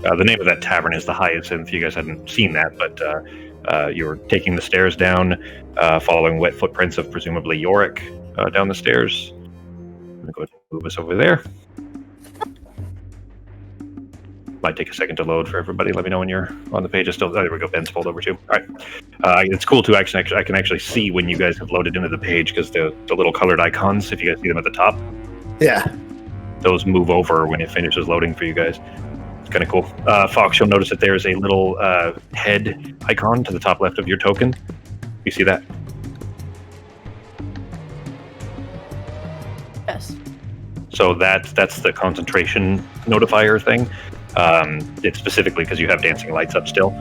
The name of that tavern is the Hyacinth. You guys hadn't seen that, but you were taking the stairs down, following wet footprints of presumably Yorick down the stairs. I'm going to go ahead and move us over there. Might take a second to load for everybody. Let me know when you're on the page. Oh, there we go. Ben's pulled over too. All right. It's cool too. Actually, I can actually see when you guys have loaded into the page because the little colored icons, if you guys see them at the top, Yeah. those move over when it finishes loading for you guys. It's kind of cool. Fox, you'll notice that there's a little head icon to the top left of your token. You see that? Yes. So that's the concentration notifier thing. It's specifically because you have dancing lights up still.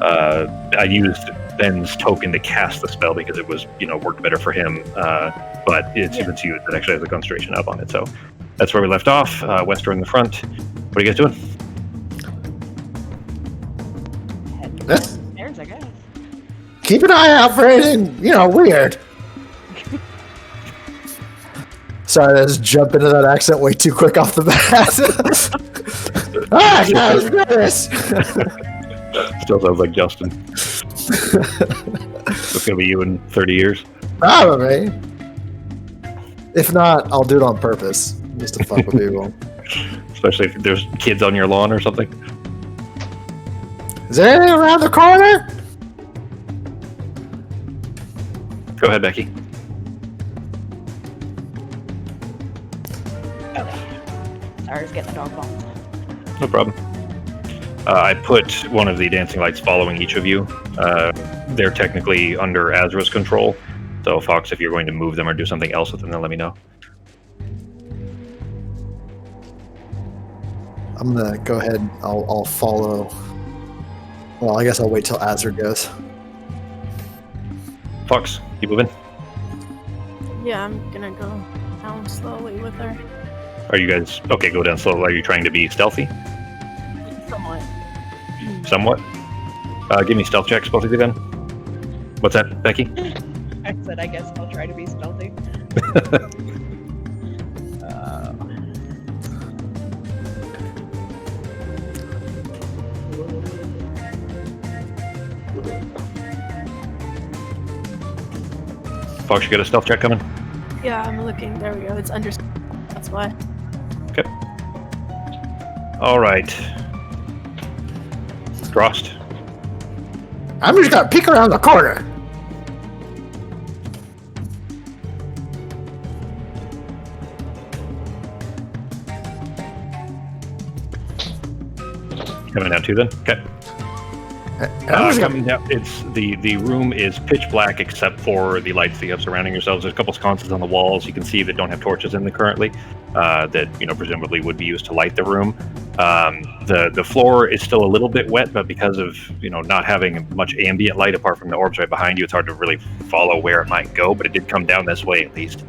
I used Ben's token to cast the spell because it was, worked better for him. But it's even to you that actually has the concentration up on it. So that's where we left off. Wester in the front. What are you guys doing? Heading downstairs, I guess. Keep an eye out for anything, weird. Sorry, I just jumped into that accent way too quick off the bat. Guys, this. Still sounds like Justin. It's gonna be you in 30 years. Probably. If not, I'll do it on purpose, just to fuck with people. Especially if there's kids on your lawn or something. Is there anything around the corner? Go ahead, Becky. Sorry, I was getting the dog ball. No problem. I put one of the dancing lights following each of you. They're technically under Azra's control. So, Fox, if you're going to move them or do something else with them, then let me know. I'm gonna go ahead. I'll follow. Well, I guess I'll wait till Azra goes. Fox, keep moving. Yeah, I'm gonna go down slowly with her. Are you guys okay? Go down slow. Are you trying to be stealthy? Somewhat. Somewhat. Give me stealth checks, both of you. Then. What's that, Becky? I said, I guess I'll try to be stealthy. Fox, you got a stealth check coming? Yeah, I'm looking. There we go. It's under. That's why. Okay. All right. Frost. I'm just gonna peek around the corner. Coming down too, then. Okay. Coming down. It's the room is pitch black except for the lights that you have surrounding yourselves. There's a couple sconces on the walls you can see that don't have torches in them currently. That presumably would be used to light the room. The floor is still a little bit wet, but because of not having much ambient light apart from the orbs right behind you, it's hard to really follow where it might go. But it did come down this way at least.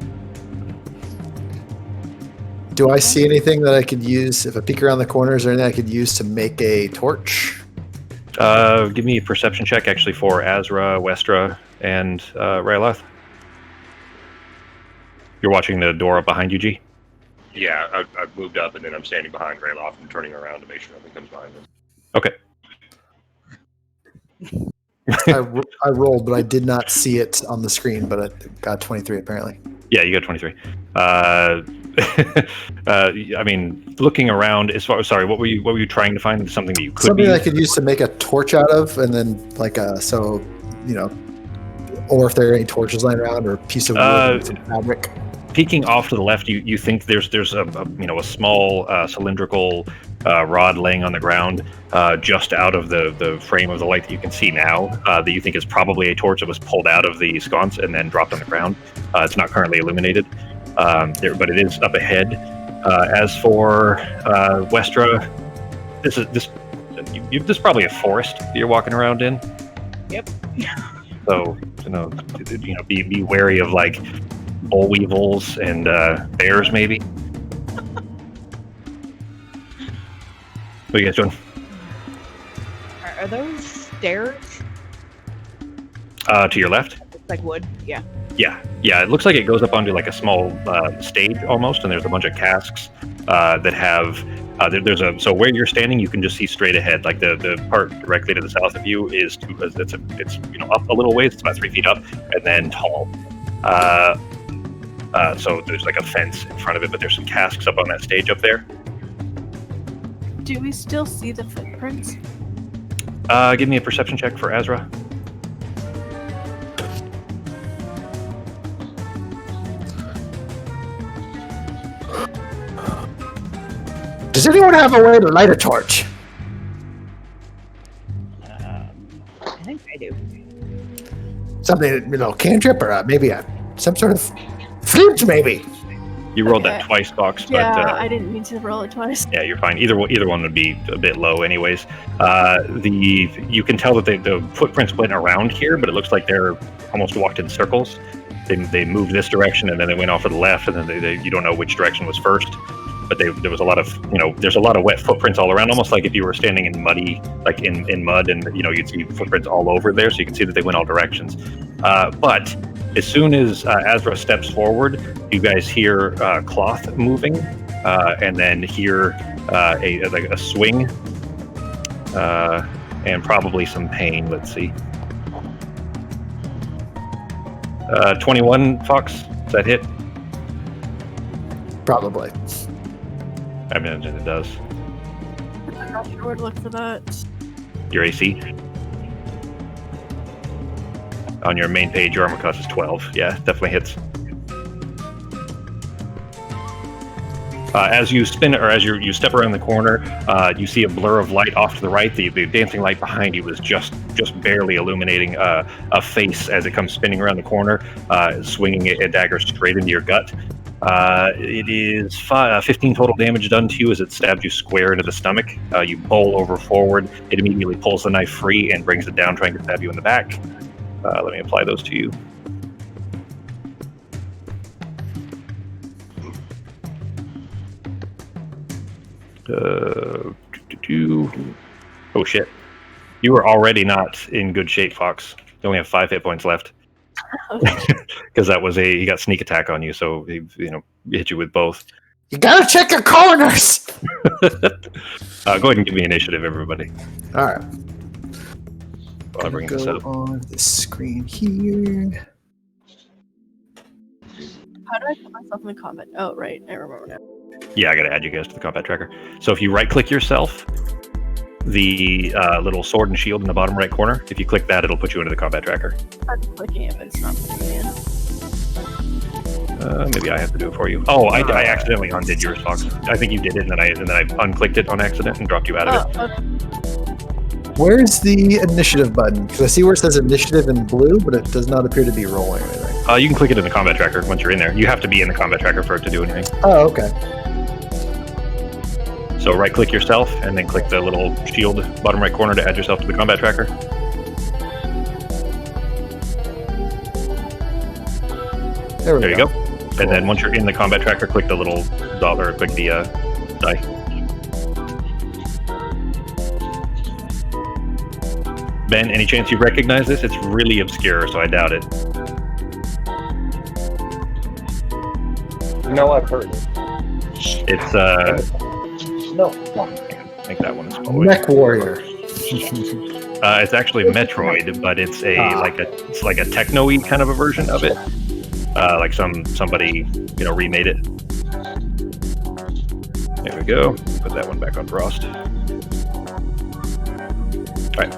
Do I see anything that I could use if I peek around the corners, or anything I could use to make a torch? Give me a perception check actually for Azra, Westra, and Ryloth. You're watching the door up behind you, G? Yeah, I've moved up and then I'm standing behind Rayloff and turning around to make sure nothing comes behind him. Okay. I rolled, but I did not see it on the screen, but I got 23 apparently. Yeah, you got 23. I mean, looking around, sorry, what were you trying to find? Something that you could Something be I could use to make a torch out of, and then or if there are any torches lying around, or a piece of wood and some fabric. Peeking off to the left, you think there's a small cylindrical rod laying on the ground just out of the frame of the light that you can see now that you think is probably a torch that was pulled out of the sconce and then dropped on the ground. It's not currently illuminated, but it is up ahead. As for Westra, this is probably a forest that you're walking around in. Yep. So be wary of like boll weevils and bears, maybe. What are you guys doing? Are those stairs? To your left? It's like wood. Yeah. Yeah. It looks like it goes up onto like a small stage almost, and there's a bunch of casks that have So where you're standing, you can just see straight ahead. Like the part directly to the south of you is it's up a little ways. It's about 3 feet up, and then tall. So there's like a fence in front of it, but there's some casks up on that stage up there. Do we still see the footprints? Give me a perception check for Azra. Does anyone have a way to light a torch? I think I do. Something, cantrip or maybe some sort of flint, maybe. You rolled Okay. that twice, Fox, but Yeah, I didn't mean to roll it twice. yeah, you're fine. Either one would be a bit low, anyways. You can tell that the footprints went around here, but it looks like they're almost walked in circles. They moved this direction, and then they went off to the left, and then you don't know which direction was first. But there was a lot of there's a lot of wet footprints all around, almost like if you were standing in muddy, like in mud, and you'd see footprints all over there, so you can see that they went all directions. But as soon as Azra steps forward, you guys hear cloth moving, and then hear a swing, and probably some pain. Let's see. 21, Fox. Does that hit? Probably. I mean, it does. I'm not sure where to look for that. Your AC? On your main page, your armor class is 12. Yeah, definitely hits. As you spin, or as you step around the corner, you see a blur of light off to the right. The dancing light behind you is just barely illuminating a face as it comes spinning around the corner, swinging a dagger straight into your gut. It is 15 total damage done to you as it stabs you square into the stomach. You bowl over forward. It immediately pulls the knife free and brings it down, trying to stab you in the back. Let me apply those to you. Oh shit. You are already not in good shape, Fox. You only have 5 hit points left. Because that was he got sneak attack on you, so he hit you with both. You gotta check your corners! Go ahead and give me initiative, everybody. Alright. I'll bring this up. On this screen here. How do I put myself in the combat? Oh, right. I remember now. Yeah, I gotta add you guys to the combat tracker. So if you right-click yourself, the little sword and shield in the bottom right corner, if you click that, it'll put you into the combat tracker. I'm clicking it, but it's not putting me in. Maybe I have to do it for you. Oh, I accidentally undid yours, Fox. I think you did it, and then I unclicked it on accident and dropped you out of it. Okay. Where's the initiative button? Because I see where it says initiative in blue, but it does not appear to be rolling or anything. You can click it in the combat tracker once you're in there. You have to be in the combat tracker for it to do anything. Oh, okay. So right-click yourself, and then click the little shield bottom right corner to add yourself to the combat tracker. There you go. And then once you're in the combat tracker, click the little dot or click the die. Ben, any chance you recognize this? It's really obscure, so I doubt it. No, I've heard it. It's No. I think that one is probably. Mech Warrior. It's actually Metroid, but it's like a techno-y kind of a version of it. Like somebody remade it. There we go. Put that one back on Frost. All right.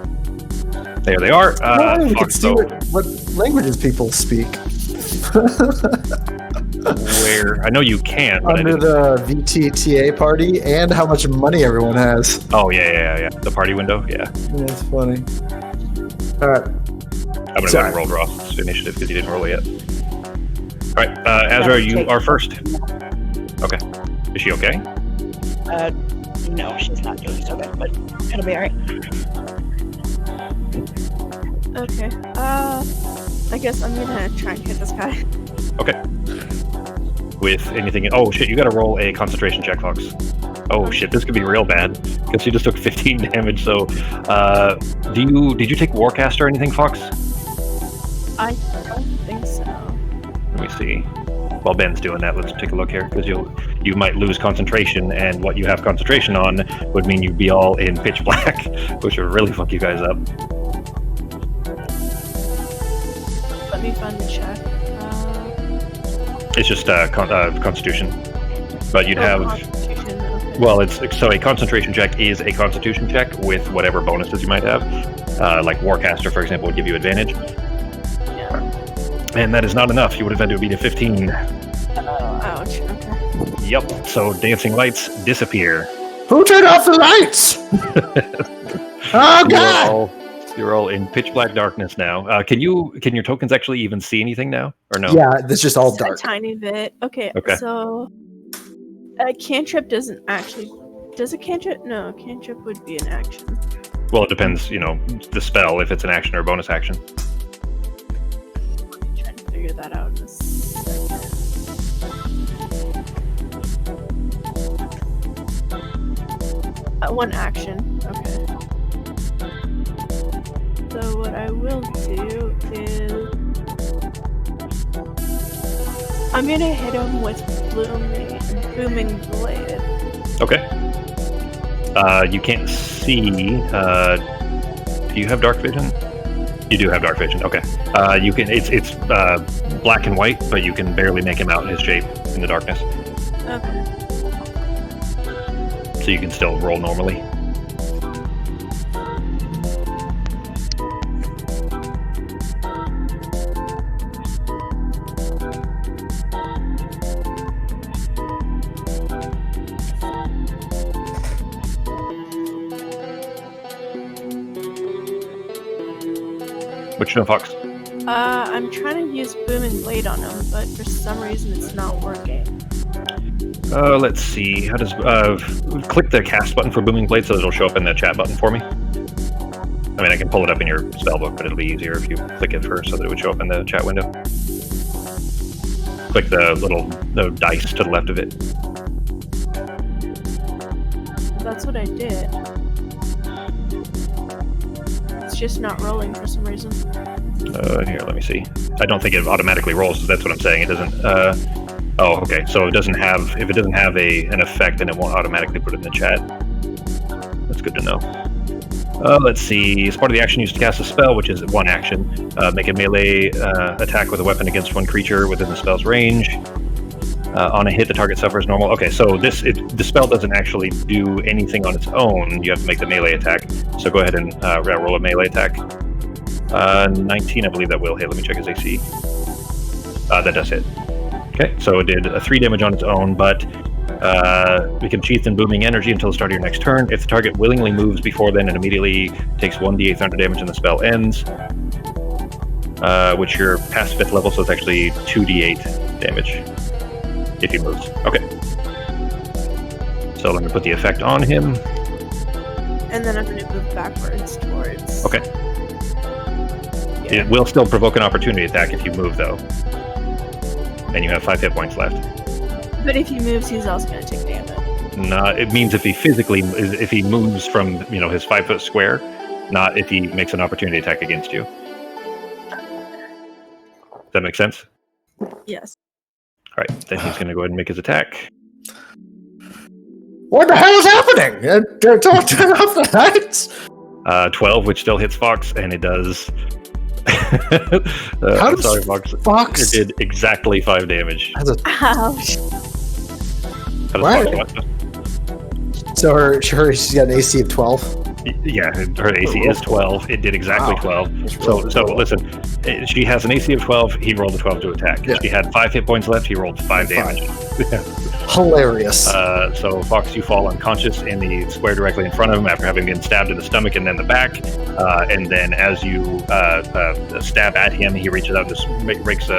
There they are. We can see what languages people speak. Where I know you can, but Under the VTTA party and how much money everyone has. Oh yeah. The party window, yeah. That's funny. All right. I'm gonna go and roll Ross's initiative because you didn't roll it yet. All right, Azra, you are first. Okay. Is she okay? No, she's not doing so good, but it'll be alright. Okay. I guess I'm gonna try and hit this guy. Okay. With anything? Oh shit! You got to roll a concentration check, Fox. Oh shit! This could be real bad because you just took 15 damage. So, did you take Warcast or anything, Fox? I don't think so. Let me see. While Ben's doing that, let's take a look here because you might lose concentration, and what you have concentration on would mean you'd be all in pitch black, which would really fuck you guys up. Let me find the check. It's just Constitution, but you'd have. Constitution, okay. Well, so a concentration check is a Constitution check with whatever bonuses you might have. Like Warcaster, for example, would give you advantage. Yeah. And that is not enough. You would have had to beat a 15. Ouch. Okay. Yep. So dancing lights disappear. Who turned off the lights? Oh God! You're all in pitch black darkness now. Can your tokens actually even see anything now, or no? Yeah, it's just all Just dark. a tiny bit. Okay. Okay. So a cantrip doesn't actually. Does a cantrip? No, a cantrip would be an action. Well, it depends. The spell, if it's an action or a bonus action. I'm trying to figure that out in a second. One action. Okay. So what I will do is I'm gonna hit him with booming blade. Okay. You can't see. Do you have dark vision? You do have dark vision. Okay. You can. It's black and white, but you can barely make him out in his shape in the darkness. Okay. So you can still roll normally. Which no fox? I'm trying to use booming blade on him, but for some reason it's not working. Let's see. How does click the cast button for booming blade so that it'll show up in the chat button for me? I mean, I can pull it up in your spellbook, but it'll be easier if you click it first so that it would show up in the chat window. Click the little dice to the left of it. That's what I did. It's just not rolling for some reason. Here, let me see. I don't think it automatically rolls. That's what I'm saying. It doesn't. Oh, okay. So it doesn't have. If it doesn't have an effect, then it won't automatically put it in the chat. That's good to know. Let's see. As part of the action used to cast a spell, which is one action, make a melee attack with a weapon against one creature within the spell's range. On a hit, the target suffers normal. Okay, so the spell doesn't actually do anything on its own. You have to make the melee attack. So go ahead and roll a melee attack. 19, I believe that will hit. Let me check his AC. That does hit. Okay, so it did 3 damage on its own, but we can sheath in booming energy until the start of your next turn. If the target willingly moves before then, it immediately takes 1d8 thunder damage and the spell ends. Which you're past 5th level, so it's actually 2d8 damage if he moves. Okay. So let me put the effect on him. And then I'm going to move backwards towards... Okay. Yeah. It will still provoke an opportunity attack if you move, though. And you have 5 hit points left. But if he moves, he's also going to take damage. No, it means if he moves from his 5 foot square, not if he makes an opportunity attack against you. Does that make sense? Yes. All right, then he's going to go ahead and make his attack. What the hell is happening? Don't turn off the lights. 12, which still hits Fox, and it does. How does sorry, Fox. Fox? It did exactly 5 damage. Ouch. How does What? Fox what? So she's got an AC of 12. Yeah, her AC is 12. It did exactly 12. That's So really cool. listen, she has an AC of 12. He rolled a 12 to attack. Yeah. She had 5 hit points left. He rolled 5 damage. Hilarious. So Fox, you fall unconscious in the square directly in front of him after having been stabbed in the stomach and then the back. And then as you stab at him, he reaches out and rakes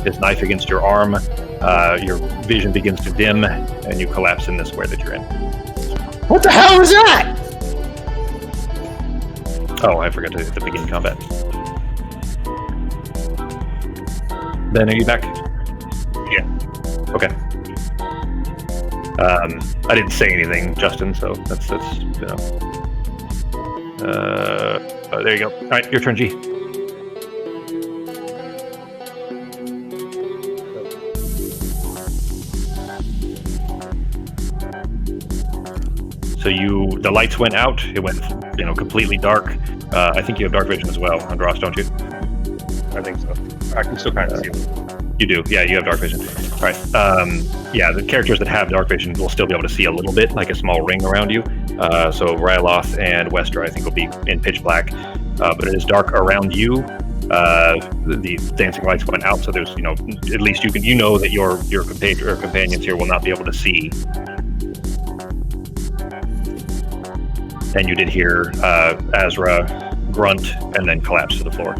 his knife against your arm. Your vision begins to dim, and you collapse in the square that you're in. What the hell was that? Oh, I forgot to begin combat. Ben, are you back? Yeah. Okay. I didn't say anything, Justin, so that's there you go. All right, your turn, G. lights went out. It went, completely dark. I think you have dark vision as well, Andros, don't you? I think so. I can still kind of see it. You do, yeah. You have dark vision. All right. Yeah, the characters that have dark vision will still be able to see a little bit, like a small ring around you. So Ryloth and Westra, I think, will be in pitch black, but it is dark around you. The dancing lights went out, so there's, at least you know that your companions here will not be able to see. And you did hear Azra grunt and then collapse to the floor.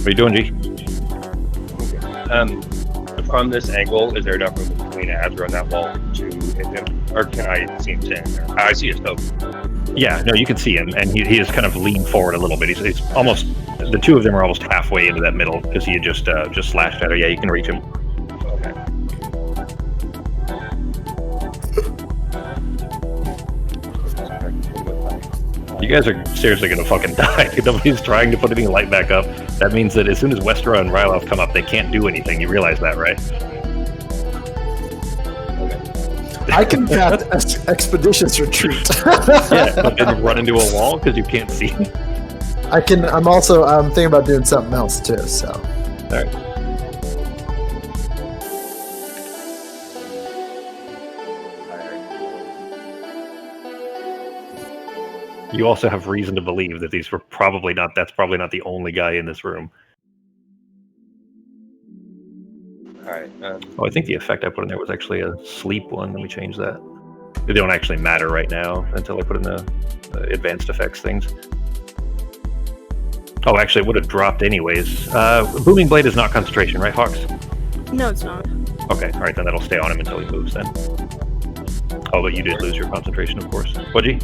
What are you doing, G? From this angle, is there enough room between Azra and that wall to hit him? Or can I see him standing there? I see his token. Yeah, no, you can see him, and he is kind of leaned forward a little bit. He's almost, the two of them are almost halfway into that middle, because he had just slashed at her. Yeah, you can reach him. Okay. You guys are seriously going to fucking die. Nobody's trying to put any light back up. That means that as soon as Westra and Ryloth come up, they can't do anything. You realize that, right? I can cast Expeditious Retreat. Yeah, but then run into a wall because you can't see. I'm also thinking about doing something else too. So. All right. You also have reason to believe that these were probably not. That's probably not the only guy in this room. All right. Oh, I think the effect I put in there was actually a sleep one. Let me change that. They don't actually matter right now until I put in the advanced effects things. Oh, actually, it would have dropped anyways. Booming Blade is not concentration, right, Fox? No, it's not. Okay, all right, then that'll stay on him until he moves then. Oh, but you did lose your concentration, of course. What'd you?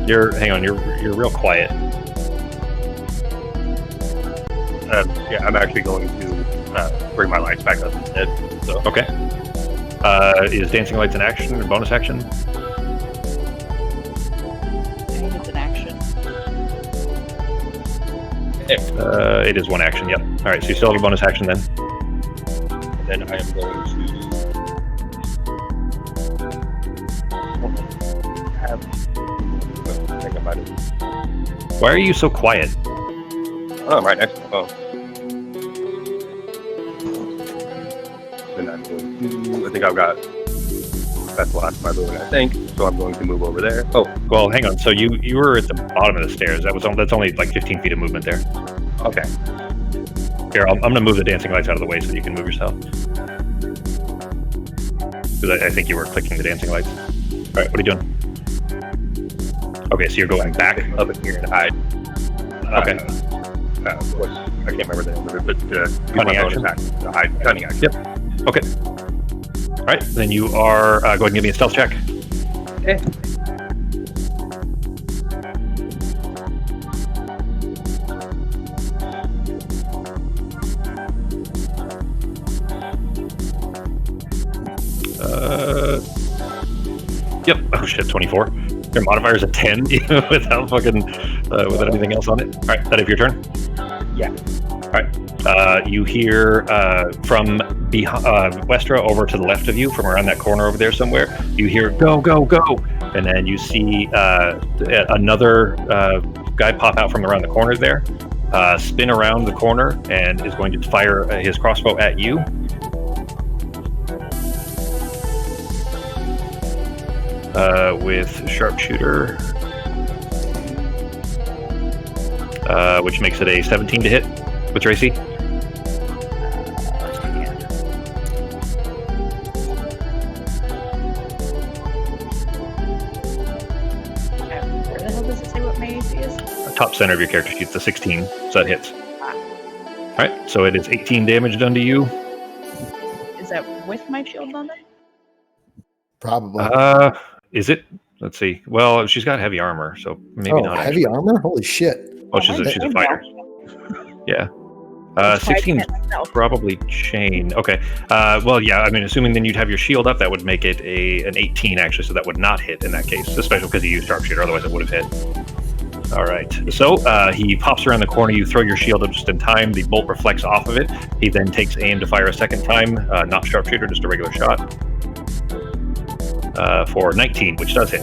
Hang on, you're real quiet. Yeah, I'm actually going to bring my lights back up instead. So. Okay. Is Dancing Lights an action or bonus action? I think it's an action. It is one action, yep. All right, so you still have a bonus action then. And then I am going to have. I think I might have. Why are you so quiet? Oh, I'm right next to my phone. Then I'm going to. I think I've got. That's the last of my movement, I think. So I'm going to move over there. Oh, Well, hang on. So you were at the bottom of the stairs. That's only like 15 feet of movement there. okay. Here, I'm going to move the dancing lights out of the way so you can move yourself. Because I think you were clicking the dancing lights. All right, what are you doing? Okay, so you're going back. Up in here and hide. Okay. I can't remember the name of it, but Cunning action. Cunning action. Yep. Okay. All right, then you are go ahead and give me a stealth check. Okay. Yep. Oh shit, 24. Your modifier is a 10 without fucking without anything else on it. All right, that if your turn. Yeah. All right. You hear from Westra over to the left of you, from around that corner over there somewhere. You hear go, go, go, and then you see another guy pop out from around the corner there, spin around the corner, and is going to fire his crossbow at you. With sharpshooter, which makes it a 17 to hit with Tracy. Where the hell does it say what my AC is? Top center of your character sheet, the 16, so that hits. All right, so it is 18 damage done to you. Is that with my shield on it? Probably. Is it? Let's see. Well, she's got heavy armor, so maybe not. Heavy armor? Holy shit. Oh, she's a fighter. Yeah. 16 probably chain. Okay. Well, yeah. I mean, assuming then you'd have your shield up, that would make it an 18 actually. So that would not hit in that case, especially because you used sharpshooter. Otherwise, it would have hit. All right. So he pops around the corner. You throw your shield up just in time. The bolt reflects off of it. He then takes aim to fire a second time. Not sharpshooter, just a regular shot. For 19, which does hit.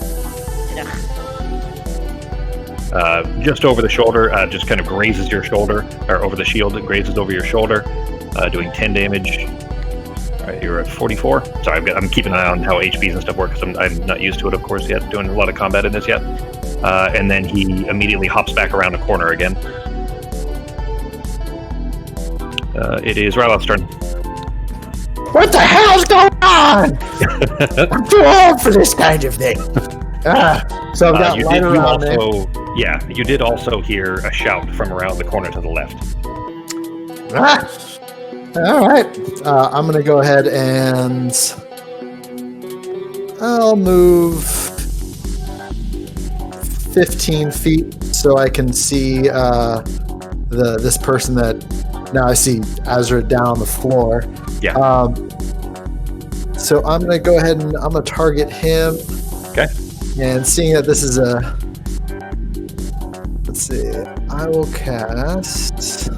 Just over the shoulder, just kind of grazes your shoulder, or over the shield, it grazes over your shoulder, doing 10 damage. All right, you're at 44. Sorry, I'm keeping an eye on how HPs and stuff work, because I'm not used to it, of course, yet, doing a lot of combat in this yet. And then he immediately hops back around a corner again. It is Ryloth's turn. What the hell's going on? I'm too old for this kind of thing. So I've got light around me. Yeah, you did also hear a shout from around the corner to the left. All right. I'm going to go ahead and I'll move 15 feet so I can see this person that now I see Azra down on the floor. Yeah. So I'm going to go ahead and I'm going to target him. Okay. And seeing that this is a... Let's see. I will cast...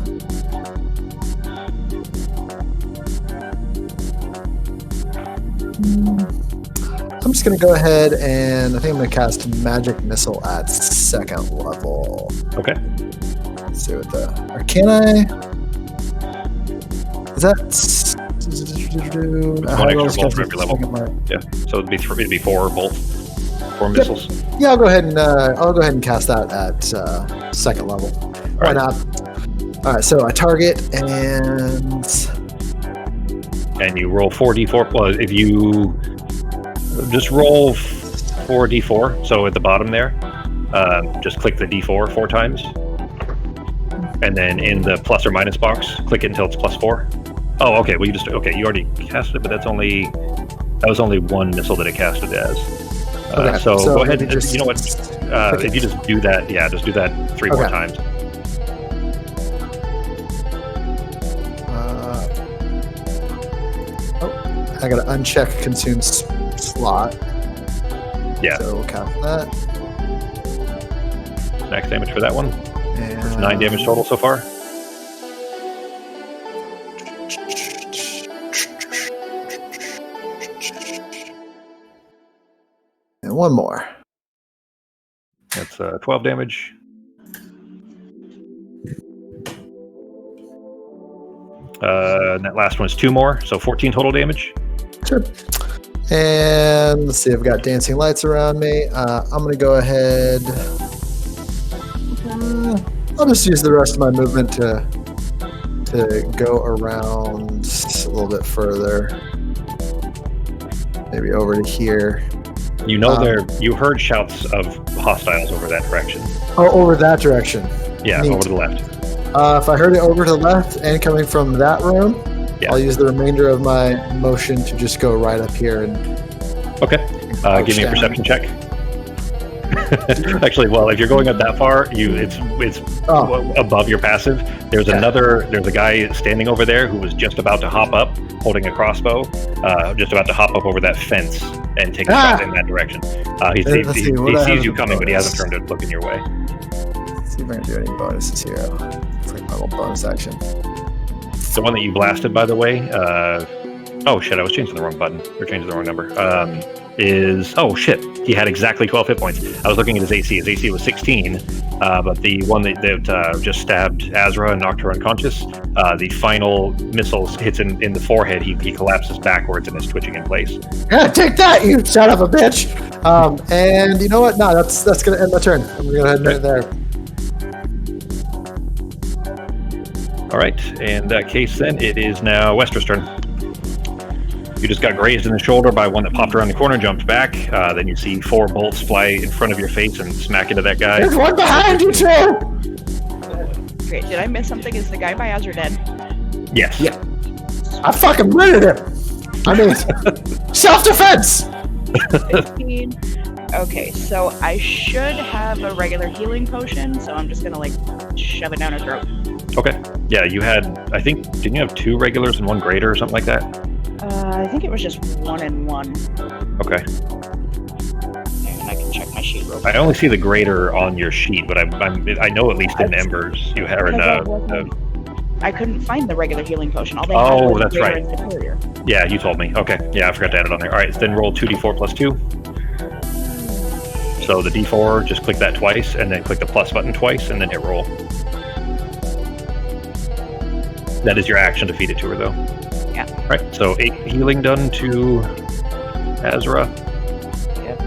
I'm just going to go ahead and I think I'm going to cast Magic Missile at 2nd level. Okay. Let's see what the... Or can I... Is that... One extra bolt for every level. Yeah. So it'd be 4 bolts. 4 missiles. Yeah, I'll go ahead and cast that at 2nd level. Why not? All right, so I target and you roll 4d4. Well, if you just roll 4d4, so at the bottom there, just click the d4 4 times, and then in the plus or minus box, click it until it's +4. Oh, okay. Well, you already cast it, but that was only 1 missile that it casted as. Okay, so go ahead and just, you know what? If you just do that, just do that 3 more times. I got to uncheck consume slot. Yeah. So we'll count that. Max damage for that one. And 9 damage total so far. And 1 more. That's 12 damage. And that last one is 2 more, so 14 total damage. Sure. And let's see, I've got dancing lights around me. I'm going to go ahead. I'll just use the rest of my movement to go around a little bit further. Maybe over to here. You know, you heard shouts of hostiles over that direction. Oh, over that direction. Yeah, Neat. over to the left. If I heard it over to the left and coming from that room, yeah. I'll use the remainder of my motion to just go right up here and. Okay. Give me a perception check. Actually, well, if you're going up that far, it's above your passive. There's a guy standing over there who was just about to hop up, holding a crossbow, just about to hop up over that fence and take a shot in that direction. He sees you coming, but he hasn't turned to look in your way. Let's see if I can do any bonuses here. It's like my little bonus action. The one that you blasted, by the way. Oh shit! I was changing the wrong button. Or changing the wrong number. Oh shit! He had exactly 12 hit points. I was looking at his AC. His AC was 16, but the one that just stabbed Azra and knocked her unconscious, the final missile hits in the forehead. He collapses backwards and is twitching in place. Yeah, take that, you son of a bitch! And you know what? No, that's gonna end my turn. I'm gonna go ahead and end it there. All right. In that case, then it is now Wester's turn. You just got grazed in the shoulder by one that popped around the corner, jumped back. Then you see 4 bolts fly in front of your face and smack into that guy. There's one behind you, too! Great. Did I miss something? Is the guy by Azra dead? Yes. Yeah. I fucking murdered him! I mean, self-defense! 15, Okay, so I should have a regular healing potion, so I'm just gonna like shove it down her throat. Okay. Yeah, you had, I think, didn't you have 2 regulars and 1 greater or something like that? I think it was just 1 and 1. Okay. And I can check my sheet real quick. I only see the greater on your sheet, but I know at least in Embers you have. I couldn't find the regular healing potion. All they Oh, had was that's greater right. and superior. Yeah, you told me. Okay. Yeah, I forgot to add it on there. All right, so then roll 2d4 plus 2. So the d4, just click that twice, and then click the plus button twice, and then hit roll. That is your action to feed it to her, though. Yeah. All right, so 8 healing done to Azra. Yep.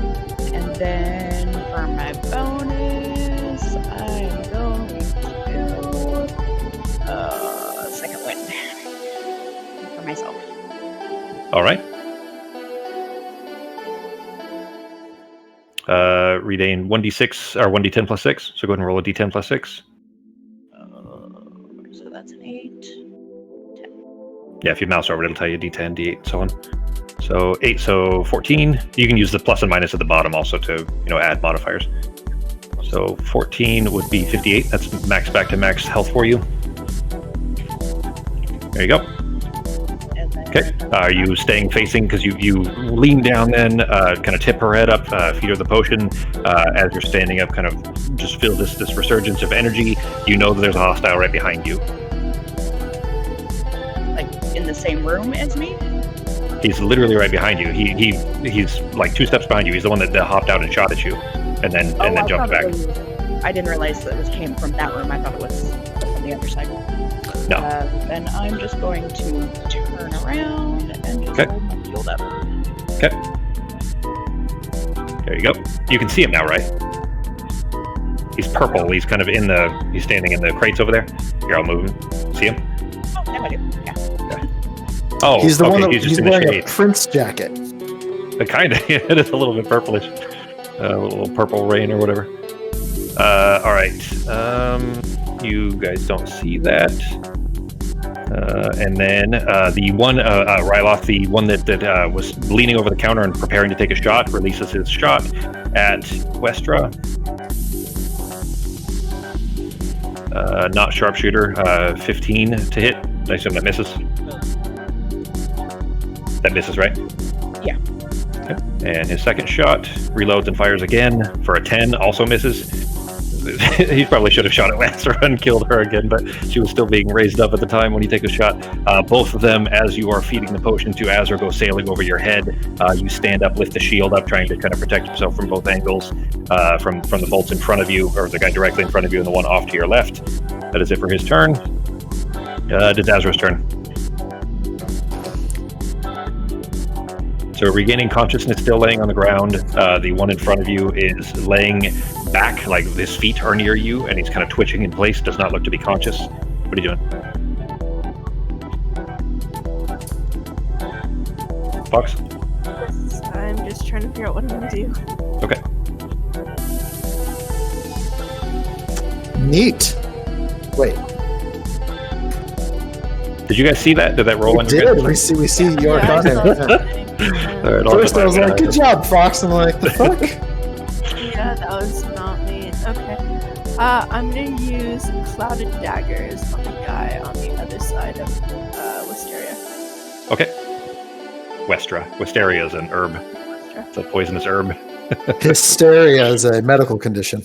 And then for my bonus, I'm going to second wind for myself. All right. Regain 1d6 or 1d10 plus 6. So go ahead and roll a d10 plus 6. So that's an 8. Yeah, if you mouse over, it'll tell you d10, d8, so on. So 8, so 14. You can use the plus and minus at the bottom also to, add modifiers. So 14 would be 58. That's max back to max health for you. There you go. Okay. Are you staying facing? Because you lean down then, kind of tip her head up, feed her the potion. As you're standing up, kind of just feel this resurgence of energy. You know that there's a hostile right behind you. Like in the same room as me? He's literally right behind you. He's like 2 steps behind you. He's the one that hopped out and shot at you, and then jumped back. I didn't realize that it came from that room. I thought it was from the other side. No. Then I'm just going to turn around and just hold my shield up. Okay. There you go. You can see him now, right? He's purple. He's kind of he's standing in the crates over there. Here, I'll move him. See him? Oh, yeah, I do. Yeah. Oh, he's the one that he's just he's in the wearing shade. a Prince jacket. Kind of. It is a little bit purplish. A little purple rain or whatever. All right. You guys don't see that. And then the one, Ryloth, the one that was leaning over the counter and preparing to take a shot, releases his shot at Westra. Not sharpshooter, 15 to hit. I assume that misses. That misses, right? Yeah. Okay. And his second shot reloads and fires again for a 10, also misses. He probably should have shot at Westra and killed her again, but she was still being raised up at the time when he takes a shot. Both of them, as you are feeding the potion to Azra, go sailing over your head. You stand up, lift the shield up, trying to kind of protect yourself from both angles, from the bolts in front of you, or the guy directly in front of you, and the one off to your left. That is it for his turn. It's Azra's turn. So regaining consciousness, still laying on the ground. The one in front of you is laying back, like his feet are near you, and he's kind of twitching in place, does not look to be conscious. What are you doing? Fox? I'm just trying to figure out what I'm gonna do. Okay. Neat. Wait. Did you guys see that? Did that roll on your We see your Yeah, I saw content. that. All right, First I was like, good job, Fox. I'm like, the fuck? Yeah, that was not me. Okay. I'm gonna use Clouded Daggers on the guy on the other side of Wisteria. Okay. Westra. Wisteria is an herb. It's a poisonous herb. Hysteria is a medical condition.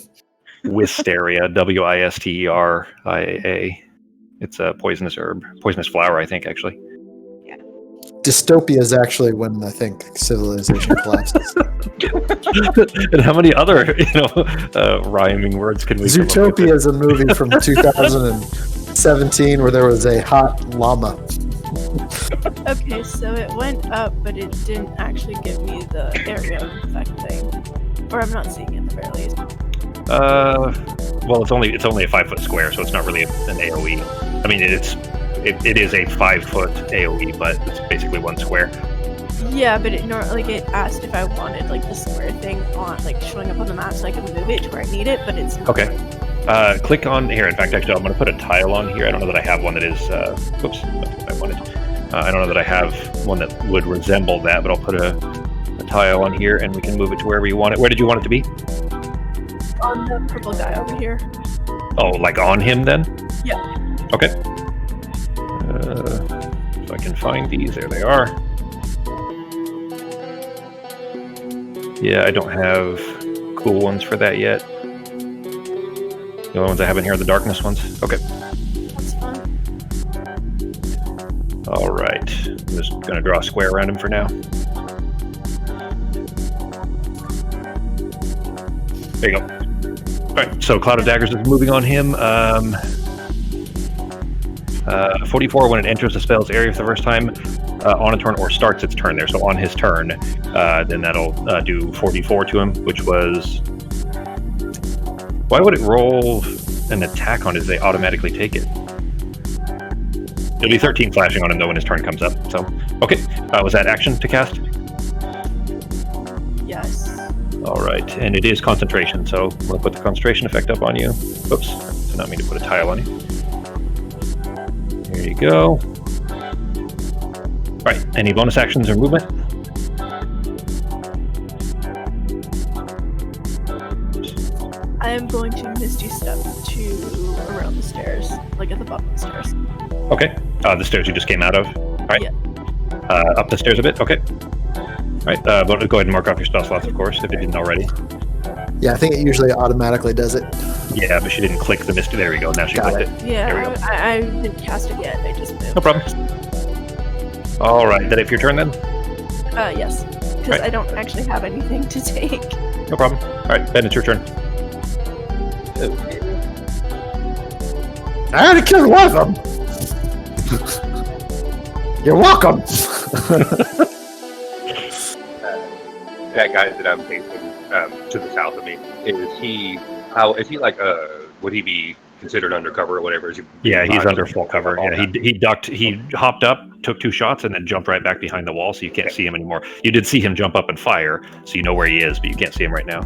Wisteria, Wisteria. It's a poisonous herb. Poisonous flower, I think, actually. Dystopia is actually when I think civilization collapses. And how many other, rhyming words can we come up with? Zootopia is a movie from 2017 where there was a hot llama. Okay, so it went up, but it didn't actually give me the area of effect thing. Or I'm not seeing it at the very least. Well, it's only a 5-foot square, so it's not really an AOE. I mean, it is a 5-foot AOE, but it's basically 1 square. Yeah, but it asked if I wanted the square thing on showing up on the map so I can move it to where I need it, but it's not. Okay. Click on here. In fact, actually, I'm going to put a tile on here. I don't know that I have one that is. Whoops, that's what I wanted. I don't know that I have one that would resemble that, but I'll put a a tile on here, and we can move it to wherever you want it. Where did you want it to be? On the purple guy over here. Oh, like on him then? Yeah. Okay. If I can find these, there they are. Yeah, I don't have cool ones for that yet. The only ones I have in here are the darkness ones. Okay. That's fine. All right. I'm just going to draw a square around him for now. There you go. All right, so Cloud of Daggers is moving on him. 44, when it enters the spell's area for the first time on a turn or starts its turn there. So on his turn, then that'll do 44 to him, which was... Why would it roll an attack on it if they automatically take it? It'll be 13 flashing on him, though, when his turn comes up. So, okay. Was that action to cast? Yes. All right, and it is concentration, so we'll put the concentration effect up on you. Oops, did not mean to put a tile on you. Here you go. All right, any bonus actions or movement? I am going to Misty Step to around the stairs, like at the bottom of the stairs. Okay, the stairs you just came out of. All right, Yeah. Up the stairs a bit. Okay. All right, go ahead and mark off your spell slots, of course, if you didn't already. Yeah, I think it usually automatically does it. Yeah, but she didn't click the Misty. There we go. Now she Got clicked it. There we go. Yeah, I didn't cast it yet. I just moved. No problem. All right, that it for your turn then? Yes. Because Right. I don't actually have anything to take. No problem. All right, Ben, it's your turn. I already killed one of them. You're welcome. That guy that I'm facing to the south of me, is he like would he be considered undercover or whatever? Is he, Yeah, he's under full cover. All Yeah, he ducked. He hopped up, took 2 shots, and then jumped right back behind the wall, so you can't see him anymore. You did see him jump up and fire, so you know where he is, but you can't see him right now.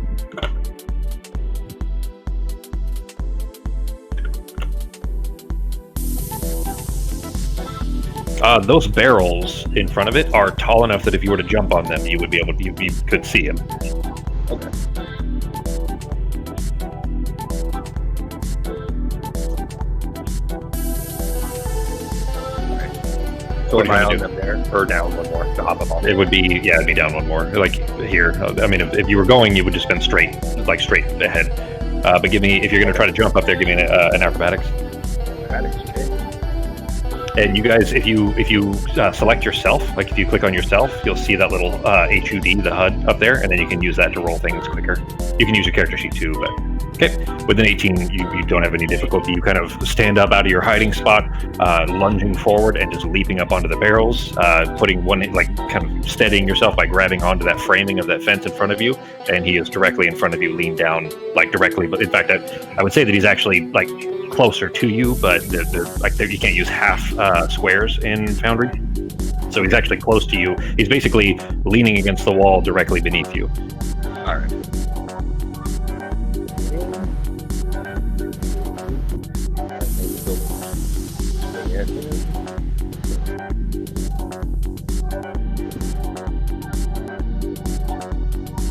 Those barrels in front of it are tall enough that if you were to jump on them, you would be able to. You could see him. Okay. So What am are I you on gonna them there, or down one more to hop up on? It would be, yeah, it'd be down one more. Like here. I mean, if you were going, you would just been straight ahead. But give me, if you're going to try to jump up there, give me an acrobatics. And you guys, if you select yourself, like if you click on yourself, you'll see that little HUD, the HUD up there, and then you can use that to roll things quicker. You can use your character sheet too, but okay. With an 18, you don't have any difficulty. You kind of stand up out of your hiding spot, lunging forward and just leaping up onto the barrels, putting one, like kind of steadying yourself by grabbing onto that framing of that fence in front of you, and he is directly in front of you, leaned down, like directly. But in fact, I would say that he's actually like closer to you, but you can't use half squares in Foundry. So he's actually close to you. He's basically leaning against the wall directly beneath you. All right.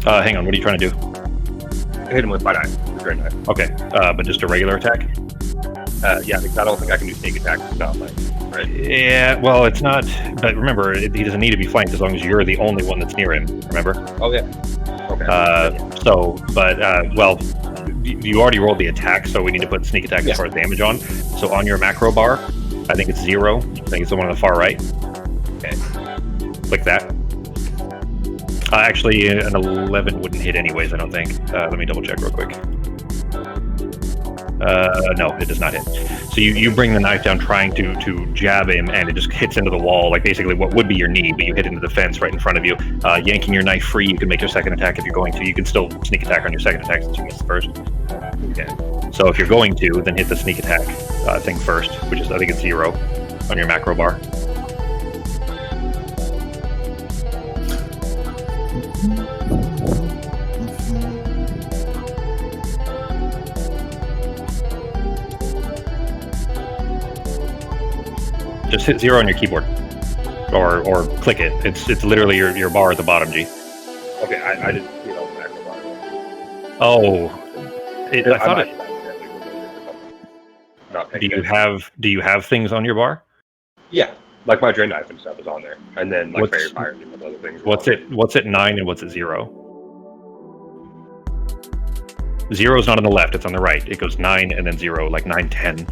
Hang on, what are you trying to do? Hit him with my knife. Great knife. Okay, but just a regular attack? Yeah, because I don't think I can do sneak attacks. It's not like, right? Yeah, well, it's not. But remember, he doesn't need to be flanked as long as you're the only one that's near him. Remember? Oh yeah. Okay. Well, you already rolled the attack, so we need to put sneak attack as far as damage on. So on your macro bar, I think it's 0. I think it's the one on the far right. Okay. Click that. Actually, an 11 wouldn't hit anyways, I don't think. Let me double check real quick. No, it does not hit. So you bring the knife down trying to jab him, and it just hits into the wall, like basically what would be your knee, but you hit into the fence right in front of you. Yanking your knife free, you can make your second attack if you're going to. You can still sneak attack on your second attack since you missed the first. Okay. So if you're going to, then hit the sneak attack thing first, which is, I think it's 0 on your macro bar. Just hit 0 on your keyboard, or click it. It's literally your bar at the bottom, G. Okay, I didn't see it on the macro bar. Oh, I thought it. Not paying Do attention. you have things on your bar? Yeah, like my drain knife and stuff is on there, and then like What's- fairy fire and a couple other things. What's at 9 and what's at 0? 0 is not on the left; it's on the right. It goes 9 and then 0, like 9, 10.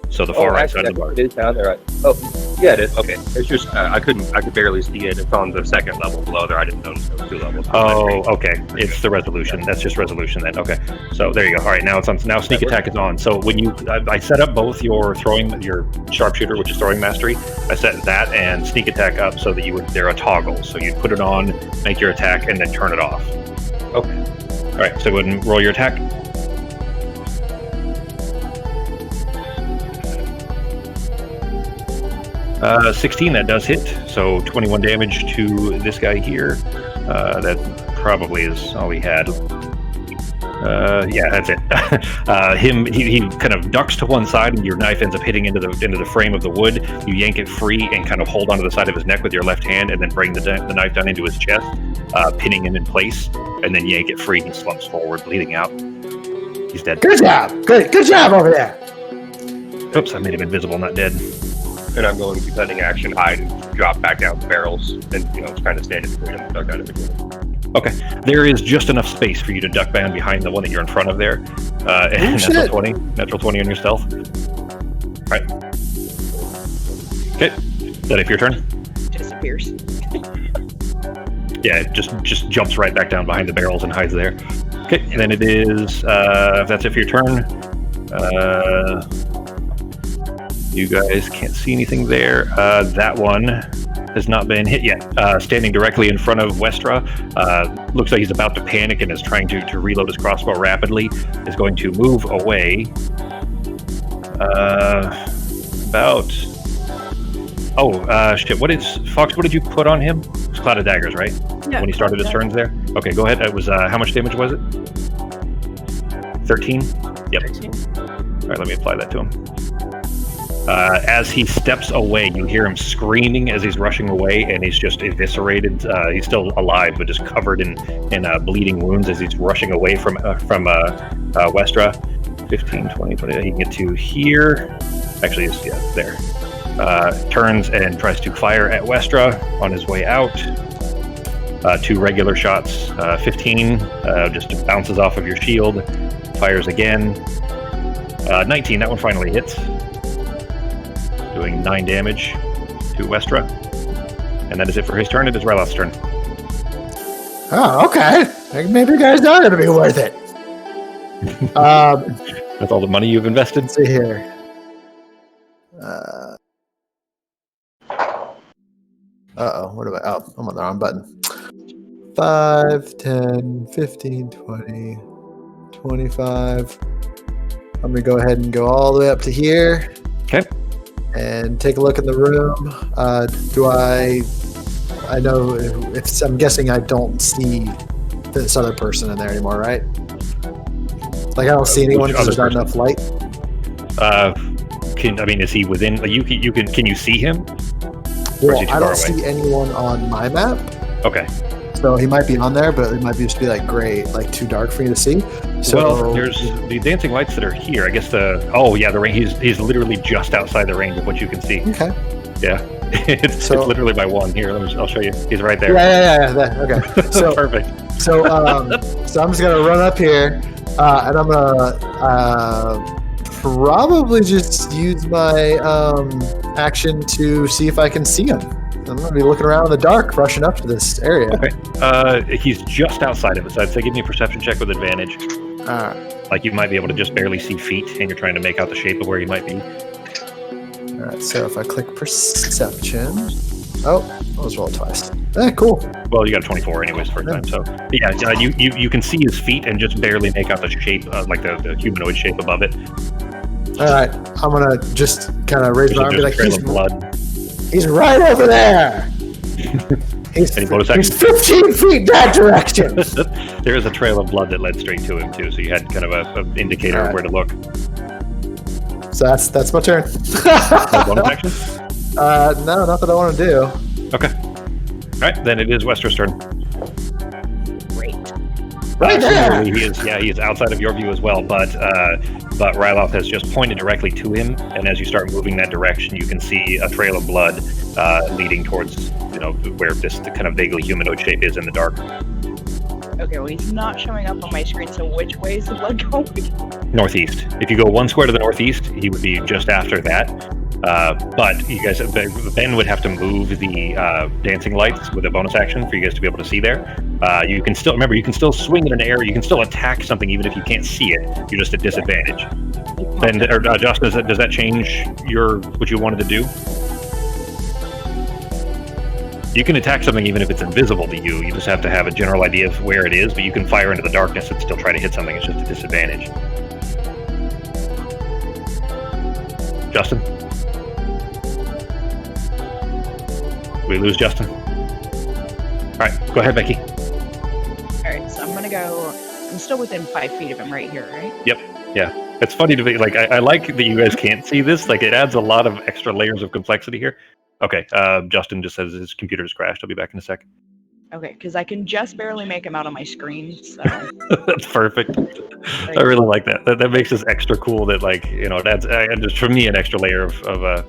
So the far right side of the bar. It is down there. Right? Oh, yeah, it is. Okay, it's just I could barely see it. It's on the second level below there. I didn't notice there was 2 levels. Oh, okay. It's the resolution. That's just resolution then. Okay. So there you go. All right. Now it's on. Now sneak attack is on. So when I set up both your sharpshooter, which is throwing mastery. I set that and sneak attack up so that they're a toggle. So you put it on, make your attack, and then turn it off. Okay. All right. So go ahead and roll your attack. 16, that does hit, so 21 damage to this guy here. That probably is all he had. Yeah, that's it. He kind of ducks to one side, and your knife ends up hitting into the frame of the wood. You yank it free and kind of hold onto the side of his neck with your left hand, and then bring the knife down into his chest, pinning him in place, and then yank it free. He slumps forward, bleeding out. He's dead. Good job. Good job over there. Oops, I made him invisible, not dead. And I'm going to cutting action, hide, and drop back down the barrels, and just kind of stand in between them and duck out of between. Okay, there is just enough space for you to duck down behind the one that you're in front of there. And natural 20 on your stealth. All right. Okay, is that it for your turn? Disappears. Yeah, it just jumps right back down behind the barrels and hides there. Okay, and then it is. If that's it for your turn. You guys can't see anything there. That one has not been hit yet. Standing directly in front of Westra, looks like he's about to panic and is trying to reload his crossbow rapidly. Is going to move away. Shit. Fox? What did you put on him? It was Cloud of Daggers, right? Yeah, When he started his turns there. Okay, go ahead. It was how much damage was it? 13. Yep. 13. All right, let me apply that to him. As he steps away, you hear him screaming as he's rushing away, and he's just eviscerated. He's still alive, but just covered in bleeding wounds as he's rushing away from Westra. 15, 20, 20. He can get to here. Actually, there. Turns and tries to fire at Westra on his way out. 2 regular shots. 15 just bounces off of your shield. Fires again. 19. That one finally hits. Doing 9 damage to Westra. And that is it for his turn. It is Rylot's turn. Oh, okay. Maybe you guys are going to be worth it. With all the money you've invested? Let's see here. What about... Oh, I'm on the wrong button. 5, 10, 15, 20, 25. I'm going to go ahead and go all the way up to here. Okay. And take a look in the room. I know if I'm guessing I don't see this other person in there anymore, right? Like I don't see anyone because there's not enough light. Is he within? Can you see him? Well, I don't see anyone on my map. Okay. So he might be on there, but it might just be like gray, like too dark for you to see. So well, there's the dancing lights that are here. I guess the range. He's literally just outside the range of what you can see. Okay. Yeah. It's literally by 1 here. I'll show you. He's right there. Yeah. Okay. So perfect. So I'm just gonna run up here, and I'm gonna probably just use my action to see if I can see him. I'm going to be looking around in the dark, rushing up to this area. Okay. He's just outside of it, so I'd say give me a perception check with advantage. Like you might be able to just barely see feet, and you're trying to make out the shape of where you might be. All right, so if I click perception... Oh, I was rolled twice. Cool. Well, you got a 24 anyways first time, so... Yeah, you can see his feet and just barely make out the shape, like the humanoid shape above it. All right, I'm going to just kind of raise my arm and be like, he's right over there. He's 15 feet that direction. There is a trail of blood that led straight to him too, so you had kind of an indicator of where to look. So that's my turn. No bonus action? No, not that I want to do. Okay. All right, then it is Wester's turn. Right there. Similarly, he is outside of your view as well, but Ryloth has just pointed directly to him, and as you start moving that direction, you can see a trail of blood leading towards, where this kind of vaguely humanoid shape is in the dark. Okay, well, he's not showing up on my screen, so which way is the blood going? Northeast. If you go 1 square to the northeast, he would be just after that. But you guys, Ben would have to move the dancing lights with a bonus action for you guys to be able to see there. You can still swing in an area. You can still attack something even if you can't see it. You're just at disadvantage. And Josh, does that change what you wanted to do? You can attack something even if it's invisible to you. You just have to have a general idea of where it is, but you can fire into the darkness and still try to hit something. It's just a disadvantage. Justin? We lose Justin? Alright, go ahead, Becky. Alright, so I'm gonna go... I'm still within 5 feet of him right here, right? Yep, yeah. It's funny to be, I like that you guys can't see this. It adds a lot of extra layers of complexity here. Okay, Justin just says his computer has crashed. I'll be back in a sec. Okay, because I can just barely make him out on my screen, so... That's perfect. I really like that. That makes this extra cool that, it adds, just for me, an extra layer of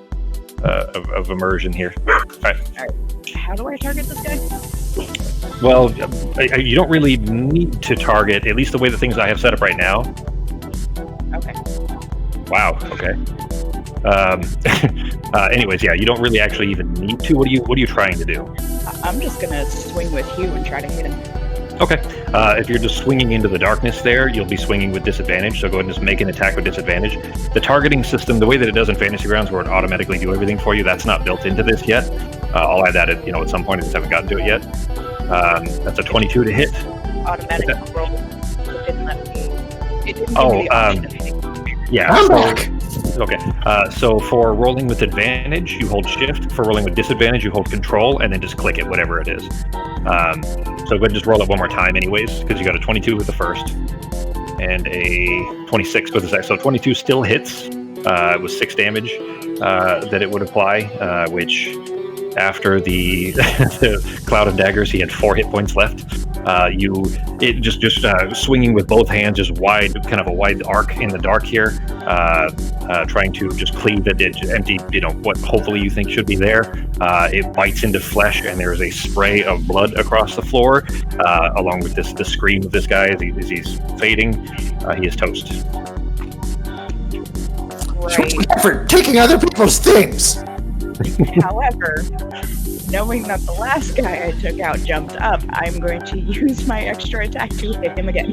immersion here. All right. How do I target this guy? Well, you don't really need to target, at least the way the things I have set up right now. Okay. Wow, okay. Anyways, yeah, you don't really actually even need to. What are you trying to do? I'm just gonna swing with Hugh and try to hit him. Okay. If you're just swinging into the darkness there, you'll be swinging with disadvantage, so go ahead and just make an attack with disadvantage. The targeting system, the way that it does in Fantasy Grounds, where it automatically do everything for you, that's not built into this yet. I'll add that at some point. I just haven't gotten to it yet. That's a 22 to hit. Automatic roll. It didn't let me... It didn't give me the option of hitting. Yeah. I'm back. Okay, so for rolling with advantage, you hold shift. For rolling with disadvantage, you hold control, and then just click it, whatever it is. So go ahead and just roll it one more time anyways, because you got a 22 with the first, and a 26 with the second. So 22 still hits. It was 6 damage that it would apply, which after the, the Cloud of Daggers, he had 4 hit points left. Swinging with both hands, just kind of a wide arc in the dark here, trying to just cleave the empty, what hopefully you think should be there. It bites into flesh, and there's a spray of blood across the floor, along with the scream of this guy as he's fading. He is toast. Right. For taking other people's things. However, knowing that the last guy I took out jumped up, I'm going to use my extra attack to hit him again.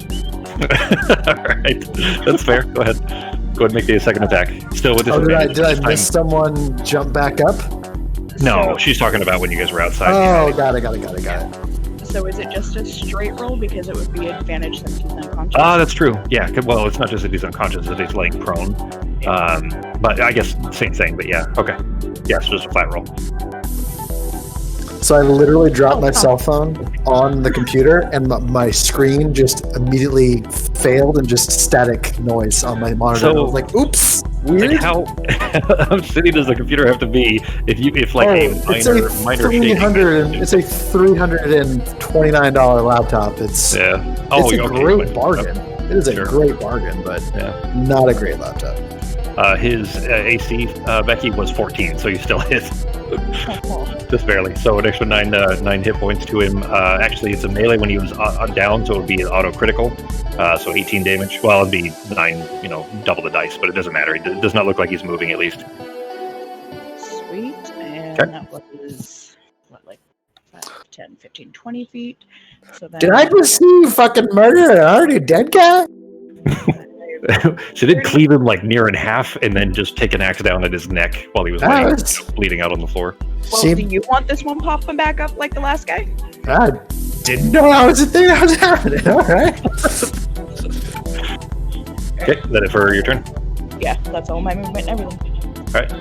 Alright, that's fair. Go ahead and make the second attack. Still with disadvantage. Did I miss someone jump back up? No, she's talking about when you guys were outside. Oh, got it. So is it just a straight roll because it would be advantage since he's unconscious? That's true. Yeah, well, it's not just that he's unconscious, it's that he's laying prone. But I guess same thing, but yeah, okay. Yeah, it's just a flat roll. So I literally dropped my cell phone on the computer, and my screen just immediately failed, and just static noise on my monitor. I was like, "Oops, weird." Like how shitty does the computer have to be if it's a $329 laptop. It's a great bargain. It is a great bargain, but not a great laptop. His AC, Becky, was 14, so you still hit. Just barely. So an extra 9 hit points to him. Actually, it's a melee when he was down, so it would be auto critical. So 18 damage. Well, it'd be 9, double the dice, but it doesn't matter. It does not look like he's moving, at least. Sweet. And that was, 10, 15, 20 feet. So then... Did I just see you fucking murder an already dead guy? She did cleave him near in half, and then just take an axe down at his neck while he was bleeding out on the floor. Well, do you want this one popping back up like the last guy? I didn't know that was a thing that was happening. All right. Okay, is that it for your turn? Yeah, that's all my movement and everything. All right.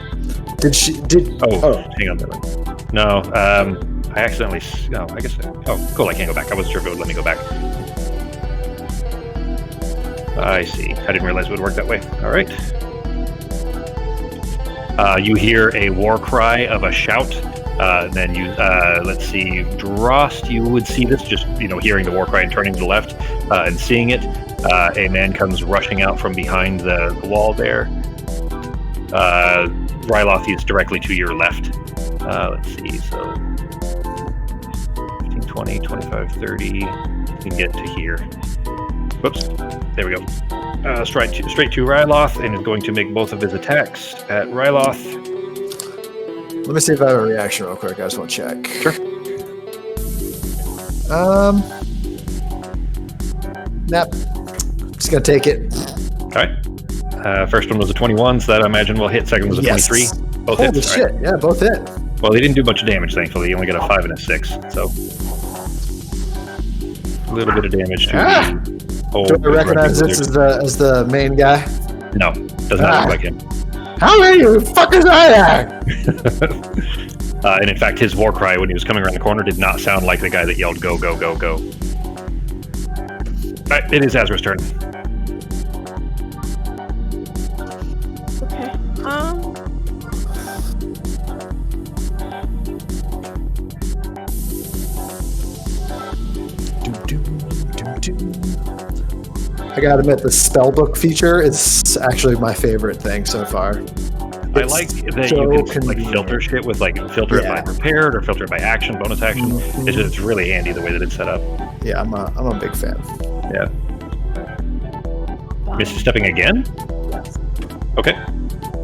Hang on. No, I accidentally. No, I guess. Oh, cool. I can't go back. I wasn't sure if it would let me go back. I see. I didn't realize it would work that way. All right. You hear a war cry of a shout Then you, let's see, Drost, you would see this just, hearing the war cry and turning to the left and seeing it. A man comes rushing out from behind the wall there. Ryloth is directly to your left. Let's see, so 15, 20, 25, 30. You can get to here. Whoops. There we go. Straight to Ryloth, and is going to make both of his attacks at Ryloth. Let me see if I have a reaction real quick. I just want to check. Sure. Nope. Just gonna take it. All right. First one was a 21, so that I imagine will hit. Second was a 23. Both Holy hits. shit! Right. Yeah, both hit. Well, they didn't do much damage, thankfully. You only got a 5 and a 6, so a little bit of damage to the whole. Do I recognize this as the main guy? No, does not look like him. How many fuckers are there? And in fact, his war cry when he was coming around the corner did not sound like the guy that yelled "Go, go, go, go." All right, it is Azra's turn. Okay. I gotta admit, the spellbook feature is actually my favorite thing so far. I like that so you can convenient. filter shit with filter it by prepared or filter it by action, bonus action. Mm-hmm. It's really handy the way that it's set up. Yeah, I'm a big fan. Yeah. Misty stepping again? Yes. Okay.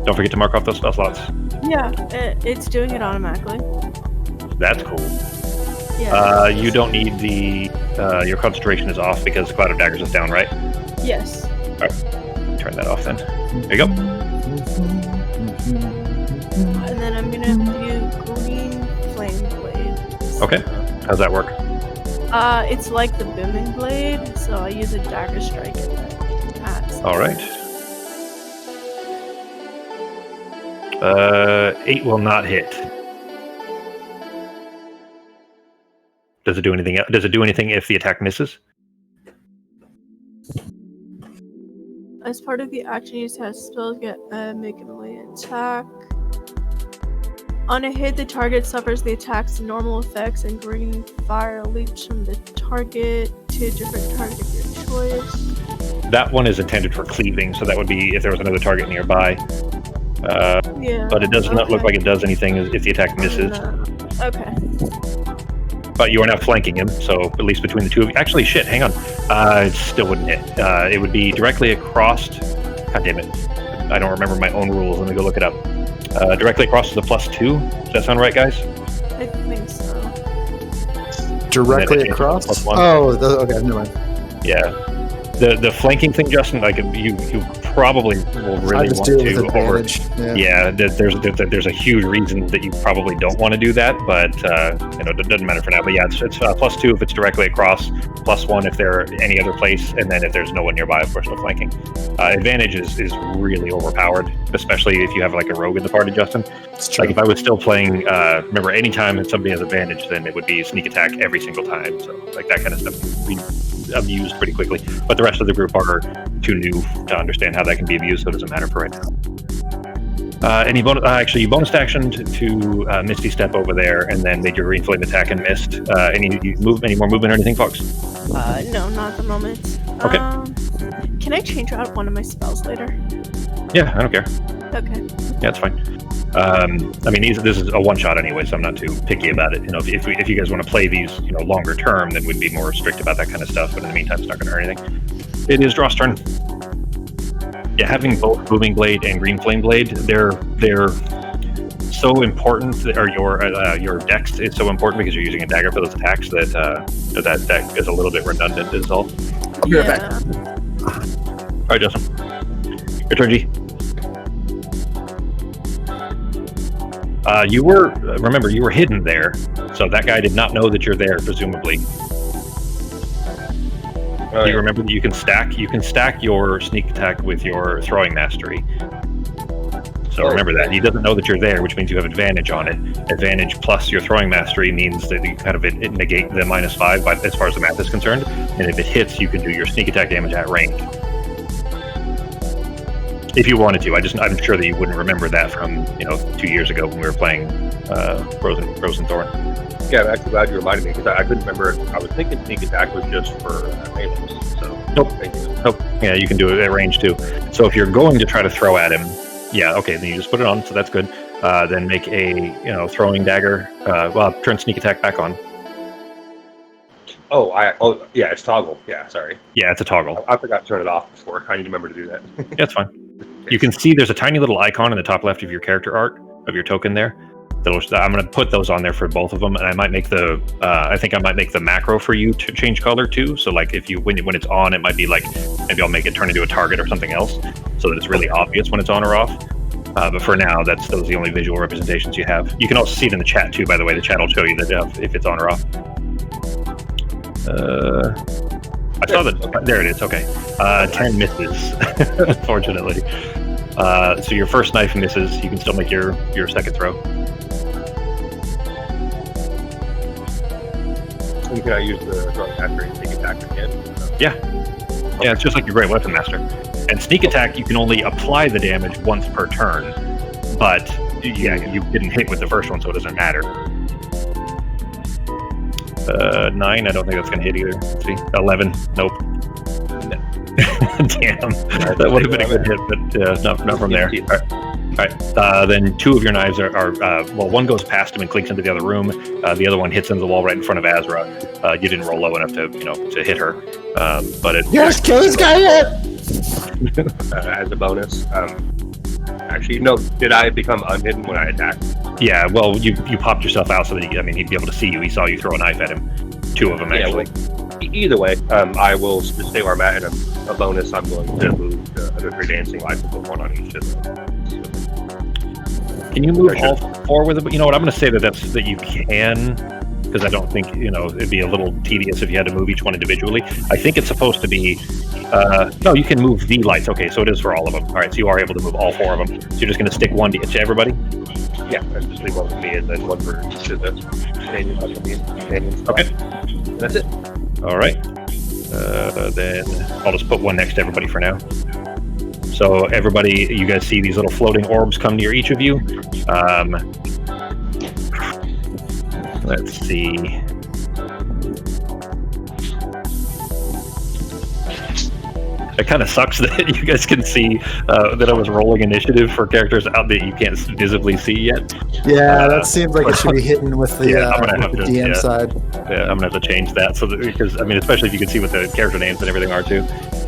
Don't forget to mark off those spell slots. Yeah, it's doing it automatically. That's cool. Yeah. You don't need your concentration is off because the Cloud of Daggers is down, right? Yes. Alright. Turn that off then. There you go. And then I'm gonna do green flame blade. Okay. How's that work? It's like the booming blade, so I use a dagger strike in it. Alright. 8 will not hit. Does it do anything? Does it do anything if the attack misses? As part of the action, you have spells get make a melee attack. On a hit, the target suffers the attack's normal effects, and green fire leaps from the target to a different target of your choice. That one is intended for cleaving, so that would be if there was another target nearby. Yeah. But it does not look like it does anything if the attack misses. No. Okay. But you are now flanking him, so at least between the two of you. Actually, shit, hang on. It still wouldn't hit. It would be directly across. God damn it. I don't remember my own rules. Let me go look it up. Directly across is a +2. Does that sound right, guys? I think so. Directly across? +1. Oh, okay, never mind. Yeah. The flanking thing, Justin, like you probably will I really just want do it with to advantage. Yeah. there's a huge reason that you probably don't want to do that, but it doesn't matter for now. But yeah, it's +2 if it's directly across, +1 if they're any other place, and then if there's no one nearby, of course, no flanking. Advantage is really overpowered, especially if you have like a rogue in the party, Justin. It's true. Like if I was still playing, remember, anytime that somebody has advantage, then it would be sneak attack every single time. So like that kind of stuff we abused pretty quickly. But the rest of the group are too new to understand how that can be abused, so it doesn't matter for right now. Any bonus? Actually, you bonus actioned to Misty Step over there, and then made your green flame attack and missed. Any more movement or anything, folks? No, not at the moment. Okay. Can I change out one of my spells later? Yeah, I don't care. Okay. Yeah, it's fine. I mean, this is a one shot anyway, so I'm not too picky about it. If you guys want to play these, longer term, then we'd be more strict about that kind of stuff. But in the meantime, it's not going to hurt anything. It is Draw's turn. Yeah, having both Booming Blade and Green Flame Blade, they're so important, or your dex is so important because you're using a dagger for those attacks that is a little bit redundant is all. I'll be right back. All right, Justin. Your turn, G. You were hidden there, so that guy did not know that you're there, presumably. Oh, you remember that you can stack your sneak attack with your throwing mastery. So remember that. He doesn't know that you're there, which means you have advantage on it. Advantage plus your throwing mastery means that you kind of negate the -5 as far as the math is concerned. And if it hits, you can do your sneak attack damage at range. If you wanted to. I'm sure that you wouldn't remember that from 2 years ago when we were playing Frozen Thorn. Yeah, I'm actually glad you reminded me because I couldn't remember. I was thinking sneak attack was just for melee. So Nope. thank you. Oh, yeah, you can do it at range too. So if you're going to try to throw at him, yeah, okay, then you just put it on, so that's good. Then make a throwing dagger. Turn sneak attack back on. Oh yeah, it's toggle. Yeah, sorry. Yeah, it's a toggle. I forgot to turn it off before. I need to remember to do that. That's fine. You can see there's a tiny little icon in the top left of your character art of your token there. I'm going to put those on there for both of them, and I might make the I think I might make the macro for you to change color too. So like if you when it's on, it might be like maybe I'll make it turn into a target or something else, so that it's really obvious when it's on or off. But for now, those are the only visual representations you have. You can also see it in the chat too. By the way, the chat will show you that if it's on or off. I saw that. There it is. Okay, 10 misses, unfortunately. So your first knife misses. You can still make your second throw. And can I use the throwing after and sneak attack again? Yeah, it's just like your Great Weapon Master. And sneak attack, you can only apply the damage once per turn, but you didn't hit with the first one, so it doesn't matter. 9, I don't think that's going to hit either. Let's see, 11, nope. Damn, that would have been a good hit, but not from there. All right. Then 2 of your knives are one goes past him and clinks into the other room. The other one hits into the wall right in front of Azra. You didn't roll low enough to hit her, but it. Yes, kill this guy yet? As a bonus. Actually, no. Did I become unhidden when I attacked? Yeah. Well, you popped yourself out so that he'd be able to see you. He saw you throw a knife at him. 2 of them actually. Well, either way, I will just stay where I'm at, and a bonus. I'm going to move the other 3 dancing lights and put 1 on each of them. Can you move all 4 with it? You know what? I'm going to say that you can, because I don't think it'd be a little tedious if you had to move each one individually. I think it's supposed to be. No, you can move the lights. Okay, so it is for all of them. All right, so you are able to move all 4 of them. So you're just going to stick 1 to everybody. Yeah, and just leave 1 with me, and then 1 for each of the companions. Okay, that's it. All right. Then I'll just put 1 next to everybody for now. So everybody, you guys see these little floating orbs come near each of you. Let's see. It kind of sucks that you guys can see that I was rolling initiative for characters out that you can't visibly see yet. Yeah, that seems like it should be hidden with the, the DM side. Yeah, I'm gonna have to change that because especially if you can see what the character names and everything are too.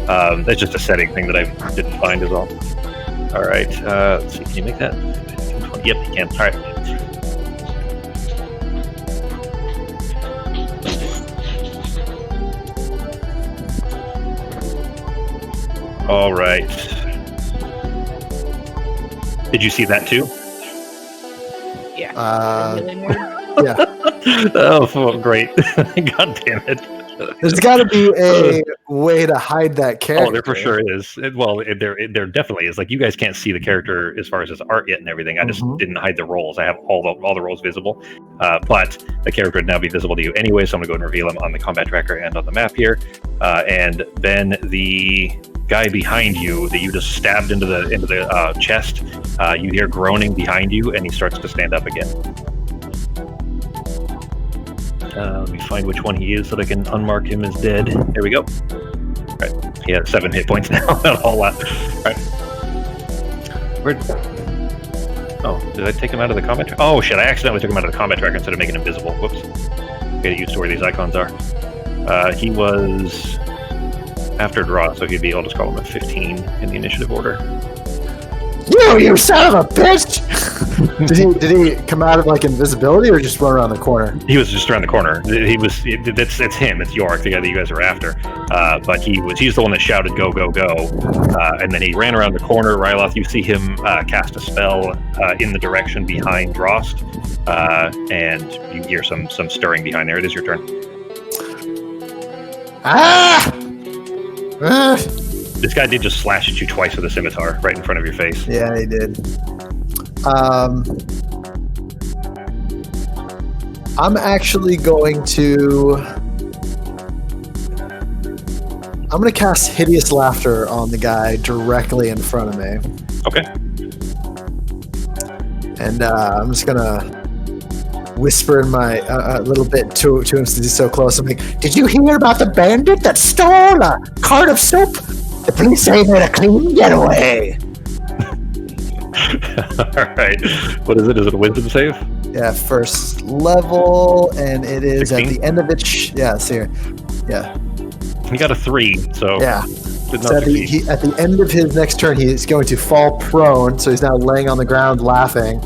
That's just a setting thing that I didn't find as all. All right, let's see. Can you make that? Yep, you can. All right. All right. Did you see that too? Yeah. Yeah. Oh, great. God damn it. There's got to be a way to hide that character. Oh, there for sure is. Well, there definitely is. Like, you guys can't see the character as far as his art yet and everything. I just didn't hide the roles. I have all the roles visible. But the character would now be visible to you anyway, so I'm going to go and reveal him on the combat tracker and on the map here. And then the guy behind you that you just stabbed into the chest, you hear groaning behind you, and he starts to stand up again. Let me find which one he is so that I can unmark him as dead. There we go. All right. He has 7 hit points now. Not a whole lot. All right. Oh, did I take him out of the combat tracker? Oh, shit. I accidentally took him out of the combat tracker instead of making him visible. Whoops. Get used to where these icons are. He was after draw, so I'll just call him a 15 in the initiative order. You son of a bitch! Did he come out of like invisibility or just run around the corner? He was just around the corner. It's him. It's Yorick, the guy that you guys are after. But he's the one that shouted "Go, go, go!" And then he ran around the corner. Ryloth, you see him cast a spell in the direction behind Drost, and you hear some stirring behind there. It is your turn. This guy did just slash at you twice with a scimitar right in front of your face. Yeah, he did. I'm actually going to... I'm going to cast Hideous Laughter on the guy directly in front of me. Okay. And I'm just going to whisper in my a little bit to him since he's so close. I'm like, "Did you hear about the bandit that stole a cart of soap? The police say he made a clean getaway." All right. What is it? Is it a wisdom save? Yeah, first level, and it is 16? at the end of it. Yeah, see here. Yeah. He got a 3, so Yeah. did So not at the, succeed. at the end of his next turn, he is going to fall prone. So he's now laying on the ground laughing.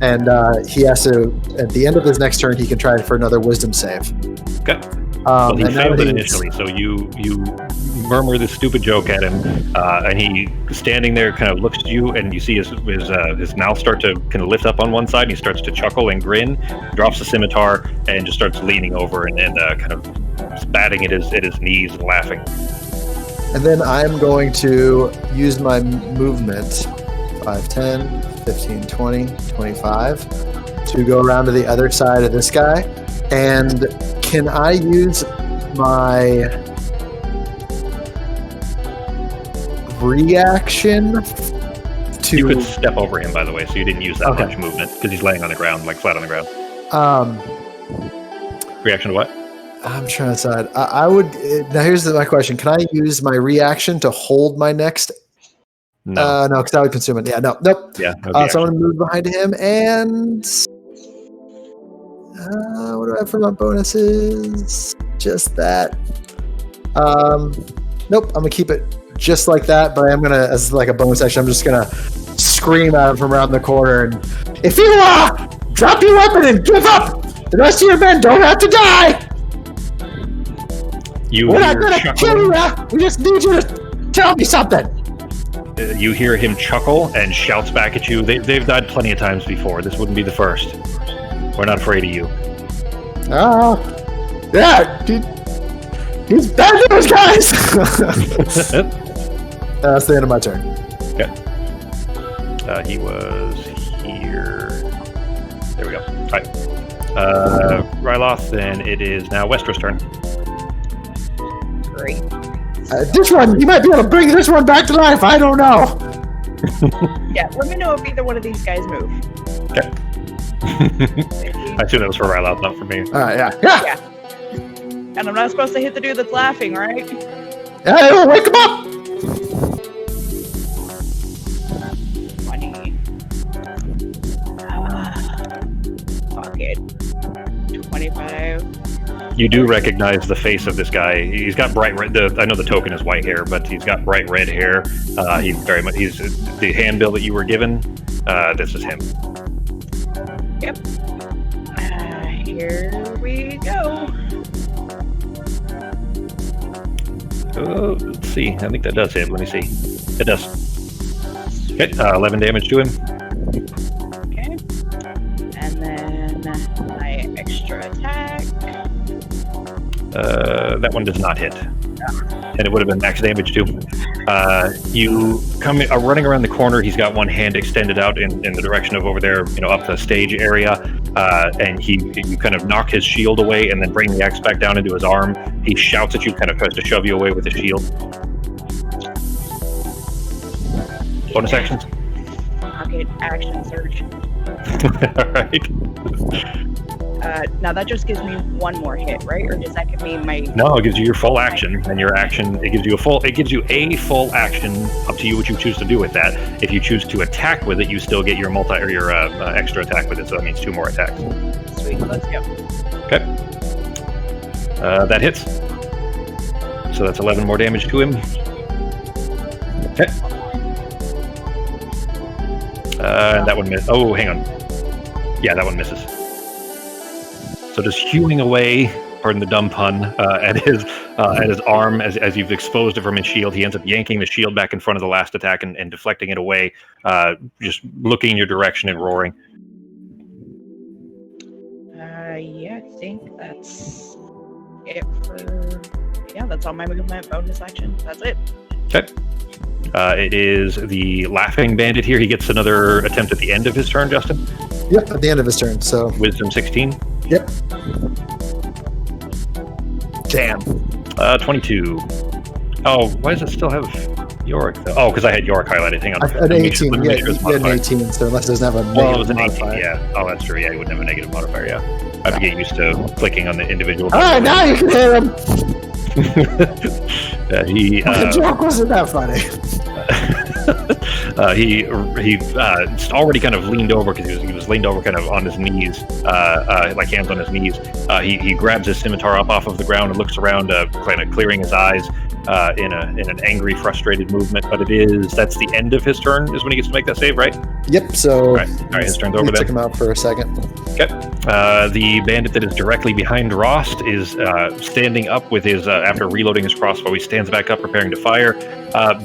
And he has to, at the end of his next turn, he can try for another wisdom save. Okay. Well, he and now failed it he's- initially, so you murmur this stupid joke at him, and he standing there kind of looks at you, and you see his mouth start to kind of lift up on one side, and he starts to chuckle and grin, drops the scimitar, and just starts leaning over and kind of batting at his knees and laughing. And then I'm going to use my movement 5, 10, 15, 20, 25 to go around to the other side of this guy. And can I use my reaction to. You could step over him, by the way, so you didn't use that Okay. much movement because he's laying on the ground, like flat on the ground. Reaction to what? I'm trying to decide. I would. Now, here's my question. Can I use my reaction to hold my next? No. No, because that would consume it. Yeah, nope. Yeah. So I'm going to move behind him and. What do I have for my bonuses? Just that. Nope. I'm going to keep it just like that, but I'm going to, as like a bonus action, I'm just going to scream at him from around the corner. And if you drop your weapon and give up, the rest of your men don't have to die. We're not going to kill you. We just need you to tell me something. You hear him chuckle and shouts back at you. They've died plenty of times before. This wouldn't be the first. We're not afraid of you. Yeah, he's bad news, guys. That's the end of my turn. Okay. He was here. There we go. All right. Ryloth, and it is now Westra's turn. Great. This one, you might be able to bring this one back to life. I don't know. Yeah, let me know if either one of these guys move. Okay. I assume that was for Ryloth, not for me. All right, yeah. Yeah. And I'm not supposed to hit the dude that's laughing, right? Hey, we'll wake him up. 20. Fuck it. 25. You do recognize the face of this guy. He's got bright red. I know the token is white hair, but he's got bright red hair. He's very much. He's the handbill that you were given. This is him. Yep. Here we go. Let's see. I think that does hit. Let me see. It does. Okay. 11 damage to him. Okay. And then my extra attack. That one does not hit. And it would have been max damage too. You come running around the corner. He's got one hand extended out in the direction of over there, up the stage area. And you kind of knock his shield away and then bring the axe back down into his arm. He shouts at you, kind of tries to shove you away with his shield. Bonus actions? Pocket action surge. All right. Now that just gives me one more hit, right? Or does that give me my? No, it gives you your full action, and your action. It gives you a full action. Up to you what you choose to do with that. If you choose to attack with it, you still get your extra attack with it. So that means 2 more attacks. Sweet, let's go. Okay. That hits. So that's 11 more damage to him. Okay. And that one missed. Oh, hang on. Yeah, that one misses. So just hewing away, pardon the dumb pun, at his arm as you've exposed it from his shield. He ends up yanking the shield back in front of the last attack and deflecting it away, just looking in your direction and roaring. Yeah, I think that's it for. Yeah, that's all my movement bonus action. That's it. Okay. It is the laughing bandit here. He gets another attempt at the end of his turn, Justin. Yep, at the end of his turn. So. Wisdom 16. Yep. Damn. 22. Oh, why does it still have... Yorick. Oh, because I had Yorick highlighted. Hang on. An 18. Let me make sure it's You had an modified. 18, so unless there's never a Well, it was negative an 18. modifier. Yeah. Oh, that's true. Yeah, you wouldn't have a negative modifier. Yeah. I have to get used to clicking on the individual. All right, now you can hit him. He. The joke wasn't that funny. He already kind of leaned over because he was leaned over kind of on his knees, like hands on his knees. He grabs his scimitar up off of the ground and looks around, kind of clearing his eyes in an angry, frustrated movement. But that's the end of his turn is when he gets to make that save, right? Yep. So All right, his turn's over took then. him out for a second. Okay. The bandit that is directly behind Rost is standing up with his after reloading his crossbow. He stands back up, preparing to fire.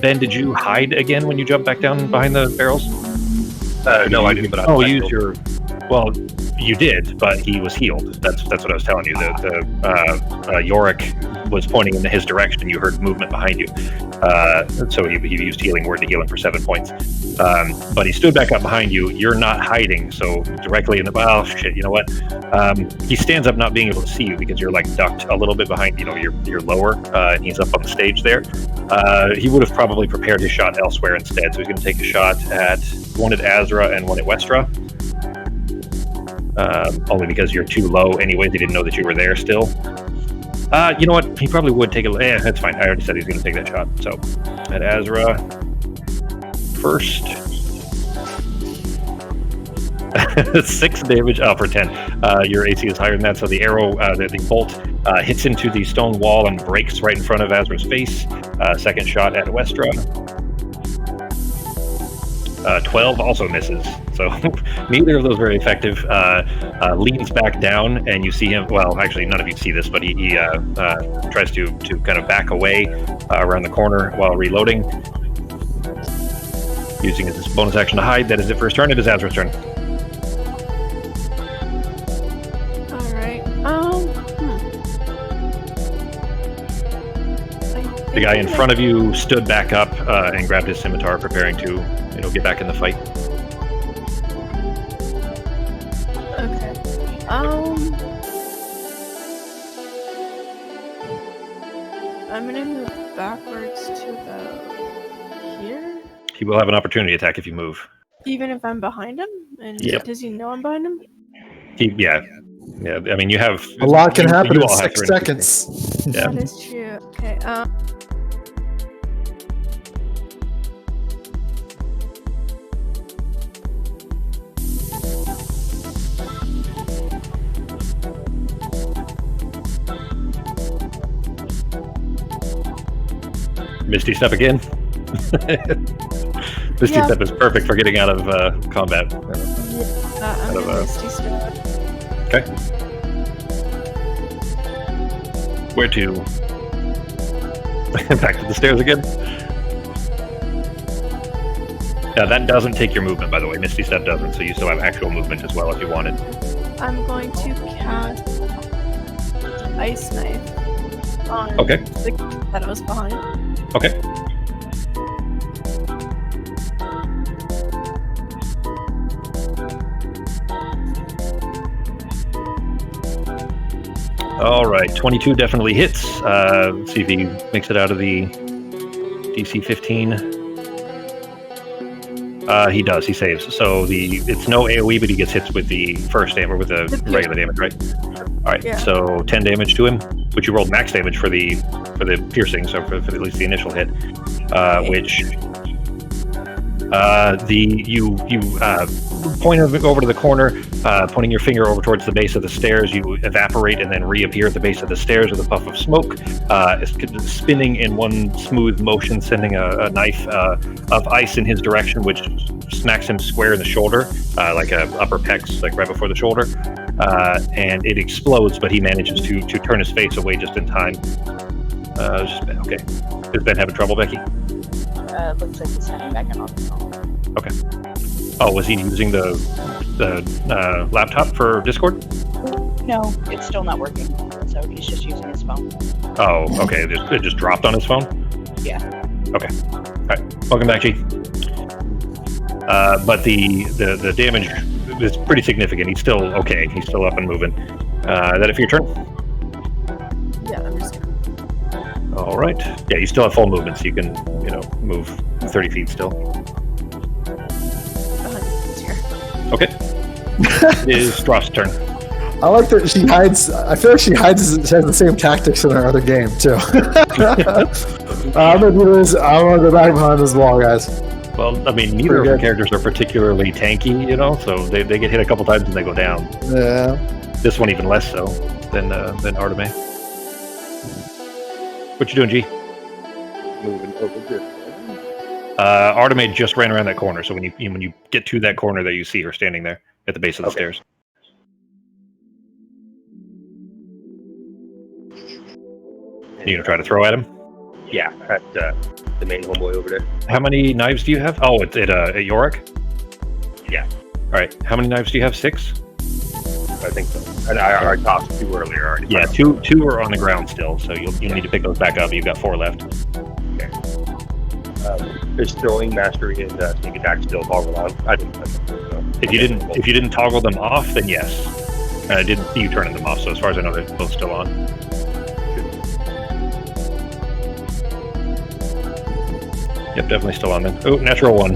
Ben, did you hide again when you jumped back down behind the barrels? No, I didn't. But you used your. Well, you did, but he was healed. That's what I was telling you. The Yorick was pointing in his direction, and you heard movement behind you. So he used healing word to heal him for 7 points. But he stood back up behind you. You're not hiding, so directly in the. Oh shit! You know what? He stands up, not being able to see you because you're like ducked a little bit behind. You know, you're lower, and he's up on the stage there. He would have probably prepared his shot elsewhere instead. So he's going to take a shot at one at Azra and one at Westra. Only because you're too low anyways. He didn't know that you were there still. You know what? He probably would take a... that's fine. I already said he's going to take that shot. So, at Azra. First. 6 damage. For 10. Your AC is higher than that, so the arrow, the bolt hits into the stone wall and breaks right in front of Azra's face. Second shot at Westra. 12 also misses, so neither of those very effective. Leans back down, and you see him. Well, actually, none of you see this, but he tries to kind of back away around the corner while reloading, using his bonus action to hide. That is it for his turn. It is Azra's turn. All right. The guy in front of you stood back up and grabbed his scimitar, preparing to, get back in the fight. Okay. I'm gonna move backwards to about here. He will have an opportunity attack if you move. Even if I'm behind him? And Yep. does he know I'm behind him? Yeah. I mean, you have A lot can happen you in all have 6 serenity. seconds. Yeah. That is true. Okay. Misty Step again. Misty Yeah. Step is perfect for getting out of combat. I'm Out of, gonna Misty Step. Okay. Where to? Back to the stairs again. Yeah, that doesn't take your movement, by the way. Misty Step doesn't, so you still have actual movement as well if you wanted. I'm going to cast Ice Knife on Okay. the that I was behind. Okay. All right, 22 definitely hits. Let's see if he makes it out of the DC 15. He does. He saves. So it's no AOE, but he gets hits with the first damage, with the regular damage, right? All right. Yeah. So 10 damage to him, which you rolled max damage for the piercing, so for at least the initial hit, which you point over to the corner, pointing your finger over towards the base of the stairs. You evaporate and then reappear at the base of the stairs with a puff of smoke, spinning in one smooth motion, sending a knife of ice in his direction, which smacks him square in the shoulder, like a upper pecs, like right before the shoulder, and it explodes. But he manages to turn his face away just in time. Okay. Is Ben having trouble, Becky? Looks like he's heading back in on the phone. Okay. Oh, was he using the laptop for Discord? No, it's still not working. So he's just using his phone. Oh, okay. It just dropped on his phone? Yeah. Okay. All right. Welcome back, G. But the damage is pretty significant. He's still okay. He's still up and moving. Is that it for your turn? Yeah, I'm just gonna. All right. Yeah, you still have full movement, so you can, move 30 feet still. Okay. It is Strauss' turn. I like that she hides. I feel like she has the same tactics in our other game too. I'm gonna do this. I'm gonna go back behind this wall, guys. Well, I mean, neither of her characters are particularly tanky, so they get hit a couple times and they go down. Yeah. This one even less so than Arteme. What you doing, G? Moving over this. Arteme just ran around that corner, so when you get to that corner, there you see her standing there at the base of the stairs. You gonna try to throw at him? Yeah, at the main homeboy over there. How many knives do you have? Oh, at Yorick? Yeah. All right. How many knives do you have? 6? I think so. And I tossed 2 earlier already. Yeah, two are on the ground still, so you'll need to pick those back up. You've got 4 left. Okay. Is throwing mastery and sneak attack still toggle on? I didn't. If you didn't toggle them off, then yes. I didn't see you turning them off, so as far as I know, they're both still on. Yep, definitely still on then. Oh, natural 1.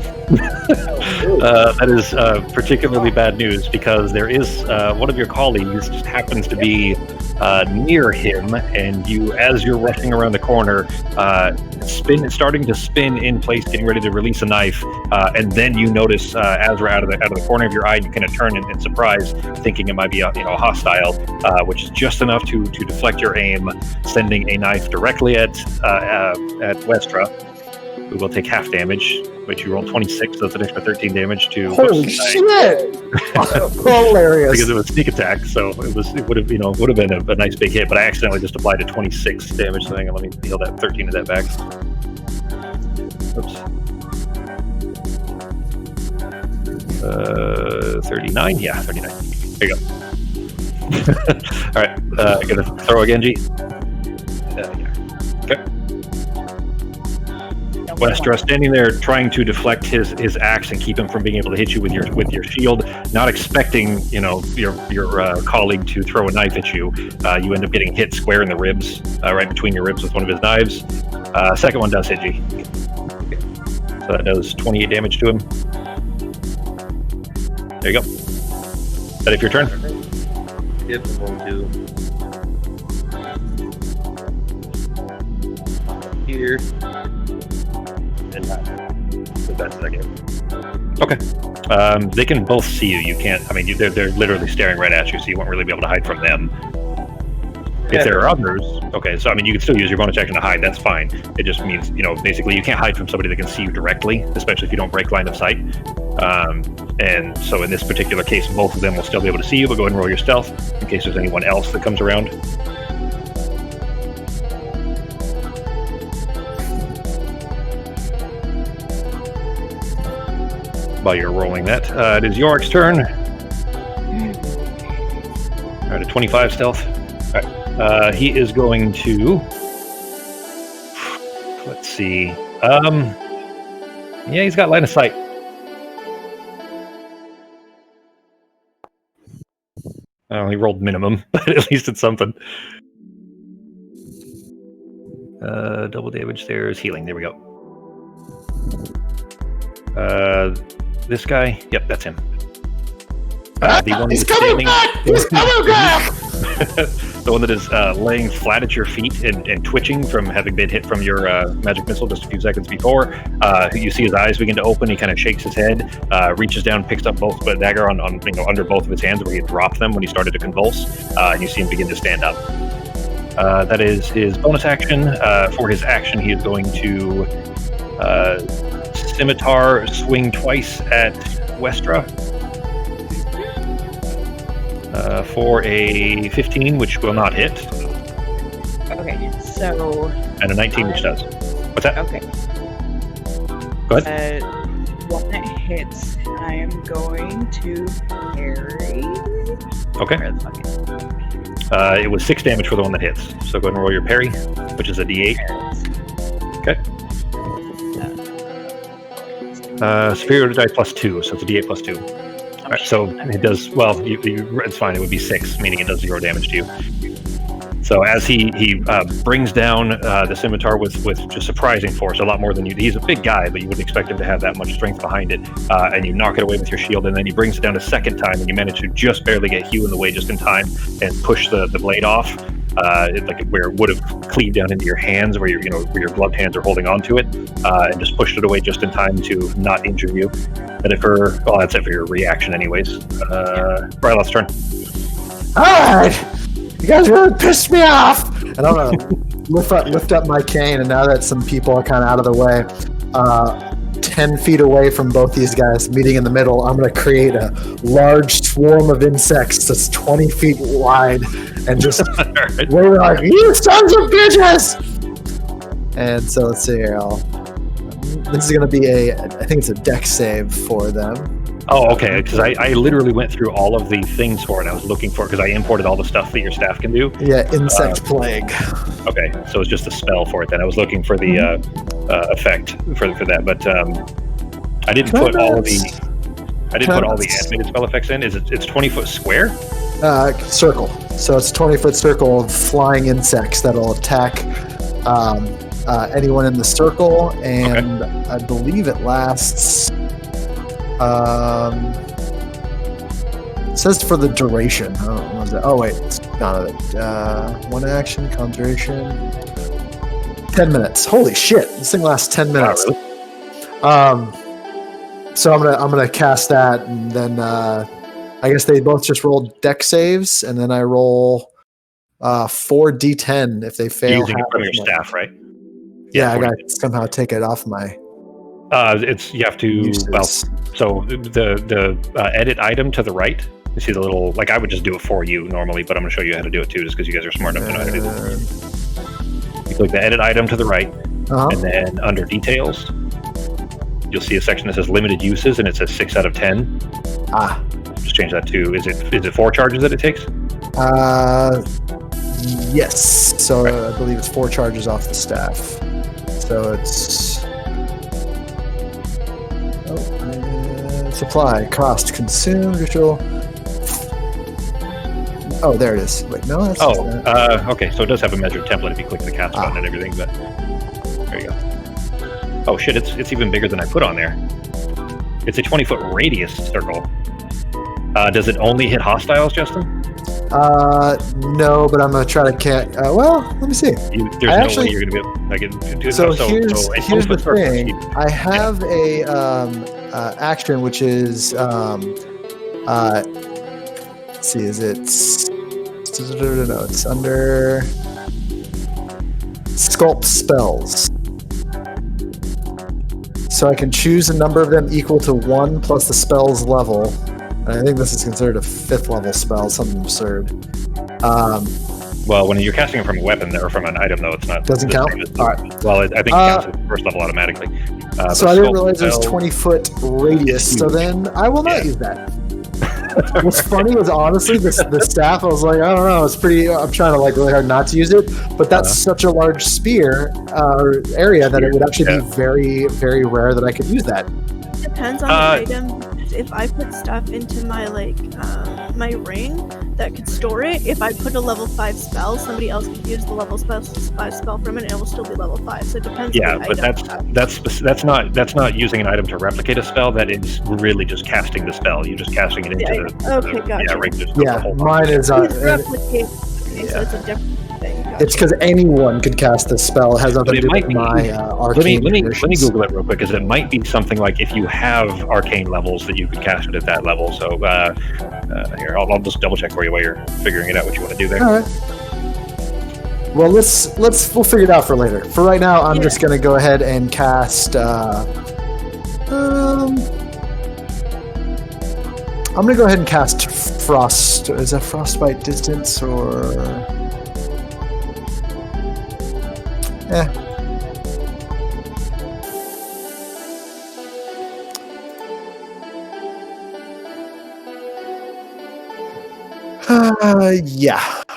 That is particularly bad news because there is one of your colleagues just happens to be near him, and as you're rushing around the corner, starting to spin in place, getting ready to release a knife, and then you notice as we're out of the corner of your eye, you kind of turn in surprise, thinking it might be a hostile, which is just enough to deflect your aim, sending a knife directly at Westra, who will take half damage, which you rolled 26, so that's an extra 13 damage to. Holy shit! Hilarious. Because it was sneak attack, so it would have been a nice big hit, but I accidentally just applied a 26 damage. So hang on, let me heal that 13 of that back. Oops. 39. Yeah, 39. There you go. All right, gonna throw again, G. Yeah. Okay. Westra standing there trying to deflect his axe and keep him from being able to hit you with your shield, not expecting your colleague to throw a knife at you. You end up getting hit square in the ribs, right between your ribs with one of his knives. Second one does hit you. So that does 28 damage to him. There you go. Is that it for your turn? Yep, I'm going to here. And the best I can. Okay. They can both see you. You can't. I mean, they're literally staring right at you, so you won't really be able to hide from them. If there are others, okay. So I mean, you can still use your bonus action to hide. That's fine. It just means basically you can't hide from somebody that can see you directly, especially if you don't break line of sight. And so in this particular case, both of them will still be able to see you. But go ahead and roll your stealth in case there's anyone else that comes around. While you're rolling that, it is Yorick's turn. All right, a 25 stealth. All right, he is going to. Let's see. Yeah, he's got line of sight. Oh, he rolled minimum, but at least it's something. Double damage. There's healing. There we go. This guy, yep, that's him. The one He's coming back! He's coming back! The one that is laying flat at your feet and twitching from having been hit from your magic missile just a few seconds before. You see his eyes begin to open. He kind of shakes his head, reaches down, picks up both a dagger on under both of his hands where he had dropped them when he started to convulse, and you see him begin to stand up. That is his bonus action. For his action, he is going to scimitar swing twice at Westra for a 15, which will not hit. Okay, so... And a 19, which does. What's that? Okay. Go ahead. One that hits, I am going to parry... Okay. Where the fuck is it? It was 6 damage for the one that hits. So go ahead and roll your parry, which is a d8. Okay. Superior to die plus 2, so it's a d8 plus 2. Alright, so it does, well, it's fine, it would be 6, meaning it does 0 damage to you. So as he brings down the scimitar with just surprising force, a lot more than you. He's a big guy, but you wouldn't expect him to have that much strength behind it. And you knock it away with your shield, and then he brings it down a second time, and you manage to just barely get Hugh in the way just in time and push the blade off. Like where it would have cleaved down into your hands, where where your gloved hands are holding onto it, and just pushed it away just in time to not injure you. And that's it for your reaction, anyways. Ryloth's turn. All right, you guys really pissed me off. And I'm gonna lift up my cane, and now that some people are kind of out of the way, 10 feet away from both these guys, meeting in the middle, I'm gonna create a large swarm of insects that's 20 feet wide, and just we're like, you sons of bitches! And so let's see here. This is gonna be I think it's a dex save for them. Oh, okay. Because I literally went through all of the things for it. I was looking for because I imported all the stuff that your staff can do. Yeah, insect plague. Okay, so it's just a spell for it. Then I was looking for the effect for that, but I didn't put all of the animated spell effects in. It's 20-foot square? Circle. So it's a 20-foot circle of flying insects that'll attack anyone in the circle, and okay. I believe it lasts. It says for the duration. I don't know what is that. Oh wait, it's none of it. One action, concentration. 10 minutes. Holy shit! This thing lasts 10 minutes. Wow, really? So I'm gonna cast that, and then I guess they both just rolled deck saves, and then I roll 4d10 if they fail. Using it from your staff, right? Yeah, I gotta somehow take it off my. You have to uses. Well. So the edit item to the right. You see the little, like I would just do it for you normally, but I'm going to show you how to do it too, just because you guys are smart enough to know how to do this. You click the edit item to the right, and then under details, you'll see a section that says limited uses, and it says 6 out of 10. Just change that to, is it 4 charges that it takes? Yes. So right. I believe it's 4 charges off the staff. So it's supply, cost, consumed, visual. Oh, there it is. Wait, no, that's okay. So it does have a measured template if you click the cast button and everything, but there you go. Oh shit, it's even bigger than I put on there. It's a 20-foot radius circle. Does it only hit hostiles, Justin? No, but I'm gonna try to well, let me see. There's no way you're gonna be able to do it. So here's the thing. I have a action which is let's see, is it no, it's under sculpt spells. So I can choose a number of them equal to 1 plus the spell's level. I think this is considered a 5th level spell, something absurd. Well, when you're casting it from a weapon or from an item, though, it's not. Doesn't count? All right. Well, I think it counts at the first level automatically. So I didn't realize there's 20-foot radius, so then I will not use that. What's funny is, honestly, the staff, I was like, I don't know, it's pretty, I'm trying to really hard not to use it, but that's such a large sphere area that it would actually be very, very rare that I could use that. Depends on the item. If I put stuff into my my ring that could store it, if I put a level 5 spell, somebody else could use the level 5 spell from it, and it will still be level 5. So it depends. Yeah, but that's not using an item to replicate a spell. That is really just casting the spell. You're just casting it into gotcha. Mine is replicate. Okay, so it's a different thing. Gotcha. It's because anyone could cast this spell. It has nothing to do with my arcane. Let me Google it real quick, because it might be something like if you have arcane levels that you could cast it at that level. So here, I'll just double check for you while you're figuring it out what you want to do there. All right. Well, we'll figure it out for later. For right now, I'm just gonna go ahead and cast. I'm gonna go ahead and cast Frost. Is that Frostbite distance or? Yeah.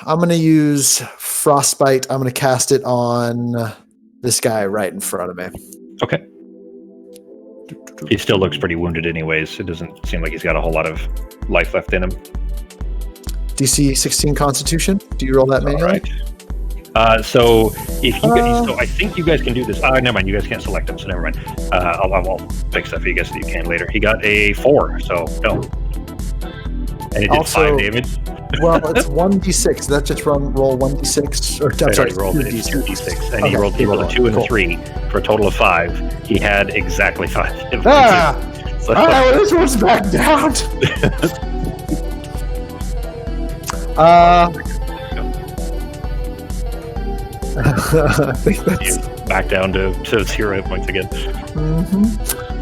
I'm gonna use Frostbite. I'm gonna cast it on this guy right in front of me. Okay. He still looks pretty wounded anyways. It doesn't seem like he's got a whole lot of life left in him. DC 16 Constitution. Do you roll that manually? All right. So if you guys, so I think you guys can do this. Never mind. You guys can't select him, so never mind. I'll fix that for you guys so you can later. He got a 4, so no. And it did Also, 5 damage. Well, it's 1d6. That just roll 1d6 or I'm sorry, He rolled 2d6. and he rolled a 2 and a 3 for a total of 5. He had exactly 5 hit points. So, This one's back down. I think that's back down to 0 hit points again. Mm-hmm.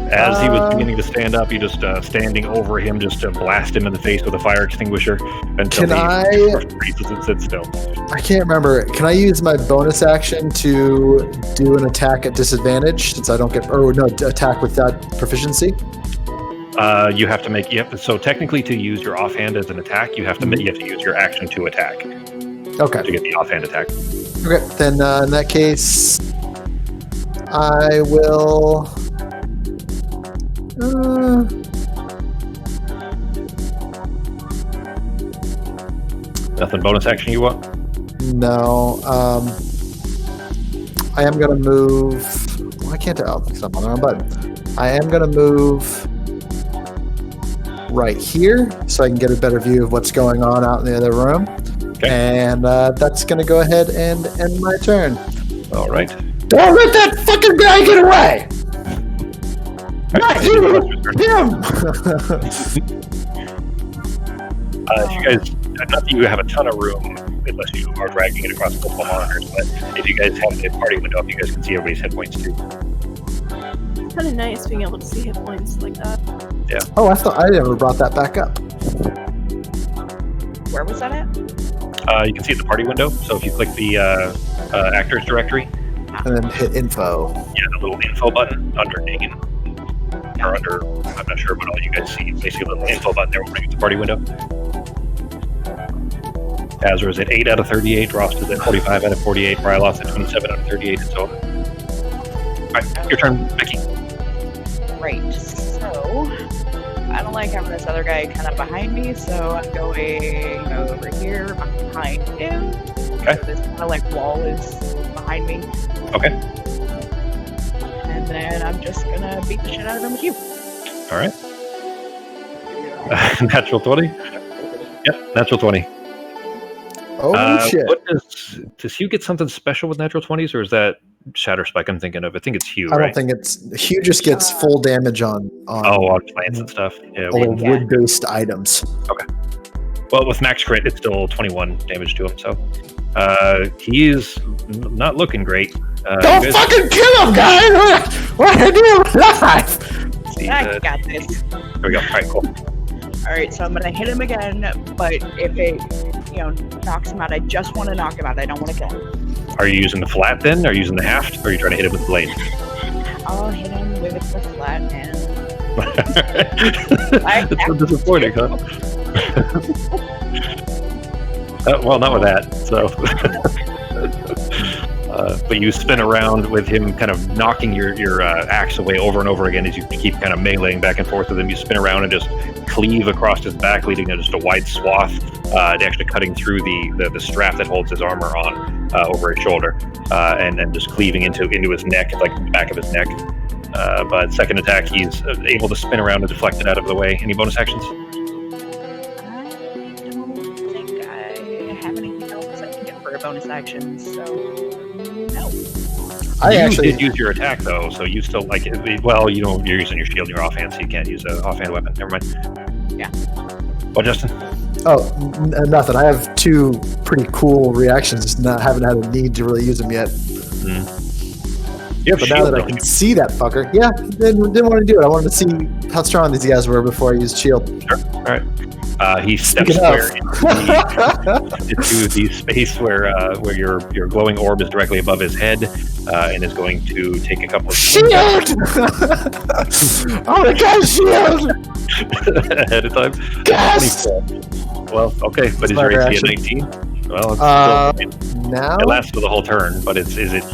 As he was beginning to stand up, you just standing over him, just to blast him in the face with a fire extinguisher until he freezes and sits still. I can't remember. Can I use my bonus action to do an attack at disadvantage since I don't get, or no, attack with that proficiency? You have to make. So technically, to use your offhand as an attack, you have to use your action to attack. Okay. To get the offhand attack. Okay. Then in that case, I will. Nothing bonus action you want? No. I am gonna move. Well, I can't tell because I'm on the wrong button. I am gonna move right here so I can get a better view of what's going on out in the other room. Okay. And that's gonna go ahead and end my turn. All right. Don't let that fucking guy get away! Not you! Him! If you guys, not that you have a ton of room, unless you are dragging it across multiple monitors, but if you guys have a party window up, you guys can see everybody's hit points too. It's kind of nice being able to see hit points like that. Yeah. Oh, I thought I never brought that back up. Where was that at? You can see the party window. So if you click the actors directory, And then hit info. yeah, the little info button under name, or under, I'm not sure what all you guys see. Basically, a little info button there will bring up the party window. Azra is at 8 out of 38, Ross is at 45 out of 48, Ryloth at 27 out of 38, and so on. Alright, your turn, Becky. Right. So I don't like having this other guy kind of behind me, so I'm going over here behind him. Okay. So this kind of like wall is behind me. Okay. And then I'm just gonna beat the shit out of him with you. Alright. Natural 20? Yep, natural 20. Oh, shit. What does Hugh get something special with natural 20s, or is that Shatter Spike I'm thinking of? I think it's Hugh, I right? don't think it's. Hugh just gets full damage on on plants and stuff. Yeah. wood-based items. Well, with max crit, it's still 21 damage to him, so he is not looking great. Don't fucking kill him, guys! What are you doing alive? I got this. There we go. All right, cool. Alright, so I'm gonna hit him again, but if it, knocks him out, I just want to knock him out. I don't want to kill him. Are you using the flat then? Are you using the haft? Or are you trying to hit him with the blade? I'll hit him with the flat and That's so disappointing, huh? Well, not with that. So, but you spin around with him, kind of knocking your axe away over and over again as you keep kind of meleeing back and forth with him. You spin around and just cleave across his back, leading to just a wide swath, actually cutting through the strap that holds his armor on over his shoulder, and just cleaving into his neck, like the back of his neck. But second attack, he's able to spin around and deflect it out of the way. Any bonus actions? I don't think I have anything else I can do for a bonus action, so no. You did use your attack though, so you still well, you're using your shield in your offhand, so you can't use an offhand weapon. Never mind. Yeah. Well, Justin? Oh, nothing. I have 2 pretty cool reactions. Just haven't had a need to really use them yet. But now that I can see that fucker, yeah, didn't want to do it. I wanted to see how strong these guys were before I used shield. Sure. All right. He steps square into the space where your glowing orb is directly above his head, and is going to take a couple of shield. Oh my god, shield! Ahead of time. Yes! Well, okay, but is your AC at 19? Well, now it lasts for the whole turn, but is it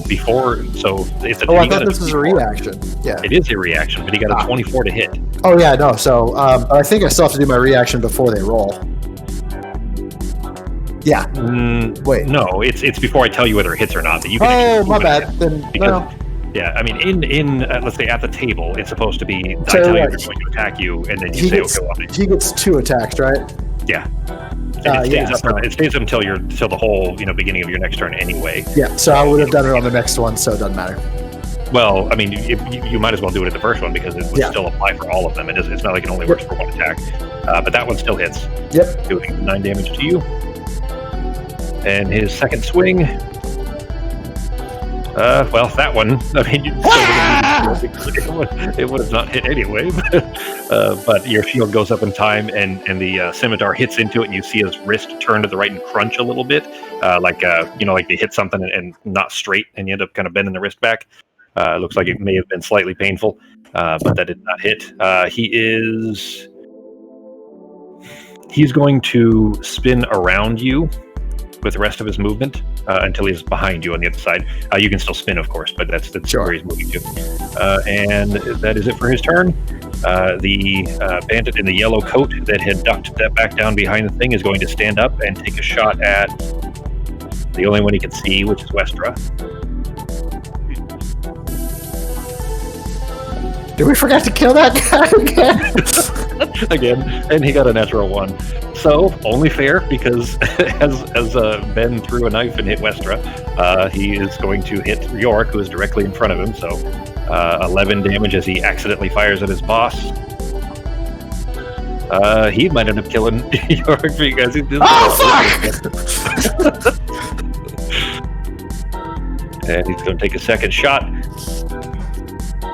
before? So it's a. Oh, I thought this was a reaction. Yeah, it is a reaction, but he got a 24 to hit. Oh yeah, no. So I think I still have to do my reaction before they roll. Yeah. Wait. No, it's before I tell you whether it hits or not. That you Oh, can my bad. Then because, yeah, I mean, in let's say at the table, it's supposed to be I So, tell you like, they're going to attack you, and then you he say, gets, okay, well, he gets 2 attacks, right? yeah. And Yeah, it stays up until the whole beginning of your next turn anyway. Yeah, so I would have done it on the next one, so it doesn't matter. Well, I mean, you might as well do it at the first one because it would still apply for all of them. It's not like it only works for one attack, but that one still hits. Yep. Doing 9 damage to you. And his second swing. Well, that one. I mean, it would have not hit anyway. But your shield goes up in time, and the scimitar hits into it, and you see his wrist turn to the right and crunch a little bit, like they hit something and not straight, and you end up kind of bending the wrist back. It looks like it may have been slightly painful, but that did not hit. He's going to spin around you with the rest of his movement until he's behind you on the other side. You can still spin, of course, but that's Sure. where he's moving to. And that is it for his turn. The bandit in the yellow coat that had ducked that back down behind the thing is going to stand up and take a shot at the only one he can see, which is Westra. Did we forget to kill that guy again? Again, and he got a natural 1. So, only fair, because as Ben threw a knife and hit Westra, he is going to hit York, who is directly in front of him. So, 11 damage as he accidentally fires at his boss. He might end up killing York because he did. Oh, fuck! And he's going to take a second shot.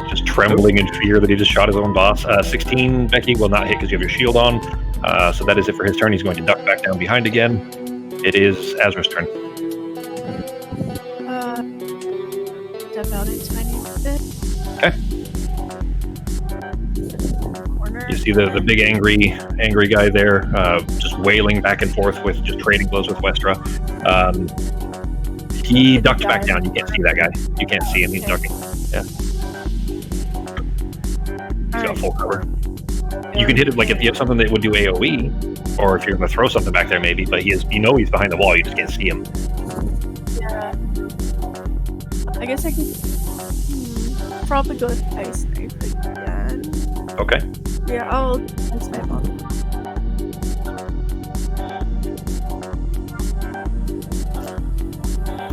Just trembling in fear that he just shot his own boss. 16, Becky, will not hit because you have your shield on. So that is it for his turn. He's going to duck back down behind again. It is Azra's turn. Step out a tiny bit. Okay. Corner. You see the big angry guy there, just wailing back and forth with just trading blows with Westra. He ducked back down. You can't see that guy. You can't see him. He's ducking. Yeah. He's got full cover. You can hit it like if you have something that would do AoE, or if you're going to throw something back there, maybe. But he's behind the wall. You just can't see him. Yeah. I guess I can probably go with Ice Knife again. Okay. Yeah, I'll Ice Knife on him.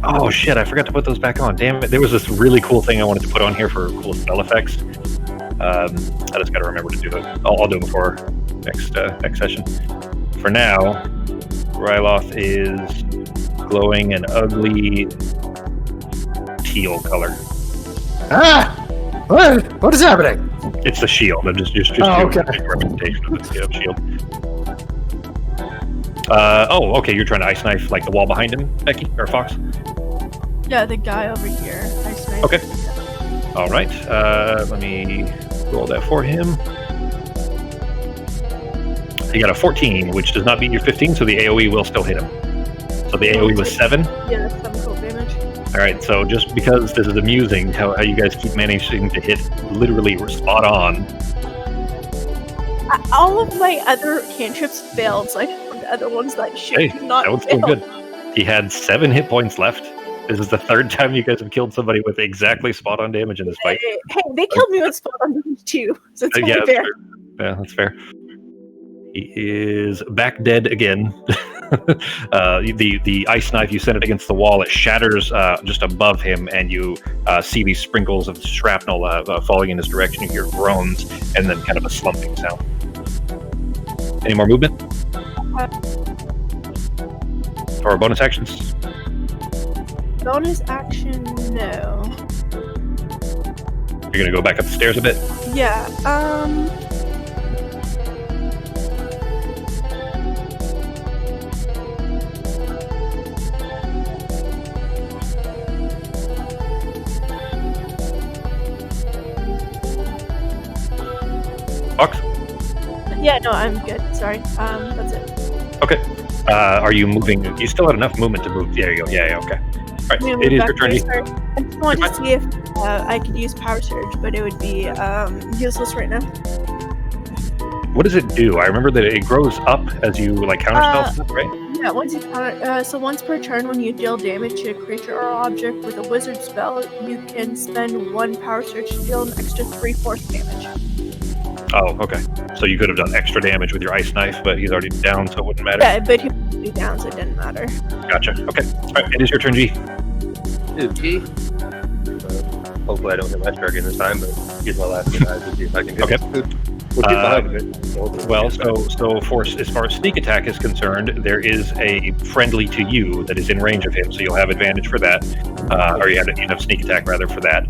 Oh shit! I forgot to put those back on. Damn it! There was this really cool thing I wanted to put on here for cool spell effects. I just got to remember to do that. I'll do it before next session. For now, Ryloth is glowing an ugly teal color. Ah! What is happening? It's the shield. I'm just Oh, doing okay. a representation of the shield. Okay. You're trying to ice knife like the wall behind him, Becky or Fox? Yeah, the guy over here. Ice Knife. Okay. All right. Let me roll that for him. You got a 14, which does not beat your 15, so the AoE will still hit him. So the AoE was 7. Yeah, 7 cold damage. All right. So just because this is amusing, how you guys keep managing to hit literally spot on. All of my other cantrips failed, so I found the other ones that should Hey, not that one's still fail. good. He had 7 hit points left. This is the 3rd time you guys have killed somebody with exactly spot on damage in this fight. Hey, they killed me with spot on damage too, so it's only Yeah, fair. that's fair. He is back dead again. The ice knife, you send it against the wall. It shatters just above him, and you see these sprinkles of shrapnel falling in his direction. You hear groans, and then kind of a slumping sound. Any more movement? Or bonus actions? Bonus action, no. You're gonna go back up the stairs a bit? Yeah, Fox? yeah, no, I'm good. Sorry. That's it. Okay. Are you moving? You still have enough movement to move. There you go. Yeah, okay. All right, I'm gonna it move is back your turn. there, sorry. I just wanted to see if I could use Power Surge, but it would be useless right now. What does it do? I remember that it grows up as you like counterspell stuff, right? Yeah, once per turn, when you deal damage to a creature or object with a wizard spell, you can spend 1 power surge to deal an extra 3 force damage. Oh, okay. So you could have done extra damage with your ice knife, but he's already down, so it wouldn't matter. Yeah, but he would be down, so it didn't matter. Gotcha. Okay. All right. It is your turn, G. G. Hopefully I don't hit my again this time, but use my last guy to see if I can hit Okay. We'll get behind it. Well, so for as far as sneak attack is concerned, there is a friendly to you that is in range of him, so you'll have advantage for that, or you have sneak attack rather for that,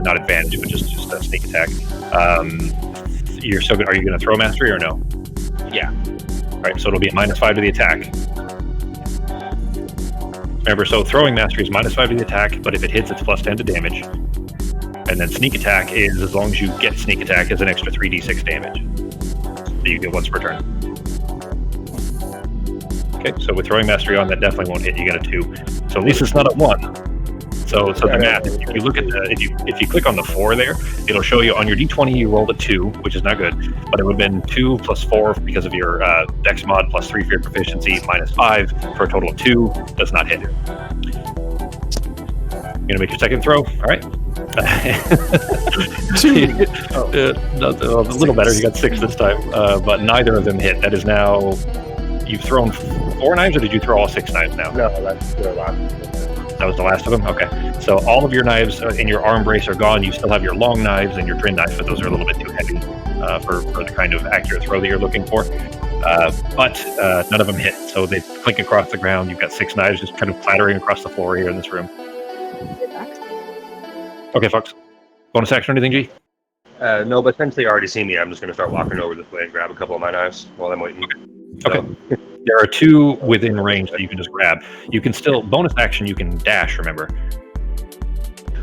not advantage, but just a sneak attack. You're so good. Are you going to throw mastery or no? Yeah. All right, so it'll be a -5 to the attack. Remember, so throwing mastery is -5 to the attack, but if it hits, it's +10 to damage. And then sneak attack is, as long as you get sneak attack, is an extra 3d6 damage that you get once per turn. Okay, so with throwing mastery on, that definitely won't hit. You get a 2. So at least it's not a 1. So the math, if you look at if you click on the 4 there, it'll show you on your d20 you rolled a 2, which is not good, but it would have been 2 plus 4 because of your dex mod plus 3 for your proficiency -5 for a total of 2. Does not hit. You're gonna make your second throw. All right. A little better. You got 6 this time, but neither of them hit. That is now. You've thrown 4 knives, or did you throw all 6 knives now? No, that's the last. That was the last of them? Okay. So all of your knives in your arm brace are gone. You still have your long knives and your Drin knife, but those are a little bit too heavy for the kind of accurate throw that you're looking for. But none of them hit. So they clink across the ground. You've got 6 knives just kind of clattering across the floor here in this room. Okay, Fox. Bonus action or anything, G? No, but since they already see me, I'm just going to start walking over this way and grab a couple of my knives while I'm waiting. Okay. There are 2 within range that you can just grab. You can still, bonus action, you can dash, remember?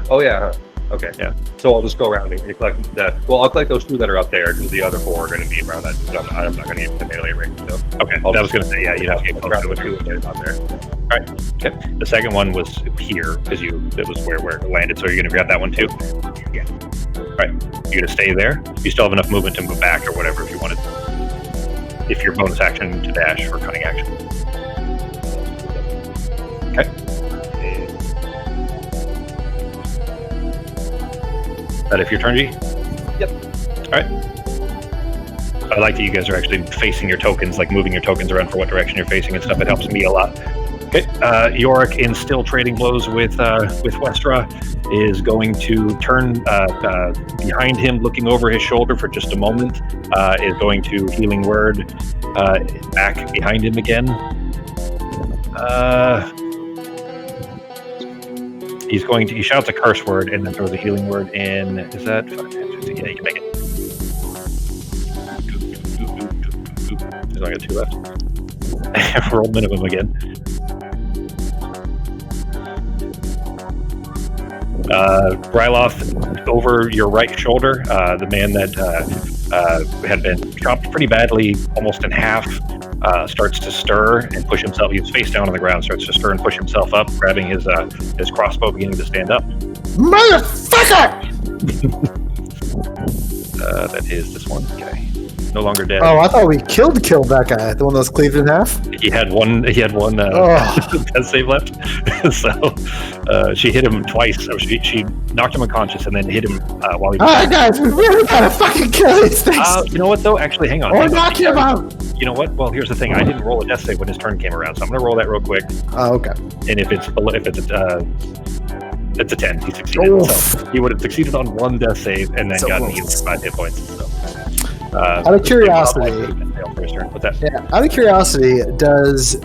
Oh, yeah. Huh. Okay. Yeah. So I'll just go around and collect that. Well, I'll collect those 2 that are up there because the other 4 are going to be around that. I'm not going to get to melee range. So. Okay. I was going to say, yeah, you'd have to get close to it. 2 that up there. All right. Okay. The second one was here because it was where it landed. So you're going to grab that one too? Yeah. All right. You're going to stay there. You still have enough movement to move back or whatever if you wanted. If your bonus action to dash or cunning action. Okay. That if your turn, G? Yep. All right. I like that you guys are actually facing your tokens, like moving your tokens around for what direction you're facing and stuff. It helps me a lot. Okay. Yorick, in still trading blows with Westra, is going to turn behind him, looking over his shoulder for just a moment. Is going to healing word back behind him again. He shouts a curse word and then throws a healing word in. Is that 5, 10, 15? Yeah, you can make it. There's only got 2 left. Roll minimum again. Ryloth, over your right shoulder, the man that had been chopped pretty badly, almost in half, starts to stir and push himself. He's face down on the ground, starts to stir and push himself up, grabbing his crossbow, beginning to stand up. Motherfucker! That is this one. Okay. No longer dead. Oh, I thought we killed that guy, the one that was cleaved in half. He had one death save left. So she hit him twice. So she knocked him unconscious and then hit him while he was. Alright, guys, we really gotta fucking kill these things. You know what though? Actually, hang on. Or knock him out. You know what? Well, here's the thing. I didn't roll a death save when his turn came around, so I'm gonna roll that real quick. Oh, okay. And if it's a 10, he succeeded. Oof. So he would have succeeded on 1 death save and then gotten healed for 5 hit points. So. Out of curiosity, what's that? Yeah, out of curiosity, does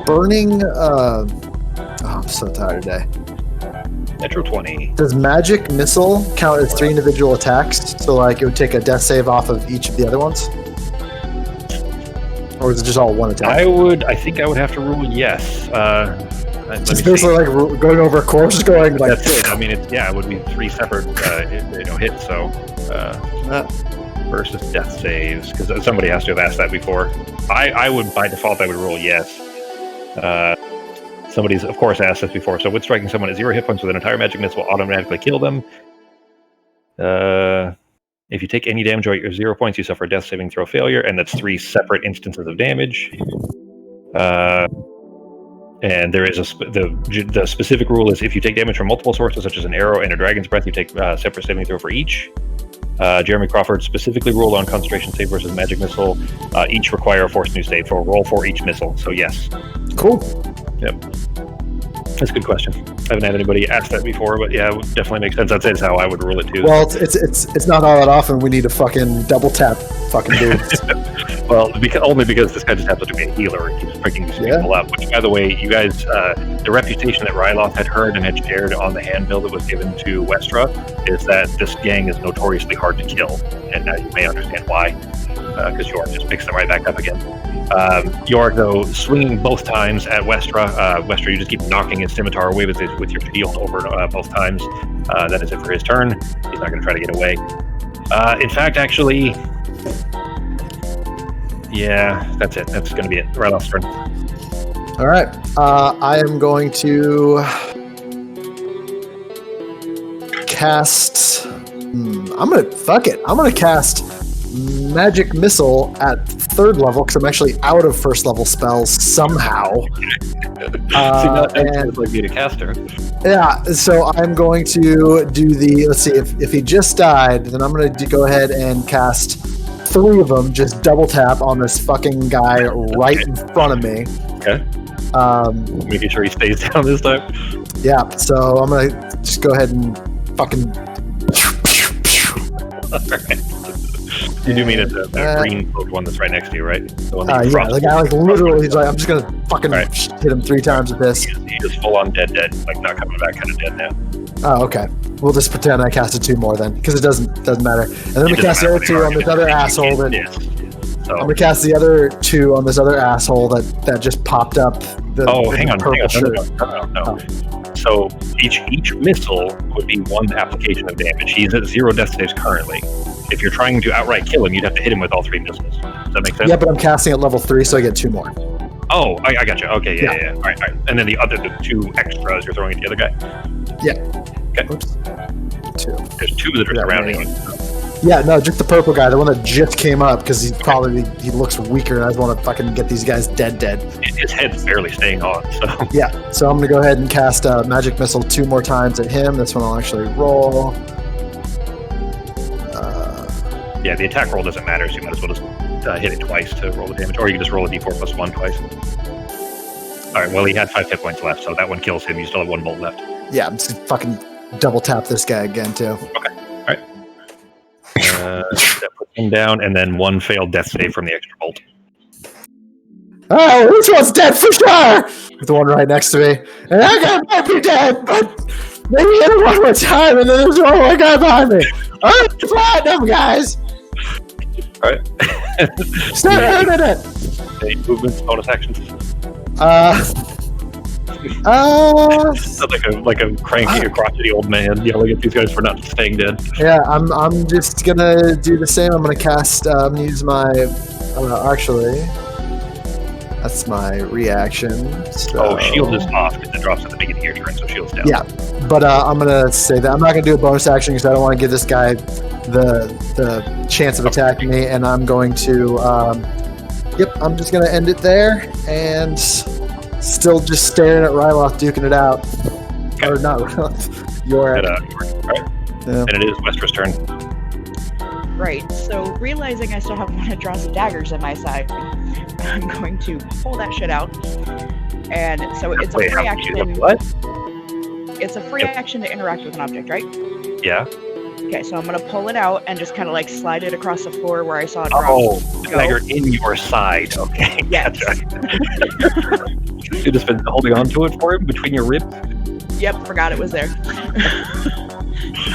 burning? I'm so tired today. Metro 20. Does magic missile count as 3 individual attacks? So, like, it would take a death save off of each of the other ones, or is it just all 1 attack? I think I would have to rule yes. It's basically like going over a corpse, going like. That's it. I mean, it would be 3 separate, hits. So, versus death saves, because somebody has to have asked that before. I would, by default, I would roll yes. Somebody's, of course, asked this before. So, would striking someone at 0 hit points with an entire magic missile will automatically kill them? If you take any damage or your 0 points, you suffer a death saving throw failure, and that's 3 separate instances of damage. And there is the specific rule is if you take damage from multiple sources, such as an arrow and a dragon's breath, you take separate saving throw for each. Jeremy Crawford specifically ruled on concentration save versus magic missile. Each require a force new save, so roll for each missile. So yes. Cool. Yep. That's a good question. I haven't had anybody ask that before, but yeah, it would definitely makes sense. That's how I would rule it too. Well, it's not all that often we need to fucking double tap fucking dudes. Well, only because this guy just happens to be a healer and keeps picking these people up. Which, by the way, you guys, the reputation that Ryloth had heard and had shared on the handbill that was given to Westra is that this gang is notoriously hard to kill, and now you may understand why, because York just picks them right back up again. York, though, swinging both times at Westra. Westra, you just keep knocking his scimitar away with your shield over both times. That is it for his turn. He's not going to try to get away. In fact, actually, yeah, that's it. That's going to be it. Ryloth's turn. All right. I am going to cast. I'm gonna cast Magic Missile at 3rd level because I'm actually out of 1st level spells somehow. And like being a caster. Yeah, so I'm going to do the. Let's see, if he just died, then I'm going to go ahead and cast 3 of them. Just double tap on this fucking guy right in front of me. Okay. Making sure he stays down this time. Yeah, so I'm going to just go ahead and fucking. Alright. You do mean the green cloaked one that's right next to you, right? The one that yeah, the guy literally, he's like, I'm just gonna fucking hit him 3 times with this. He just full on dead, like not coming back, kind of dead now. Oh, okay. We'll just pretend I casted 2 more then, because it doesn't matter. And then we cast the other 2 on this other asshole. So I'm gonna cast the other 2 on this other asshole that just popped up. Hang on. No. So each missile would be 1 application of damage. He's at 0 death saves currently. If you're trying to outright kill him, you'd have to hit him with all 3 missiles. Does that make sense? Yeah, but I'm casting at level 3, so I get 2 more. Oh, I got you. Okay, yeah. All right. And then the 2 extras you're throwing at the other guy? Yeah. Okay. Oops. 2. There's 2 that are surrounding you. Yeah, no, just the purple guy, the one that just came up, because he looks weaker, and I just want to fucking get these guys dead. His head's barely staying on, so... Yeah, so I'm going to go ahead and cast Magic Missile 2 more times at him. This one I'll actually roll. Yeah, the attack roll doesn't matter, so you might as well just hit it twice to roll the damage, or you can just roll a d4 plus 1 twice. Alright, well, he had 5 hit points left, so that one kills him. You still have 1 bolt left. Yeah, I'm just fucking double tap this guy again, too. Okay, alright. That puts him down, and then 1 failed death save from the extra bolt. Oh, this one's dead for sure! The one right next to me. And that guy might be dead, but maybe hit him 1 more time, and then there's 1 more guy behind me. Alright, platinum, guys! Alright. Start hurting it! Any movements, bonus actions? Like a cranky or crotchety old man yelling at these guys for not staying dead. Yeah, I'm just gonna do the same. I'm gonna cast, use my, actually, that's my reaction. So. Shield is off because it drops at the beginning of your turn, so shield's down. Yeah, but I'm gonna say that I'm not gonna do a bonus action because I don't want to give this guy the chance of attacking me, and I'm going to, I'm just gonna end it there, and still just staring at Ryloth duking it out. Okay. Or not Ryloth, York. Right. Yeah. And it is Westra's turn. Right, so realizing I still have 1 of Draws and Daggers on my side, I'm going to pull that shit out. And so it's a free action. What? It's a free action to interact with an object, right? Yeah. Okay, so I'm going to pull it out and just kind of like slide it across the floor where I saw it drop. Oh, the dagger in your side. Okay. Yes. You just been holding on to it for him between your ribs? Yep, forgot it was there.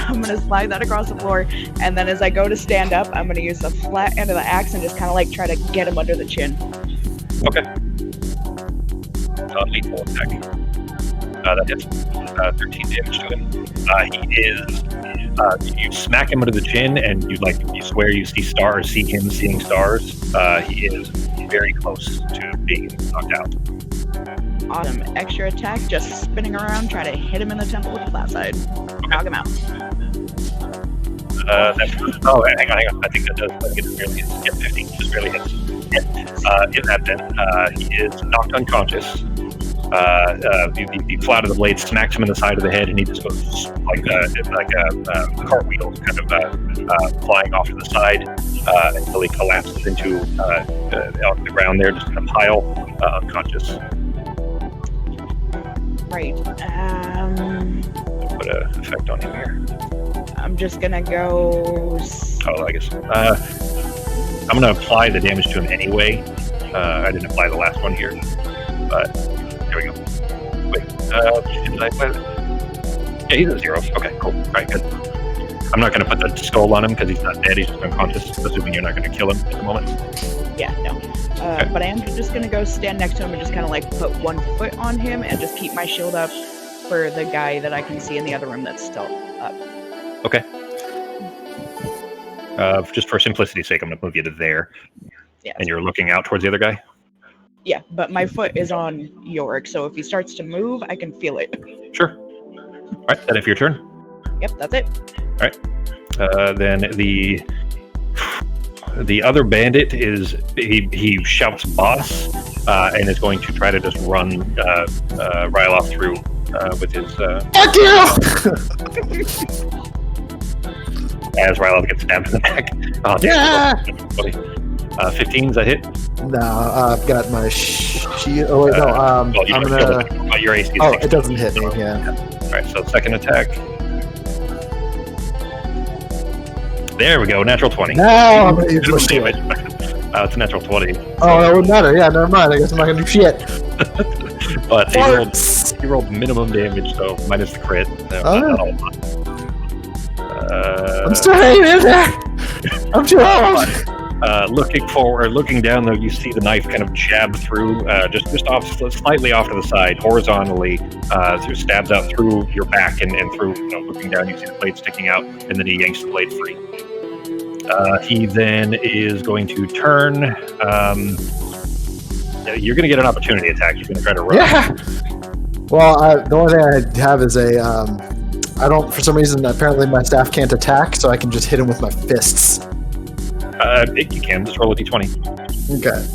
I'm going to slide that across the floor, and then as I go to stand up, I'm going to use the flat end of the axe and just kind of like try to get him under the chin. Okay. Lethal attack. That hits. 13 damage to him. He is. You smack him under the chin, and you swear you see stars. See him seeing stars. He is very close to being knocked out. Awesome. Extra attack, just spinning around, try to hit him in the temple with the flat side. Knock him out. hang on. I think that does. I think it barely hits. Yeah, 15. Just barely hits. Yeah. In that, then he is knocked unconscious. The flat of the blade smacks him in the side of the head, and he just goes like a cartwheel, kind of flying off to the side until he collapses into on the ground there, just in a pile, unconscious. Right. Put an effect on him here. I'm just gonna go. Oh, I guess. I'm gonna apply the damage to him anyway. I didn't apply the last one here, but here we go. Wait, did I apply that? Yeah, he's at 0. Okay, cool. All right, good. I'm not gonna put the skull on him because he's not dead. He's just unconscious. Assuming you're not gonna kill him at the moment. Yeah, no. Okay. But I am just gonna go stand next to him and just kind of like put one foot on him and just keep my shield up for the guy that I can see in the other room that's still up. Okay. Just for simplicity's sake, I'm gonna move you to there. Yeah. And you're looking out towards the other guy. Yeah, but my foot is on Yorick, so if he starts to move, I can feel it. Sure. All right, then if your turn. Yep, that's it. All right. Then the other bandit is he shouts "boss" and is going to try to just run Ryloth through with his. Fuck you! As Ryloth gets stabbed in the back. Oh, Yeah! 15's that hit? No, I've got my shield. Oh wait, no. Well, you I'm don't gonna. kill it, but your AC is Oh, 16. it doesn't hit me. Yeah. All right, so second attack. There we go, natural 20. Now I'm gonna use my Damage. shield. It's a natural 20. Oh, that wouldn't matter. Yeah, never mind. I guess I'm not gonna do shit. But Farts. he rolled minimum damage, so minus the crit. I'm still hanging in there. I'm too old. Looking down though, you see the knife kind of jab through, just off, slightly off to the side, horizontally, stabs out through your back and through. Looking down, you see the blade sticking out, and then he yanks the blade free. He then is going to turn. You're going to get an opportunity attack. He's going to try to run. Yeah. Well, the only thing I have is a. I don't. For some reason, apparently my staff can't attack, so I can just hit him with my fists. You can just roll a d20. Okay.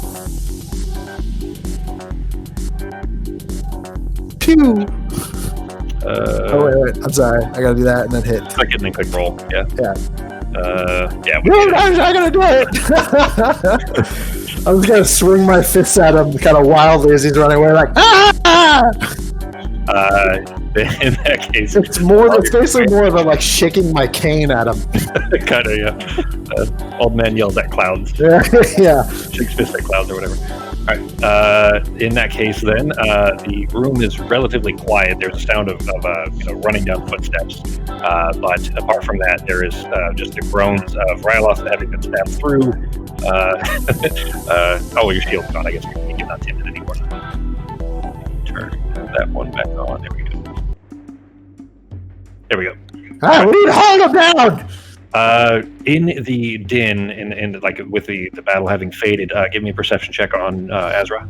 Pew. Oh wait. I'm sorry. I gotta do that and then hit. Click it and then click roll. Yeah. Yeah. Yeah. No, I'm not gonna do it. I was gonna swing my fists at him kind of wildly as he's running away, like ah! In that case, It's basically more of a like shaking my cane at him. kind of, yeah. Old man yells at clouds. Yeah. Shakes fist at clouds or whatever. All right. In that case, then the room is relatively quiet. There's a sound of running down footsteps, but apart from that, there is just the groans of Ryloth having been stabbed through. Oh, your shield's gone. I guess you're not timid anymore. Turn that one back on. There we go. There we go. Ah, we need to hold him down. In the din, and like with the battle having faded, give me a perception check on Azra.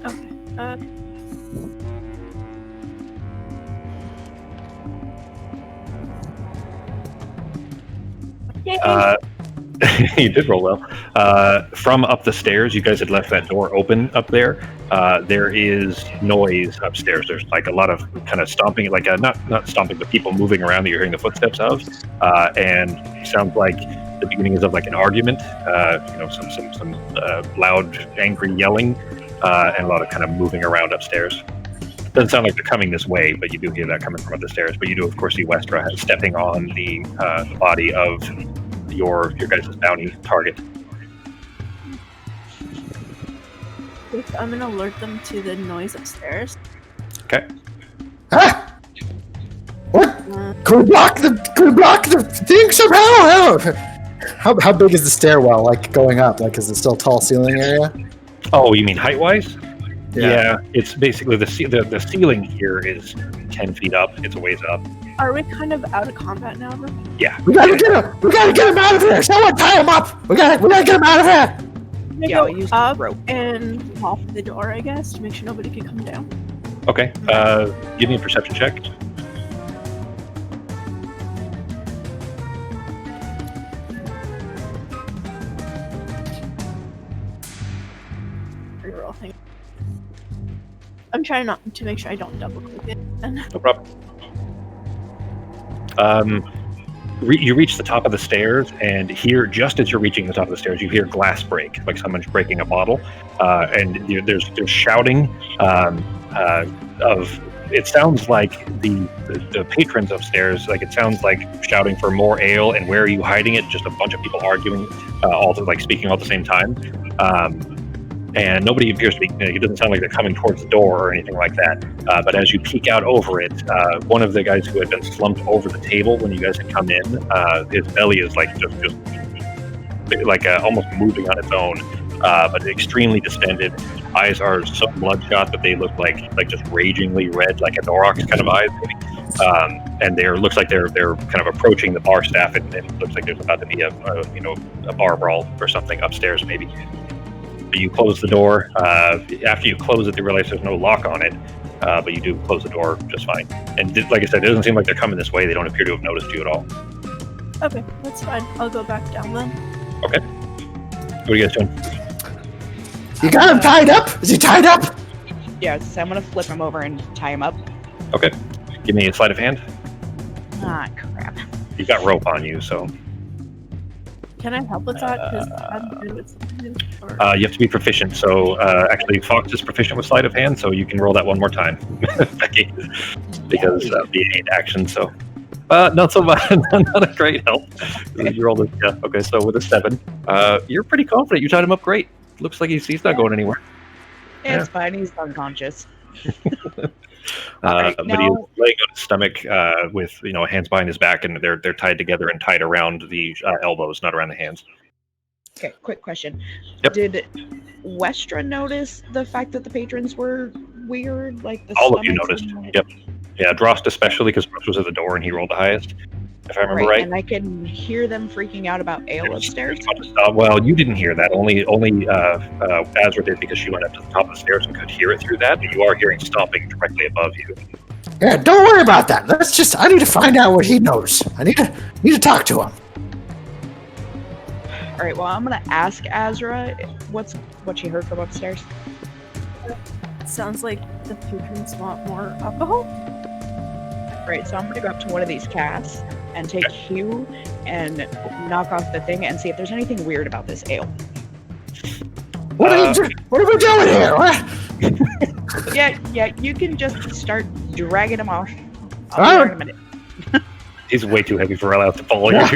Okay. Yay! You did roll well. From up the stairs, you guys had left that door open up there. There is noise upstairs. There's like a lot of kind of stomping, like not stomping, but people moving around that you're hearing the footsteps of. And it sounds like the beginnings of like an argument. Some loud, angry yelling, and a lot of kind of moving around upstairs. Doesn't sound like they're coming this way, but you do hear that coming from up the stairs. But you do, of course, see Westra stepping on the body of your guys' bounty target. I'm gonna alert them to the noise upstairs. Okay. Ah! What? Can we block the thing somehow? How big is the stairwell? Like going up? Like is it still tall ceiling area? Oh, you mean height-wise? Yeah. Yeah, it's basically the ceiling here is 10 feet up. It's a ways up. Are we kind of out of combat now, bro? Yeah. We gotta get him! We gotta get him out of here! Someone tie him up! We gotta get him out of here! I'm gonna Yeah, I'll go use up rope. and lock the door, I guess, to make sure nobody can come down. Okay. Give me a perception check. I'm trying not to make sure I don't double click it. No problem. You reach the top of the stairs, and here, just as you're reaching the top of the stairs, you hear glass break, like someone's breaking a bottle, and there's shouting of. It sounds like the patrons upstairs, like it sounds like shouting for more ale, and where are you hiding it? Just a bunch of people arguing, speaking all at the same time. And nobody appears to be, it doesn't sound like they're coming towards the door or anything like that. But as you peek out over it, one of the guys who had been slumped over the table when you guys had come in, his belly is like just almost moving on its own, but extremely distended. Eyes are so bloodshot that they look like just ragingly red, like a Norok's kind of eyes, maybe. And looks like they're kind of approaching the bar staff, and it looks like there's about to be a bar brawl or something upstairs, maybe. You close the door. After you close it, you realize there's no lock on it, but you do close the door just fine. And like I said, it doesn't seem like they're coming this way. They don't appear to have noticed you at all. Okay, that's fine. I'll go back down then. Okay. What are you guys doing? You got him tied up? Is he tied up? Yeah, so I'm gonna flip him over and tie him up. Okay. Give me a sleight of hand. Ah, crap. You've got rope on you, so... Can I help with that? Because I'm good with something. You have to be proficient. So actually, Fox is proficient with sleight of hand, so you can roll that one more time, Becky, because of the 8 action. So not so much, not a great help. You rolled okay, so with a 7, you're pretty confident. You tied him up great. Looks like he's not going anywhere. Yeah, it's fine. He's unconscious. But he's laying on his stomach with hands behind his back, and they're tied together and tied around the elbows, not around the hands. Okay, quick question. Yep. Did Westra notice the fact that the patrons were weird? Like the all of you noticed. Yep. Yeah, Drost especially, because Drost was at the door and he rolled the highest, if I remember right. And I can hear them freaking out about ale upstairs. Well, you didn't hear that. Only Azra did, because she went up to the top of the stairs and could hear it through that. But you are hearing stomping directly above you. Yeah, don't worry about that. I need to find out what he knows. I need to talk to him. All right, well, I'm gonna ask Azra what she heard from upstairs. Sounds like the patrons want more alcohol. Right, so I'm gonna go up to one of these casks and take Hugh and knock off the thing and see if there's anything weird about this ale. What are we doing here? What? Yeah, you can just start dragging him off. I'll be there in a minute. He's way too heavy for Ella to follow you.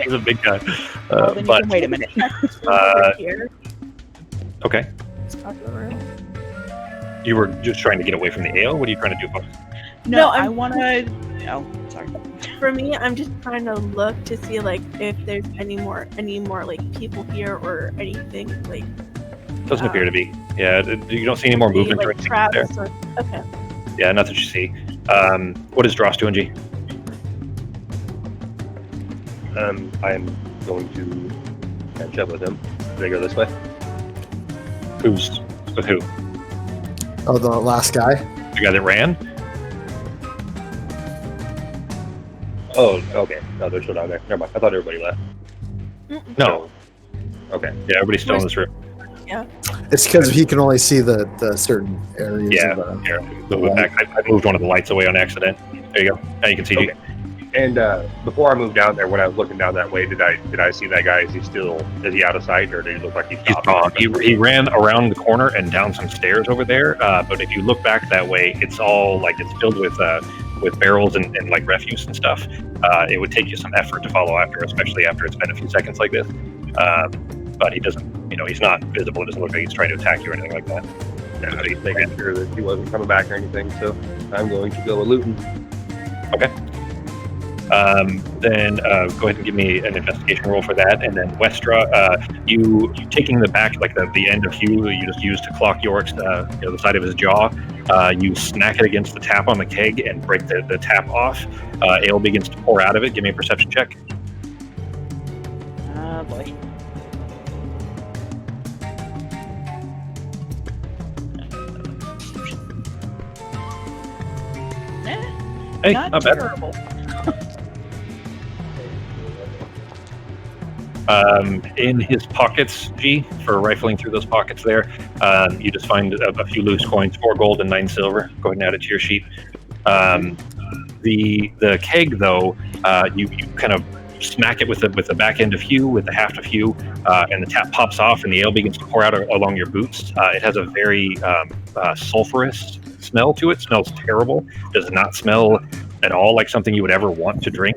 He's a big guy. Well, then you can wait a minute. Okay. You were just trying to get away from the ale? What are you trying to do, folks? No, I want to... Oh, sorry. For me, I'm just trying to look to see if there's any more people here or anything Doesn't appear to be. Yeah, you don't see any more movement or anything there. Okay. Yeah, not that you see. What is Dross doing, G? I'm going to catch up with him. Should I go this way? Who's with who? Oh, the last guy? The guy that ran? Oh, okay. No, they're still down there. Never mind. I thought everybody left. No. Okay. Yeah, everybody's still in this room. Yeah. It's because he can only see the certain areas. Yeah. Here, move it back. I moved one of the lights away on accident. There you go. Now you can see. Okay. And before I moved down there, when I was looking down that way, did I see that guy? Is he out of sight, or did he look like he's gone? He ran around the corner and down some stairs over there. But if you look back that way, it's all it's filled with barrels and refuse and stuff. It would take you some effort to follow after, especially after it's been a few seconds like this. But he doesn't, he's not visible. It doesn't look like he's trying to attack you or anything like that. Yeah, I was making sure that he wasn't coming back or anything. So I'm going to go with looting. Okay. Then go ahead and give me an investigation roll for that, and then Westra, you taking the back, the end of Hugh, you just used to clock Yorick's, the side of his jaw. You smack it against the tap on the keg and break the tap off. Ale begins to pour out of it. Give me a perception check. Oh boy. Hey, not not bad. terrible. In his pockets, G, for rifling through those pockets there, you just find a few loose coins, 4 gold and 9 silver. Go ahead and add it to your sheet. The keg, though, you kind of smack it with the back end of Hugh, with the haft of Hugh, and the tap pops off and the ale begins to pour out along your boots. It has a very sulfurous smell to it. Smells terrible. Does not smell at all like something you would ever want to drink.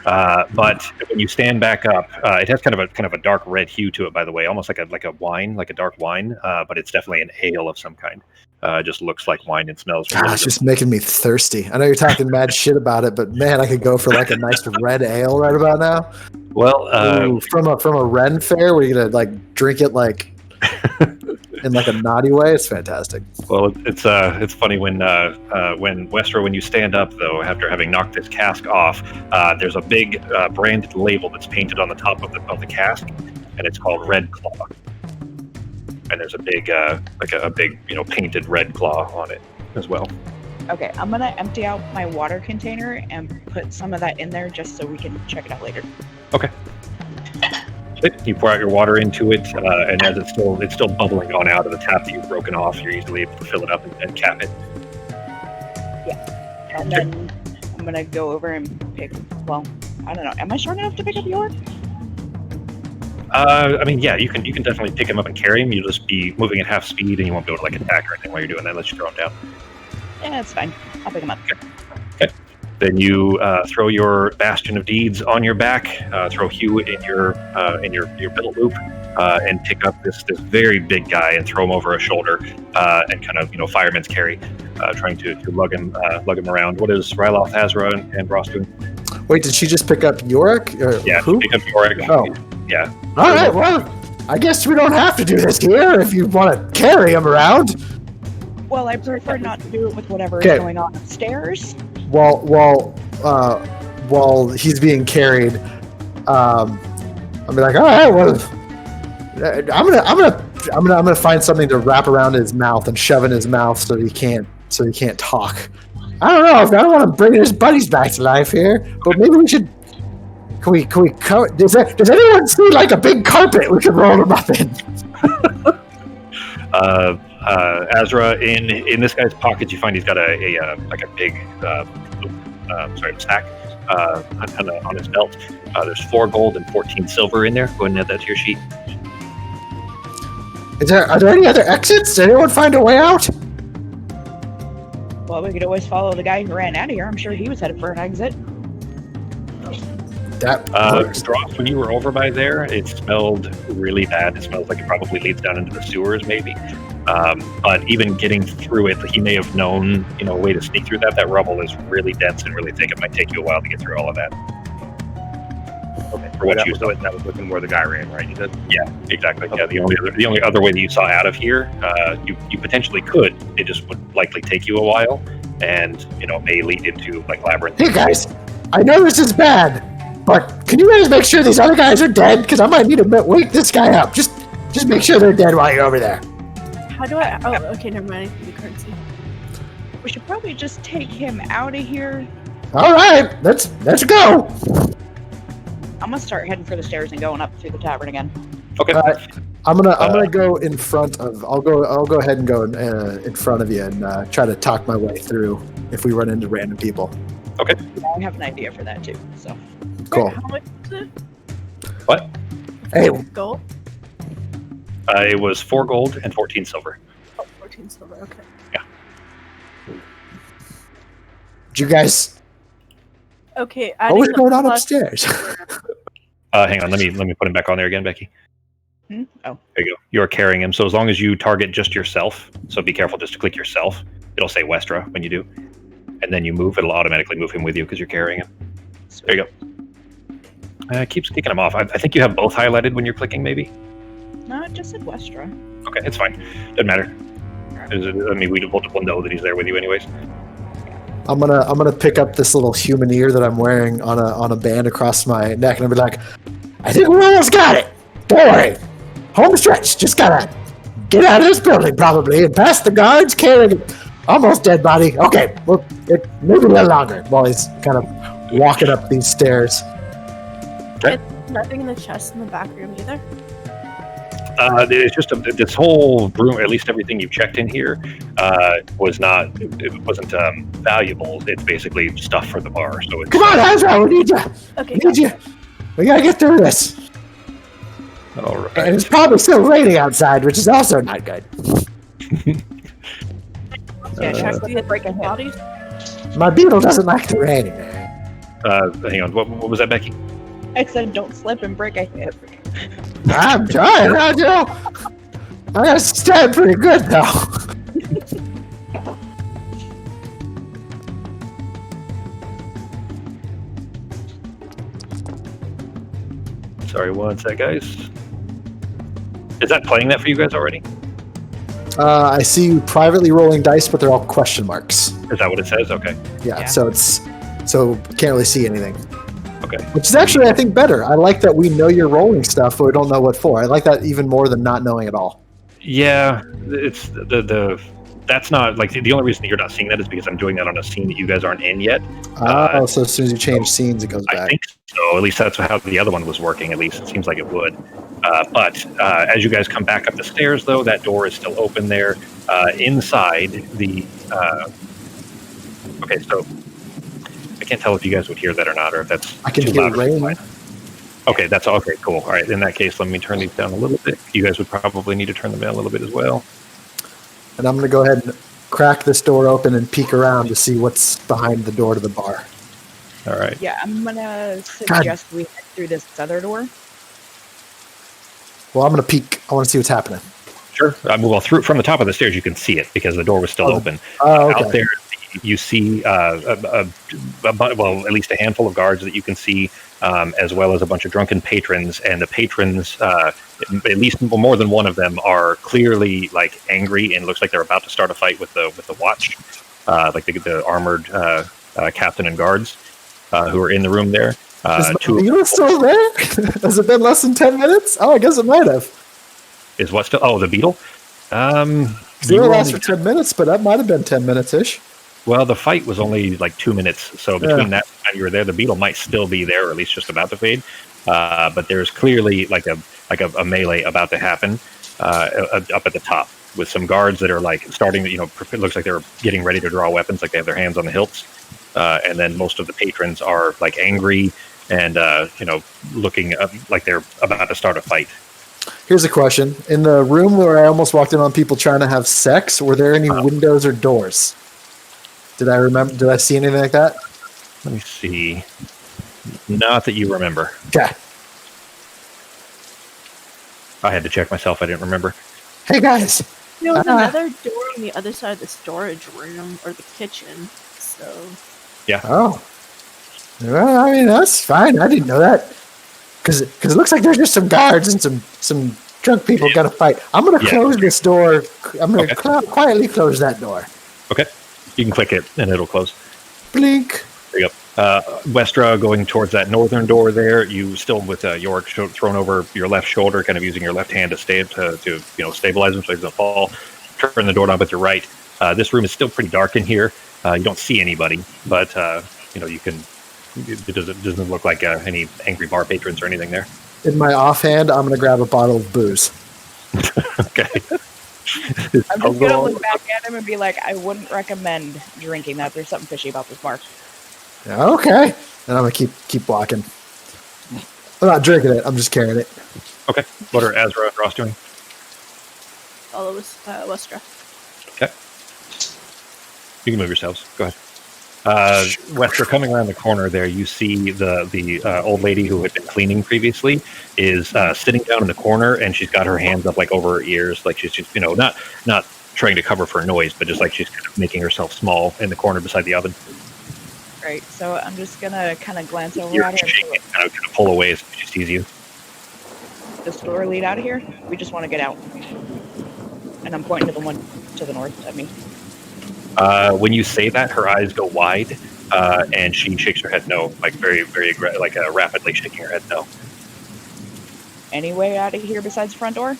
But when you stand back up, it has kind of a dark red hue to it, by the way, almost like a wine, like a dark wine. But it's definitely an ale of some kind. It just looks like wine and smells. God, it's just making me thirsty. I know you're talking mad shit about it, but man, I could go for like a nice red ale right about now. Well, Ooh, from a Ren fair where you're gonna like drink it like in like a naughty way. It's fantastic. Well, it's funny when Westro, when you stand up though, after having knocked this cask off, there's a big branded label that's painted on the top of the cask, and it's called Red Claw. And there's a big painted red claw on it as well. Okay, I'm gonna empty out my water container and put some of that in there just so we can check it out later. Okay. You pour out your water into it, and as it's still bubbling on out of the tap that you've broken off, you're easily able to fill it up and cap it. Yeah, and then I'm gonna go over and pick. Well, I don't know. Am I short enough to pick up York? I mean, yeah, you can definitely pick him up and carry him. You'll just be moving at half speed, and you won't be able to attack or anything while you're doing that unless you throw him down. Yeah, that's fine. I'll pick him up. Okay. Then you throw your Bastion of Deeds on your back, throw Hugh in your middle loop, and pick up this very big guy and throw him over a shoulder, and kind of fireman's carry, trying to lug him around. What is Ryloth, Azra, and Ross doing? Wait, did she just pick up Yorick? Yeah, who? pick up Yorick. Oh. Yeah. All right, well, I guess we don't have to do this here if you want to carry him around. Well, I prefer not to do it with whatever is going on upstairs. While he's being carried, I'll be like, all right, well, I'm gonna find something to wrap around his mouth and shove in his mouth so he can't talk. I don't know. I don't want to bring his buddies back to life here, but maybe we should. Can we does anyone see like a big carpet we could roll him up in? Azra, in this guy's pockets, you find he's got a big sack on his belt. There's 4 gold and 14 silver in there. Go ahead and add that to your sheet. Are there any other exits? Did anyone find a way out? Well, we could always follow the guy who ran out of here. I'm sure he was headed for an exit. Dross, when you were over by there, it smelled really bad. It smells like it probably leads down into the sewers, maybe. But even getting through it, he may have known, a way to sneak through that. That rubble is really dense and really thick. It might take you a while to get through all of that. Okay. For what you saw, that was looking where the guy ran, right? You said? Yeah, exactly. Okay. Yeah, the only other way that you saw out of here, you potentially could. It just would likely take you a while, and may lead into labyrinth. Hey guys, I know this is bad. But can you guys make sure these other guys are dead? Because I might need to wake this guy up. Just make sure they're dead while you're over there. How do I? Oh, okay, never mind. The currency. We should probably just take him out of here. All right, let's go. I'm gonna start heading for the stairs and going up through the tavern again. Okay. I'm gonna go in front of. I'll go ahead and go in front of you and try to talk my way through if we run into random people. Okay. Yeah, I have an idea for that too. So. Cool. How much is it? What? Hey. Gold? It was 4 gold and 14 silver. Oh, 14 silver, okay. Yeah. Did you guys... Okay, what was going on upstairs? Hang on, let me put him back on there again, Becky. Oh. There you go. You're carrying him, so as long as you target just yourself, so be careful just to click yourself. It'll say Westra when you do. And then you move, it'll automatically move him with you because you're carrying him. There you go. It keeps kicking them off. I think you have both highlighted when you're clicking, maybe? No, it just said Westra. Okay, it's fine. Doesn't matter. We'll know that he's there with you anyways. I'm gonna pick up this little human ear that I'm wearing on a band across my neck, and I'll be like, I think we almost got it. Don't worry. Home stretch. Just gotta get out of this building probably and past the guards carrying almost dead body. Okay, well, maybe a little longer while he's kind of walking up these stairs. Okay. Nothing in the chest in the back room either. It's just this whole room. At least everything you've checked in here was not. It wasn't valuable. It's basically stuff for the bar. So it's, Come on, Ezra, we need you. Okay. We need you. We gotta get through this. all right. And it's probably still raining outside, which is also not good. Yeah, check the break ahead. Bodies. My beetle doesn't like the rain. Hang on. What was that, Becky? I said don't slip and break a hip. I'm trying, I know. I gotta stand pretty good though. Sorry, one sec, guys. Is that playing that for you guys already? I see you privately rolling dice, but they're all question marks. Is that what it says? Okay. Yeah, Yeah. so can't really see anything. Okay. Which is actually, I think, better. I like that we know you're rolling stuff, but we don't know what for. I like that even more than not knowing at all. Yeah, it's that's not like the only reason that you're not seeing that is because I'm doing that on a scene that you guys aren't in yet. So as soon as you change scenes, it goes I back. think so. At least that's how the other one was working. At least it seems like it would. But as you guys come back up the stairs, though, that door is still open there. Inside the okay, so I can't tell if you guys would hear that or not, or if that's I can too hear loud. rain. Okay, that's okay. Cool. All right. In that case, let me turn these down a little bit. You guys would probably need to turn them down a little bit as well. And I'm going to go ahead and crack this door open and peek around to see what's behind the door to the bar. All right. Yeah, I'm gonna suggest we head through this other door. Well, I'm going to peek. I want to see what's happening. Sure. Well, through from the top of the stairs, you can see it because the door was still open. Oh, okay. Out there, you see well, at least a handful of guards that you can see, as well as a bunch of drunken patrons. And the patrons, at least more than one of them, are clearly like angry and looks like they're about to start a fight with the watch, like the armored captain and guards who are in the room there. Is the beetle still there? Has it been less than 10 minutes? Oh, I guess it might have. Is what still? Oh, the beetle. Zero lasts for 10 minutes, but that might have been 10 minutes-ish. Well, the fight was only like 2 minutes, so between that time you were there, the beetle might still be there, or at least just about to fade. But there's clearly like a melee about to happen up at the top with some guards that are like starting. It looks like they're getting ready to draw weapons, like they have their hands on the hilts. And then most of the patrons are like angry and looking like they're about to start a fight. Here's a question. In the room where I almost walked in on people trying to have sex, were there any windows or doors? Did I see anything like that? Let me see. Not that you remember. Okay. I had to check myself. I didn't remember. Hey, guys. There was another door on the other side of the storage room or the kitchen. So Oh. Well, I mean, that's fine. I didn't know that. Because it looks like there's just some guards and some drunk people got to fight. I'm going to close this door. I'm going to quietly close that door. Okay. You can click it and it'll close. Blink. There you go. Westra going towards that northern door there. You still with Yorick thrown over your left shoulder, kind of using your left hand to stabilize him so he doesn't fall. Turn the door knob with your right. This room is still pretty dark in here. You don't see anybody, but you can. It doesn't look like any angry bar patrons or anything there. In my offhand, I'm going to grab a bottle of booze. Okay. I'm just gonna look back at him and be like, I wouldn't recommend drinking that. There's something fishy about this bar. Okay. And I'm going to keep walking. I'm not drinking it. I'm just carrying it. Okay. What are Azra and Ross doing? follow Westra. Okay. You can move yourselves. Go ahead. Westra, coming around the corner there, you see the old lady who had been cleaning previously is sitting down in the corner, and she's got her hands up like over her ears, like she's just not trying to cover for noise, but just like she's kind of making herself small in the corner beside the oven. Right. So I'm just gonna kind of glance over You're at her. shaking and kind of pull away as she sees you. Does the door lead out of here? We just want to get out. And I'm pointing to the one to the north at me. When you say that, her eyes go wide, and she shakes her head no, like very, very rapidly shaking her head no. Any way out of here besides the front door?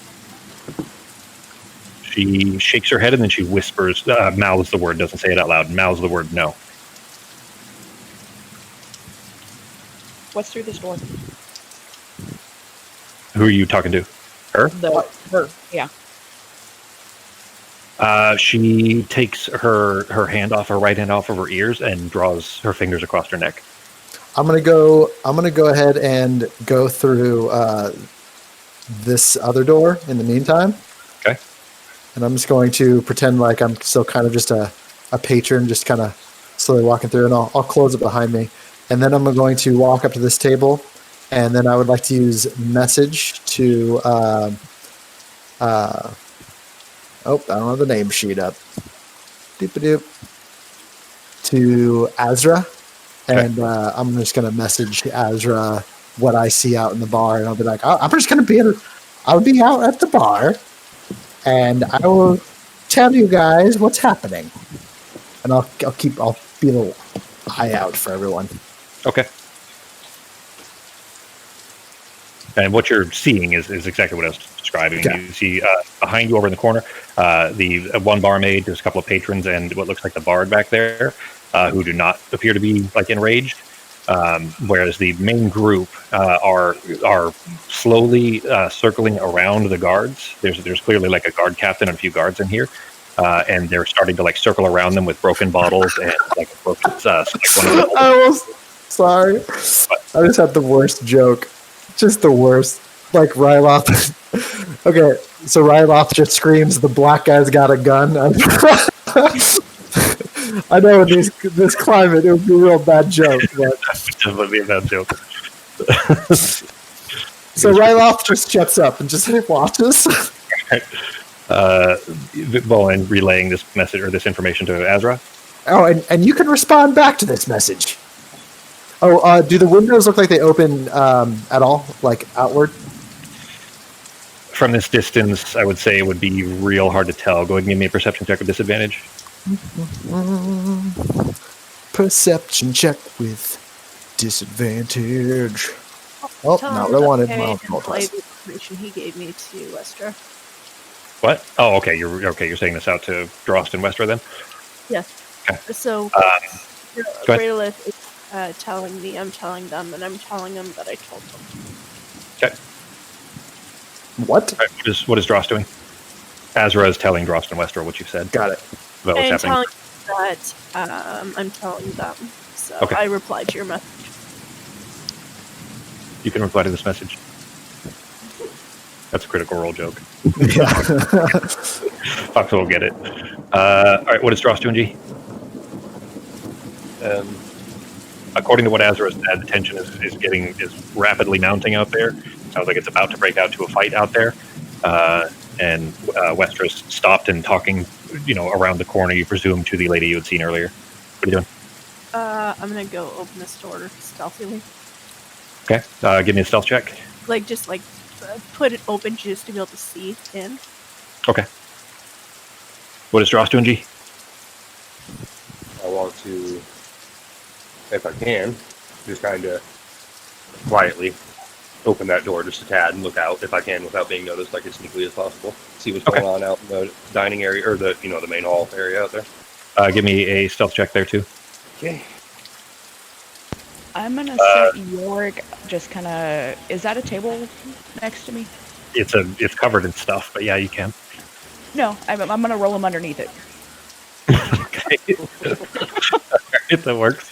She shakes her head and then she whispers, mouths the word, doesn't say it out loud, mouths the word no. What's through this door? Who are you talking to? Her? Her, yeah. She takes her hand off, her right hand off of her ears, and draws her fingers across her neck. I'm gonna go ahead and go through this other door in the meantime. Okay. And I'm just going to pretend like I'm still kind of just a patron, just kind of slowly walking through, and I'll close it behind me. And then I'm going to walk up to this table, and then I would like to use message to I don't have the name sheet up. Doop-a-doop. To Azra. Okay. And I'm just going to message Azra what I see out in the bar. And I'll be like, I'm just going to I'll be out at the bar. And I will tell you guys what's happening. And I'll be a little eye out for everyone. Okay. And what you're seeing is exactly what I was describing. Okay. You see behind you over in the corner, the one barmaid, there's a couple of patrons, and what looks like the bard back there, who do not appear to be like enraged. Whereas the main group are slowly circling around the guards. There's clearly like a guard captain and a few guards in here. And they're starting to like circle around them with broken bottles and like broken Sorry. I just had the worst joke. Just the worst. Like Ryloth. Okay, so Ryloth just screams, "The black guy's got a gun." I know in this climate it would be a real bad joke. But... Definitely a bad joke. So Ryloth just shuts up and just watches. And relaying this message or this information to Azra. Oh, and you can respond back to this message. Oh, do the windows look like they open at all, like outward? From this distance, I would say it would be real hard to tell. Go ahead and give me a perception check with disadvantage. Perception check with disadvantage. Oh, not what I wanted. Well, play the information he gave me to Westra. What? Oh, okay. You're saying this out to Drost and Westra then? Yes. Okay. So, go ahead. Raylith is telling me, I'm telling them, and I'm telling them that I told them. Okay. What? Right, what is Drost doing? Azra is telling Drost and Westra what you said. Got it. About what's happening. Telling that I'm telling them. So Okay. I replied to your message. You can reply to this message. That's a critical role joke. Yeah. Fox will get it. All right, what is Drost doing, G? According to what Azra said, the tension is rapidly mounting out there. Sounds like it's about to break out to a fight out there. And Westra's stopped and talking, around the corner, you presume, to the lady you had seen earlier. What are you doing? I'm gonna go open this door stealthily. Okay, give me a stealth check. Put it open just to be able to see in. Okay. What is Drost doing, G? I want to, if I can, just kind of quietly open that door just a tad and look out, if I can, without being noticed, like as sneakily as possible. See what's going on out in the dining area, or the main hall area out there. Give me a stealth check there, too. Okay. I'm gonna set York just kind of. Is that a table next to me? It's covered in stuff, but yeah, you can. No, I'm gonna roll him underneath it. Okay. If that works.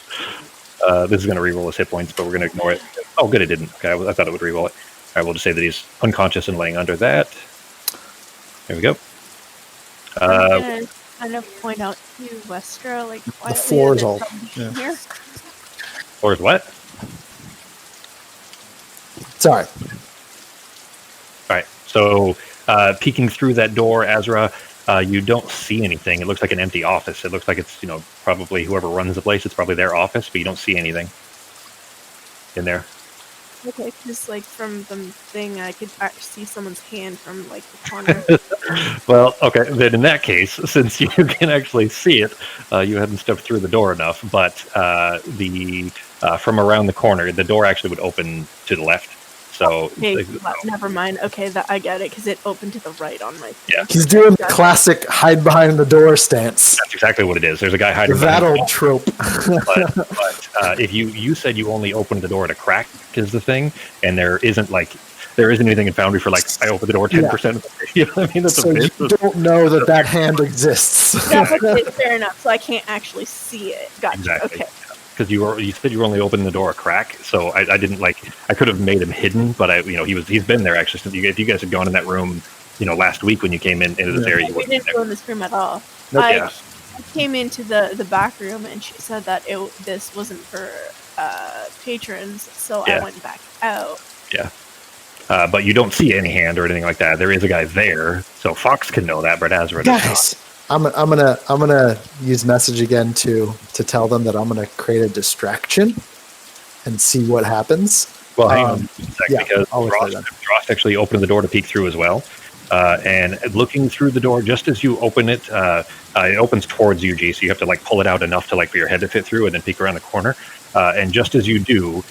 This is going to reroll his hit points, but we're going to ignore it. Oh, good, it didn't. Okay, I thought it would reroll it. All right, we'll just say that he's unconscious and laying under that. There we go. I'm gonna kind of point out to Westra, like, quietly. The floor is that all. there's Yeah. here. Or is what? Sorry. All right, so peeking through that door, Azra, you don't see anything. It looks like an empty office. It looks like it's, probably whoever runs the place, it's probably their office, but you don't see anything in there. Okay, just like from the thing, I could actually see someone's hand from like the corner. Well, okay, then in that case, since you can actually see it, you hadn't stepped through the door enough, but from around the corner, the door actually would open to the left. So Okay, never mind. Okay, I get it, because it opened to the right on my thing. Yeah. He's doing the classic hide behind the door stance. That's exactly what it is. There's a guy hiding That behind old trope. but if you said you only opened the door to crack is the thing, and there isn't like there isn't anything in Foundry for like I open the door 10%. You know what I mean? That's So a bit. you don't know that hand exists. That's okay, fair enough. So I can't actually see it. Gotcha. Exactly. Okay. Because you said you were only opening the door a crack, so I didn't I could have made him hidden, but he's been there actually since you guys had gone in that room, last week when you came into this area. We didn't go in this room at all. Nope. I came into the back room and she said that this wasn't for patrons, so I went back out. Yeah. But you don't see any hand or anything like that. There is a guy there, so Fox can know that, but Azra does Guys, I'm gonna use message again to tell them that I'm gonna create a distraction and see what happens. Well, hang on a sec, because I'll Drost actually opened the door to peek through as well. And looking through the door, just as you open it, it opens towards you, G, so you have to pull it out enough to for your head to fit through and then peek around the corner. And just as you do,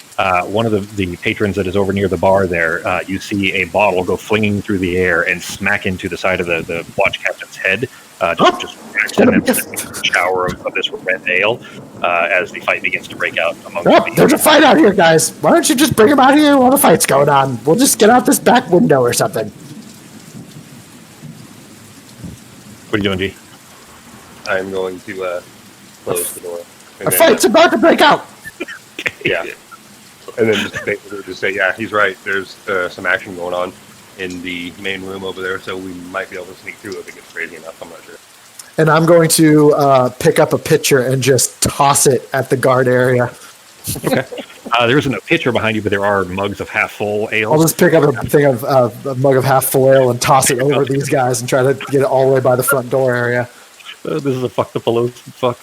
one of the patrons that is over near the bar there, you see a bottle go flinging through the air and smack into the side of the watch captain's head. Just a shower of this red ale as the fight begins to break out among there's a fight out here, guys. Why don't you just bring them out here while the fight's going on? We'll just get out this back window or something. What are you doing, G? I'm going to close the door. A fight's about to break out. Yeah. And then just say, yeah, he's right. There's some action going on in the main room over there, so we might be able to sneak through if it gets crazy enough. I'm not sure. And I'm going to pick up a pitcher and just toss it at the guard area. Okay. There isn't a pitcher behind you, but there are mugs of half-full ale. I'll just pick up a thing of a mug of half-full ale and toss it over these guys and try to get it all the way by the front door area. This is a fuck the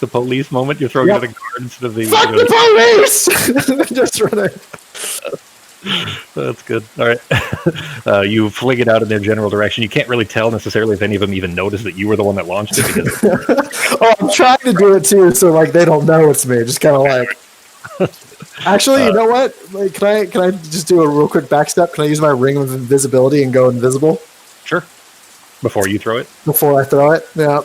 police moment. You're throwing it at the guard instead of the... Fuck the police! Just running. That's good. All right. You fling it out in their general direction. You can't really tell necessarily if any of them even notice that you were the one that launched it. Because... I'm trying to do it too, so they don't know it's me. Just kind of Actually, you know what? Can I just do a real quick backstep? Can I use my ring of invisibility and go invisible? Sure. Before you throw it? Before I throw it? Yeah.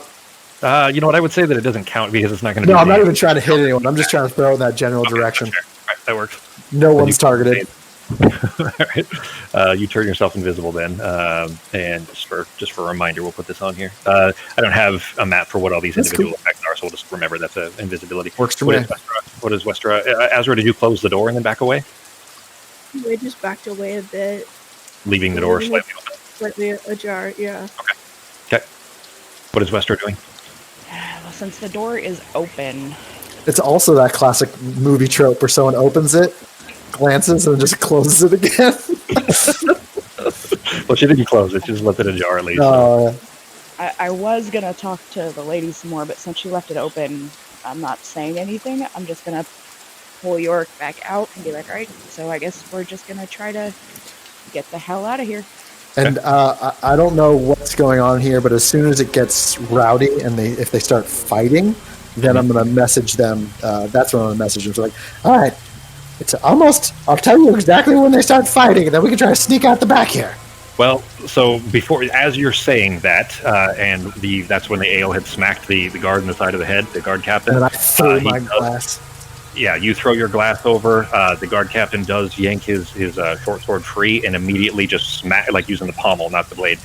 You know what? I would say that it doesn't count because it's not going to be... No, I'm not even trying to hit anyone. I'm just trying to throw in that general direction. Sure. All right, that works. No one's targeted. All right. You turn yourself invisible then. And just for a reminder, we'll put this on here. I don't have a map for what all these individual effects are, so we'll just remember that's invisibility. Works for me. What is Westra? Azra, did you close the door and then back away? We just backed away a bit. Leaving the door slightly open? Slightly ajar, yeah. Okay. What is Westra doing? Well, since the door is open... It's also that classic movie trope where someone opens it, glances, and just closes it again. Well, she didn't close it. She just left it ajar at least. Oh, I was going to talk to the lady some more, but since she left it open, I'm not saying anything. I'm just going to pull York back out and be like, all right, so I guess we're just going to try to get the hell out of here. And I don't know what's going on here, but as soon as it gets rowdy and if they start fighting, then I'm going to message them. That's when I'm going to message them. So all right, it's almost, I'll tell you exactly when they start fighting, and then we can try to sneak out the back here. Well, so as you're saying that, and that's when the ale had smacked the guard in the side of the head, the guard captain. And I threw my glass. Yeah, you throw your glass over. The guard captain does yank his short sword free and immediately just using the pommel, not the blade,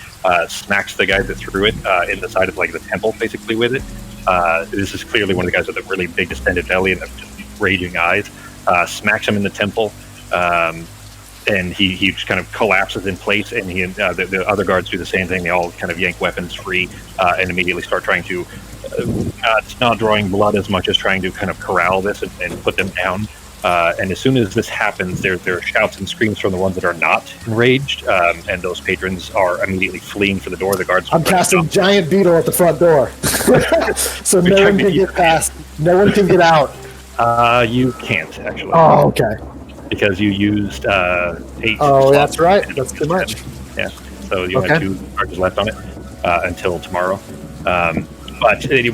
smacks the guy that threw it in the side of the temple, basically with it. This is clearly one of the guys with a really big distended belly and just raging eyes. Smacks him in the temple, and he just kind of collapses in place. And the other guards do the same thing. They all kind of yank weapons free and immediately start trying to. Not drawing blood as much as trying to kind of corral this and put them down. And as soon as this happens, there are shouts and screams from the ones that are not enraged, and those patrons are immediately fleeing for the door. The guards. I'm casting giant beetle at the front door, so no one can get past. No one can get out. You can't actually. Oh, okay. Because you used 8. Oh, that's right. That's too much. Yeah. So you have 2 charges left on it until tomorrow. But the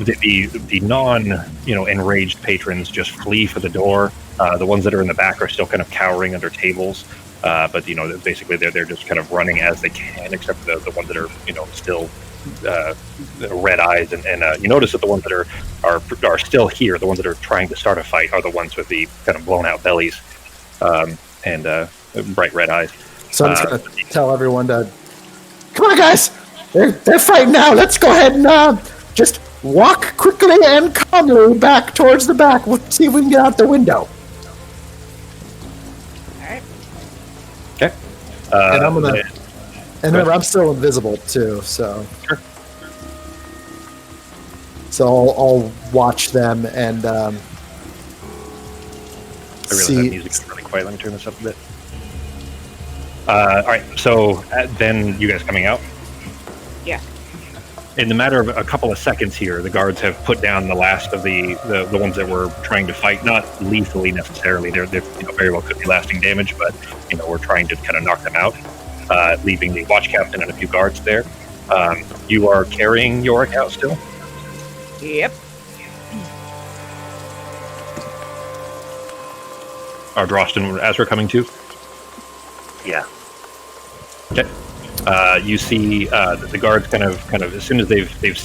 enraged patrons just flee for the door. The ones that are in the back are still kind of cowering under tables. But basically they're just kind of running as they can, except the ones that are still red eyes. And you notice that the ones that are still here, the ones that are trying to start a fight, are the ones with the kind of blown out bellies and bright red eyes. So I'm just going to tell everyone to, come on, guys! They're fighting now. Let's go ahead and just walk quickly and calmly back towards the back. We'll see if we can get out the window. Alright. Okay. And I'm going to... And remember, I'm still invisible, too, so... Sure. So I'll watch them and I realize that music is really quiet. Let me turn this up a bit. All right, so then you guys coming out? Yeah. In the matter of a couple of seconds here, the guards have put down the last of the ones that were trying to fight. Not lethally necessarily. They're very well could be lasting damage, but we're trying to kind of knock them out, leaving the watch captain and a few guards there. You are carrying Yorick out still? Yep. Are Drosten and Azra coming too? Yeah. Okay. You see the guards kind of as soon as they've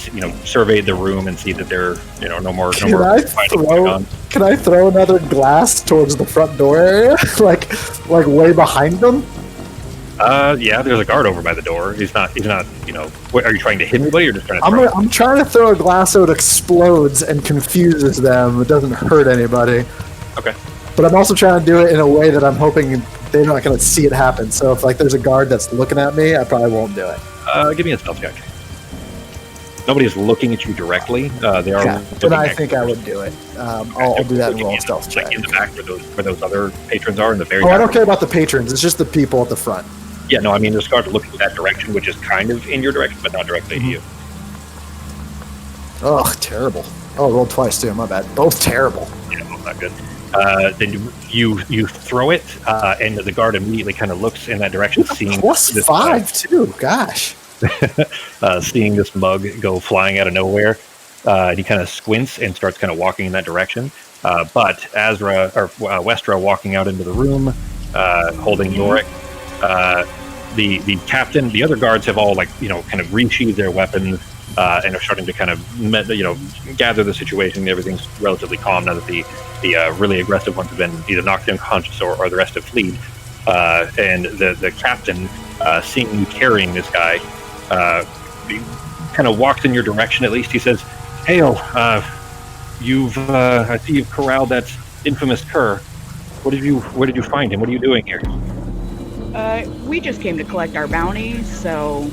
surveyed the room and see that there no more fighting going on. Can I throw another glass towards the front door area, like way behind them? Yeah, there's a guard over by the door. He's not. What, are you trying to hit anybody or just trying to? I'm trying to throw a glass so it explodes and confuses them. It doesn't hurt anybody. Okay. But I'm also trying to do it in a way that I'm hoping they're not going to see it happen. So if there's a guard that's looking at me, I probably won't do it. Give me a stealth check. Nobody's looking at you directly. They are. Yeah, but I think I would do it. I'll do that and roll a stealth check. Like in the back where those other patrons are in the very. Oh, I don't care about the patrons. It's just the people at the front. Yeah, no, I mean there's guards looking that direction, which is kind of in your direction, but not directly at you. Oh, terrible. Oh, I rolled twice too. My bad. Both terrible. Yeah, well, not good. Then you throw it, and the guard immediately kind of looks in that direction, seeing plus this, 5 too. Gosh. Seeing this mug go flying out of nowhere, he kind of squints and starts kind of walking in that direction. But Azra or Westra walking out into the room, holding Yorick. The captain, the other guards have all kind of resheathed their weapons and are starting to kind of gather the situation. Everything's relatively calm now that the really aggressive ones have been either knocked unconscious or the rest have fled. And the captain, seeing you carrying this guy, he kind of walks in your direction. At least he says, "Hail! I see you've corralled that infamous cur. Where did you find him? What are you doing here?" We just came to collect our bounty, so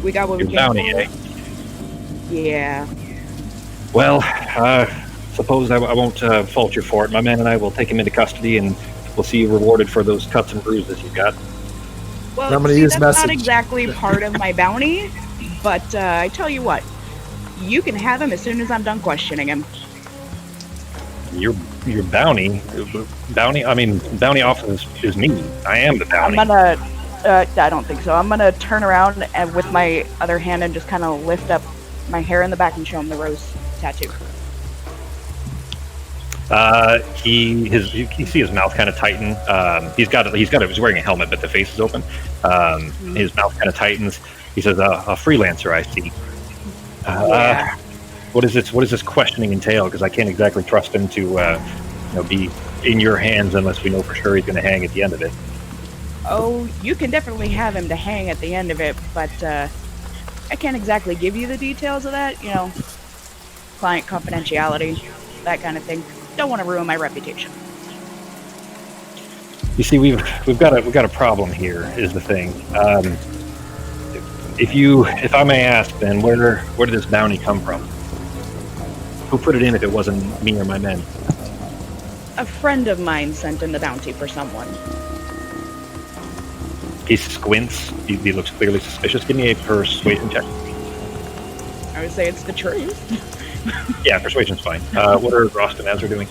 we got what Your we came bounty, for. eh? Yeah. Well, suppose I won't fault you for it. My man and I will take him into custody, and we'll see you rewarded for those cuts and bruises you got. Well, I'm gonna use that's message. not exactly part of my bounty, but I tell you what, you can have him as soon as I'm done questioning him. Your bounty? I mean, bounty office is me. I am the bounty. I'm gonna, I don't think so. I'm gonna turn around and with my other hand and just kind of lift up my hair in the back and show him the rose tattoo. You see his mouth kind of tighten. He's wearing a helmet, but the face is open. His mouth kind of tightens. He says, "A freelancer, I see." Yeah. What does this questioning entail? Because I can't exactly trust him to, be in your hands unless we know for sure he's going to hang at the end of it. Oh, you can definitely have him to hang at the end of it, but I can't exactly give you the details of that. Client confidentiality, that kind of thing. Don't want to ruin my reputation. You see, we've got a problem here. Is the thing. If I may ask, then where did this bounty come from? Who put it in if it wasn't me or my men? A friend of mine sent in the bounty for someone. He squints. He looks clearly suspicious. Give me a persuasion check. I would say it's the truth. Yeah, persuasion's fine. What are Rost and Azra doing?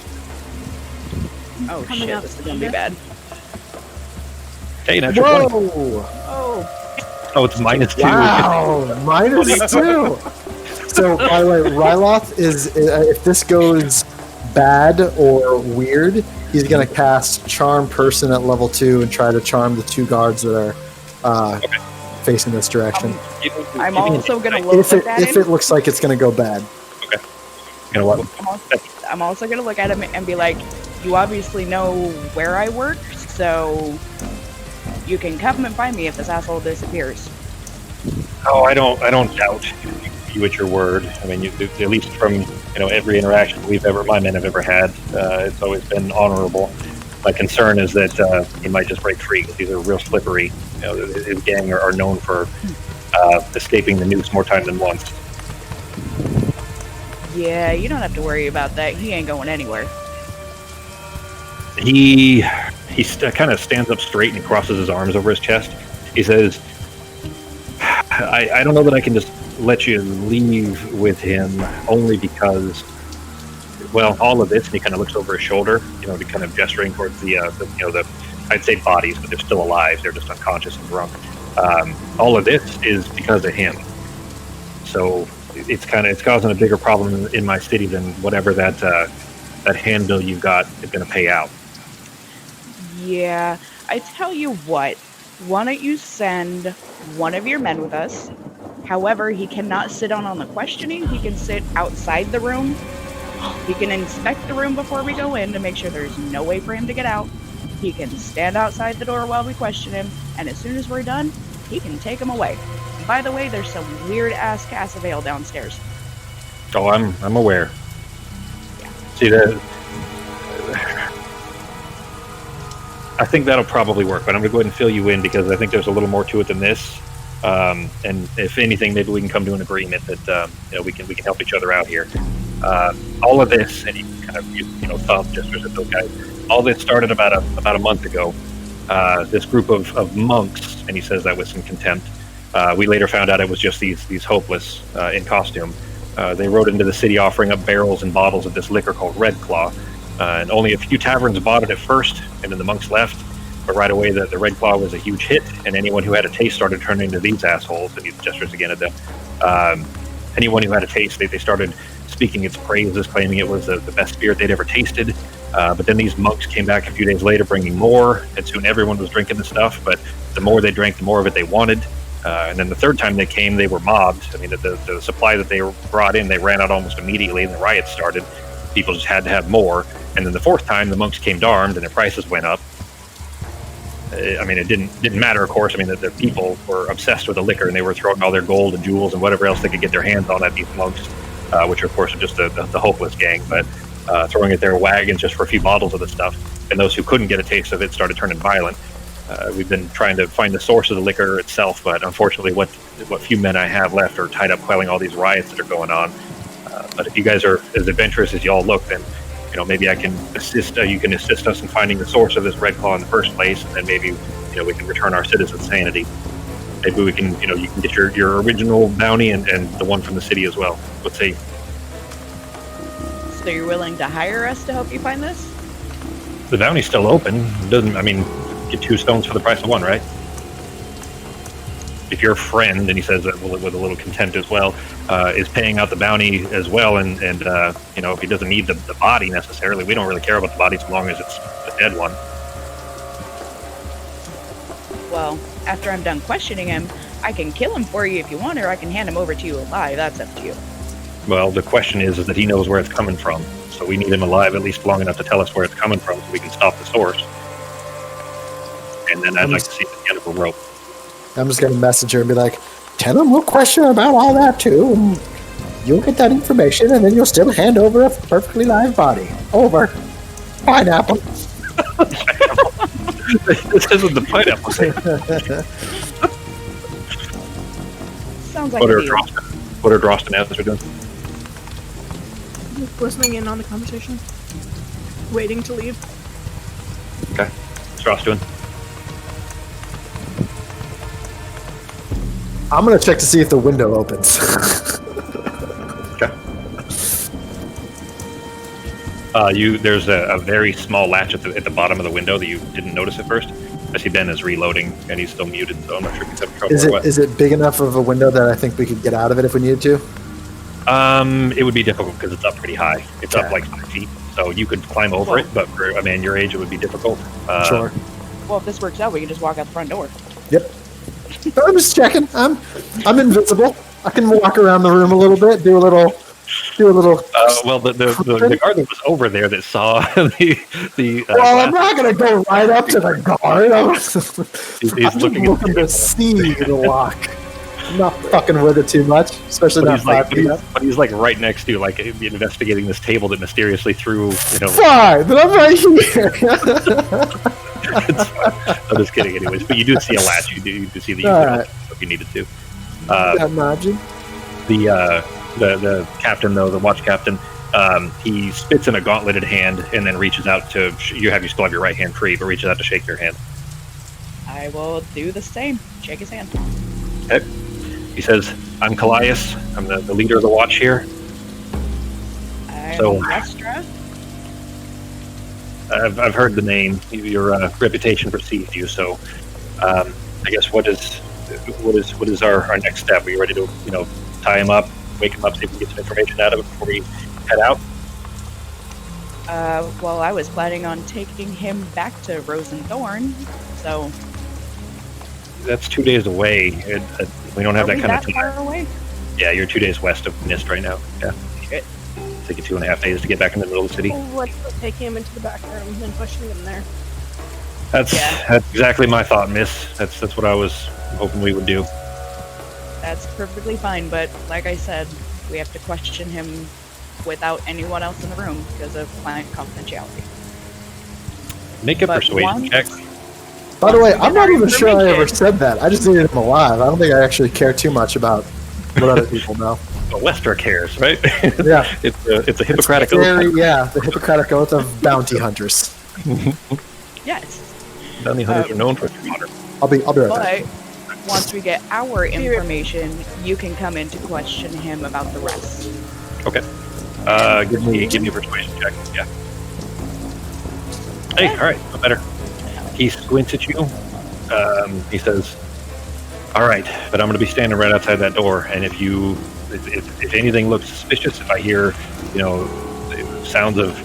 Oh Coming shit, up. this is gonna be bad. Hey, natural 20. Whoa! Oh, it's -2. Wow, -2. So, by the way, Ryloth is, if this goes bad or weird, he's going to cast Charm Person at level 2 and try to charm the 2 guards that are facing this direction. I'm also gonna look at that. If it looks like it's going to go bad. Okay. You know what? I'm also gonna look at him and be like, "You obviously know where I work, So you can come and find me if this asshole disappears. Oh, I don't doubt you at your word. I mean, at least from every interaction my men have ever had, it's always been honorable. My concern is that he might just break free. These are real slippery. His gang are known for escaping the nukes more time than once. Yeah, you don't have to worry about that. He ain't going anywhere. He kind of stands up straight and crosses his arms over his chest. He says, I don't know that I can just let you leave with him, only because, well, all of this, and he kind of looks over his shoulder, to kind of gesturing towards the I'd say bodies, but they're still alive. They're just unconscious and drunk. All of this is because of him. So it's causing a bigger problem in my city than whatever that handbill you got is going to pay out. Yeah, I tell you what, why don't you send one of your men with us? However, he cannot sit on the questioning. He can sit outside the room. He can inspect the room before we go in to make sure there's no way for him to get out. He can stand outside the door while we question him, and as soon as we're done, he can take him away. And by the way, there's some weird-ass Cassavale downstairs. Oh, I'm aware. Yeah. See, I think that'll probably work, but I'm going to go ahead and fill you in because I think there's a little more to it than this. And if anything, maybe we can come to an agreement that we can help each other out here. All of this, and he kind of thumb gestures at those guys. All this started about a month ago. This group of monks, and he says that with some contempt. We later found out it was just these hopeless in costume. They rode into the city offering up barrels and bottles of this liquor called Red Claw. And only a few taverns bought it at first, and then the monks left. But right away, the Red Claw was a huge hit, and anyone who had a taste started turning into these assholes. And he gestures again at them. Anyone who had a taste, they started speaking its praises, claiming it was the best beer they'd ever tasted. But then these monks came back a few days later, bringing more, and soon everyone was drinking the stuff. But the more they drank, the more of it they wanted. And then the third time they came, they were mobbed. I mean, the supply that they brought in, they ran out almost immediately, and the riot started. People just had to have more. And then the fourth time, the monks came armed, and their prices went up. I mean, it didn't matter, of course. I mean, the people were obsessed with the liquor, and they were throwing all their gold and jewels and whatever else they could get their hands on at these monks, which, of course, are just the hopeless gang, but throwing at their wagons just for a few bottles of the stuff. And those who couldn't get a taste of it started turning violent. We've been trying to find the source of the liquor itself, but unfortunately, what few men I have left are tied up quelling all these riots that are going on. But if you guys are as adventurous as y'all look, then maybe I can assist. You can assist us in finding the source of this Red Claw in the first place, and then maybe we can return our citizens' sanity. Maybe we can you can get your original bounty and the one from the city as well. Let's see. So you're willing to hire us to help you find this? The bounty's still open. Get 2 stones for the price of 1, right? If your friend, and he says that with a little contempt as well, is paying out the bounty as well, and if he doesn't need the body necessarily, we don't really care about the body so long as it's the dead one. Well, after I'm done questioning him, I can kill him for you if you want, or I can hand him over to you alive. That's up to you. Well, the question is that he knows where it's coming from, so we need him alive at least long enough to tell us where it's coming from so we can stop the source. And then I'd like to see the end of a rope. I'm just going to message her and be like, tell him we'll question about all that too. And you'll get that information, and then you'll still hand over a perfectly live body. Over. Pineapple. This isn't the pineapple thing. Sounds like a deal. What are Drost and Atlas doing? Listening in on the conversation. Waiting to leave. Okay. What's Drost doing? I'm going to check to see if the window opens. Okay. There's a very small latch at the bottom of the window that you didn't notice at first. I see Ben is reloading, and he's still muted, so I'm not sure if he's having trouble or what. Is it big enough of a window that I think we could get out of it if we needed to? It would be difficult because it's up pretty high. It's up like 5 feet, so you could climb over it, but for a man your age, it would be difficult. Sure. Well, if this works out, we can just walk out the front door. Yep. I'm just checking. I'm invisible. I can walk around the room a little bit, do a little Do a little. Well, the guard that was over there that saw the Well, I'm not gonna go right up to the guard. I'm just looking to see the lock. I'm not fucking with it too much, especially not 5 feet up. but he's like right next to you, like investigating this table that mysteriously threw. Fine, but I'm right here. It's fine. I'm just kidding, anyways. But you do see a latch. You do see that you could open it if you needed to. That margin. The captain, though, the watch captain, he spits in a gauntleted hand and then reaches out to you still have your right hand free, but reaches out to shake your hand. I will do the same. Shake his hand. Okay. He says, "I'm Callias. I'm the leader of the watch here." I'm So- Lestra. I've heard the name. Your reputation precedes you. So, I guess what is our next step? Are you ready to tie him up, wake him up, see if we can get some information out of it before we head out? Well, I was planning on taking him back to Rose and Thorn, so... That's 2 days away. We don't have Are that we kind of that time. far away? Yeah, you're 2 days west of Nist right now. Yeah. Shit. Take you 2.5 days to get back in the middle of the city. Let's take him into the back room and pushing him there. That's exactly my thought, miss. That's what I was hoping we would do. That's perfectly fine, but like I said, we have to question him without anyone else in the room because of client confidentiality. Make a But persuasion check. By the way, I'm not even sure I ever said that. I just needed him alive. I don't think I actually care too much about what other people know. Well, Lester cares, right? Yeah. It's a Hippocratic oath. The Hippocratic Oath of bounty hunters. Yes, Bounty hunters are known for their honor. I'll be right back. but once we get our information, you can come in to question him about the rest. Okay. Give me a persuasion check. Yeah. Hey, all right, no better. He squints at you. He says, "All right, but I'm going to be standing right outside that door, and if anything looks suspicious, if I hear, sounds of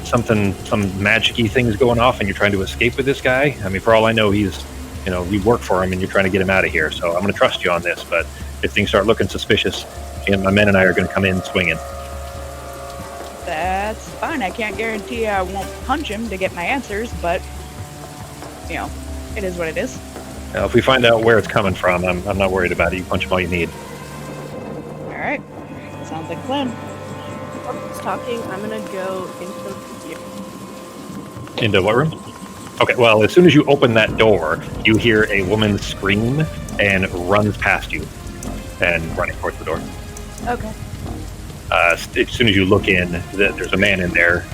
some magic-y things going off, and you're trying to escape with this guy, I mean, for all I know, he's, you work for him, and you're trying to get him out of here. So I'm going to trust you on this. But if things start looking suspicious, my men and I are going to come in swinging." That's fine. I can't guarantee I won't punch him to get my answers, but it is what it is. Now, if we find out where it's coming from, I'm not worried about it. You punch him all you need. All right, sounds like a plan. While he's talking, I'm gonna go into the Into what room? Okay, well, as soon as you open that door, you hear a woman scream and runs past you and running towards the door. Okay. As soon as you look in, there's a man in there,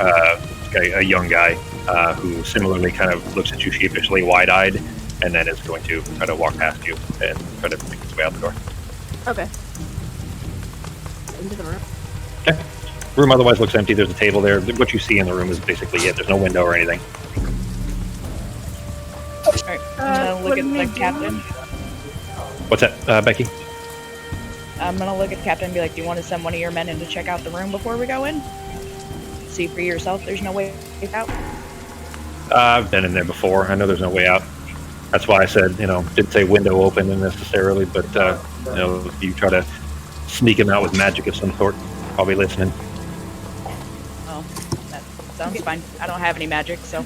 a young guy, who similarly kind of looks at you sheepishly, wide-eyed, and then is going to try to walk past you and try to make his way out the door. Okay. Into the room. Okay. Room otherwise looks empty. There's a table there. What you see in the room is basically it. There's no window or anything. All right, I'm gonna look what at am I the doing? captain. What's that, Becky? I'm gonna look at the captain and be like, "Do you want to send one of your men in to check out the room before we go in? See for yourself. There's no way out." I've been in there before. I know there's no way out. That's why I said, didn't say window open necessarily, but, if you try to sneak him out with magic of some sort, I'll be listening. Oh, that sounds fine. I don't have any magic, so.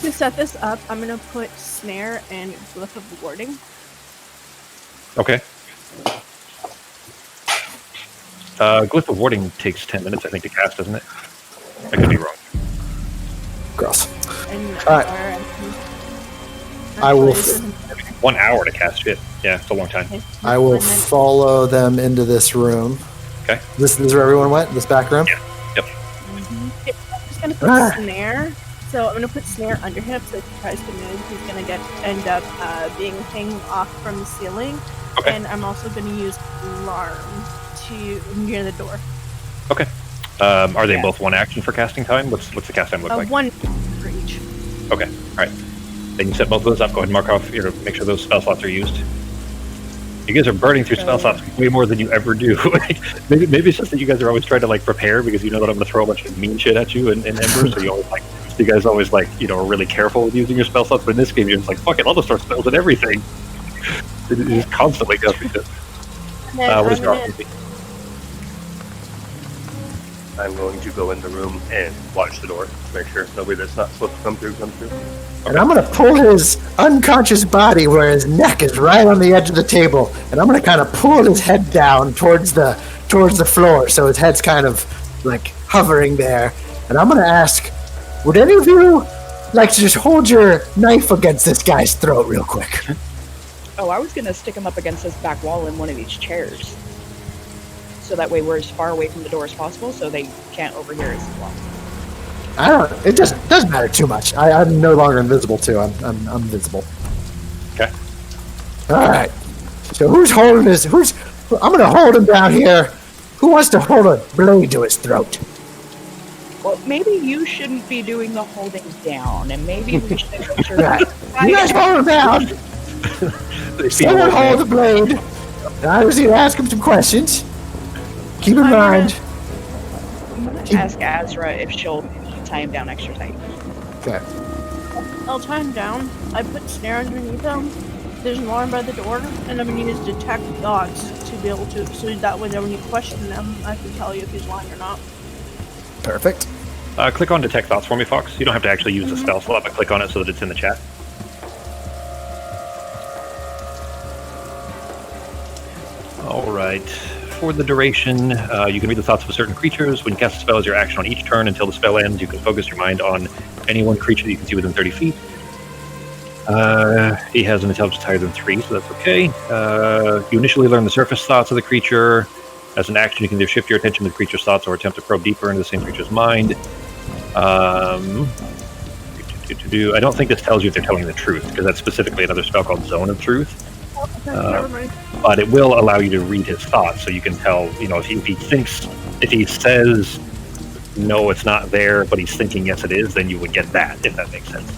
To set this up, I'm gonna put snare and glyph of warding. Okay. Glyph of Warding takes 10 minutes, I think, to cast, doesn't it? I could be wrong. Gross. And Alright. I will 1 hour to cast shit. Yeah, it's a long time. I will follow them into this room. Okay. This is where everyone went? This back room? Yeah. Yep. I'm just gonna put snare. So I'm gonna put snare under him, so if he tries to move, he's gonna end up being hanging off from the ceiling. Okay. And I'm also gonna use alarm to near the door. Okay. Are they both one action for casting time? What's the cast time look like? One for each. Okay. All right. Then you set both of those up. Go ahead and mark off. Make sure those spell slots are used. You guys are burning through spell slots way more than you ever do. maybe it's just that you guys are always trying to prepare because you know that I'm going to throw a bunch of mean shit at you in Ember. So you guys always are really careful with using your spell slots. But in this game, you're just like, fuck it, I'll just throw spells and everything. You just constantly go through this. What is your opportunity? I'm going to go in the room and watch the door, make sure nobody that's not supposed to come through. And I'm going to pull his unconscious body where his neck is right on the edge of the table, and I'm going to kind of pull his head down towards the floor, so his head's kind of like hovering there. And I'm going to ask, would any of you like to just hold your knife against this guy's throat real quick? Oh, I was gonna stick him up against this back wall in one of these chairs. So that way we're as far away from the door as possible so they can't overhear us as well. I don't. It doesn't matter too much. I'm no longer invisible too. I'm visible. Okay. All right. So who's holding this? I'm gonna hold him down here. Who wants to hold a blade to his throat? Well, maybe you shouldn't be doing the holding down, and maybe we should go to Right. You guys hold him down. Someone hold the blade. And I was going to ask him some questions. Keep in mind. I'm gonna ask Azra if she'll tie him down extra tight. Okay. I'll tie him down. I put snare underneath him. There's an alarm by the door, and I'm gonna use detect thoughts to be able to, so that way when you question them, I can tell you if he's lying or not. Perfect. Click on Detect Thoughts for me, Fox. You don't have to actually use the spell slot, but click on it so that it's in the chat. All right. For the duration, you can read the thoughts of certain creatures. When you cast a spell as your action on each turn until the spell ends, you can focus your mind on any one creature that you can see within 30 feet. He has an intelligence higher than 3, so that's okay. You initially learn the surface thoughts of the creature. As an action, you can either shift your attention to the creature's thoughts or attempt to probe deeper into the same creature's mind. I don't think this tells you if they're telling the truth, because that's specifically another spell called Zone of Truth. Never mind. But it will allow you to read his thoughts, so you can tell, if he says, no, it's not there, but he's thinking, yes, it is, then you would get that, if that makes sense.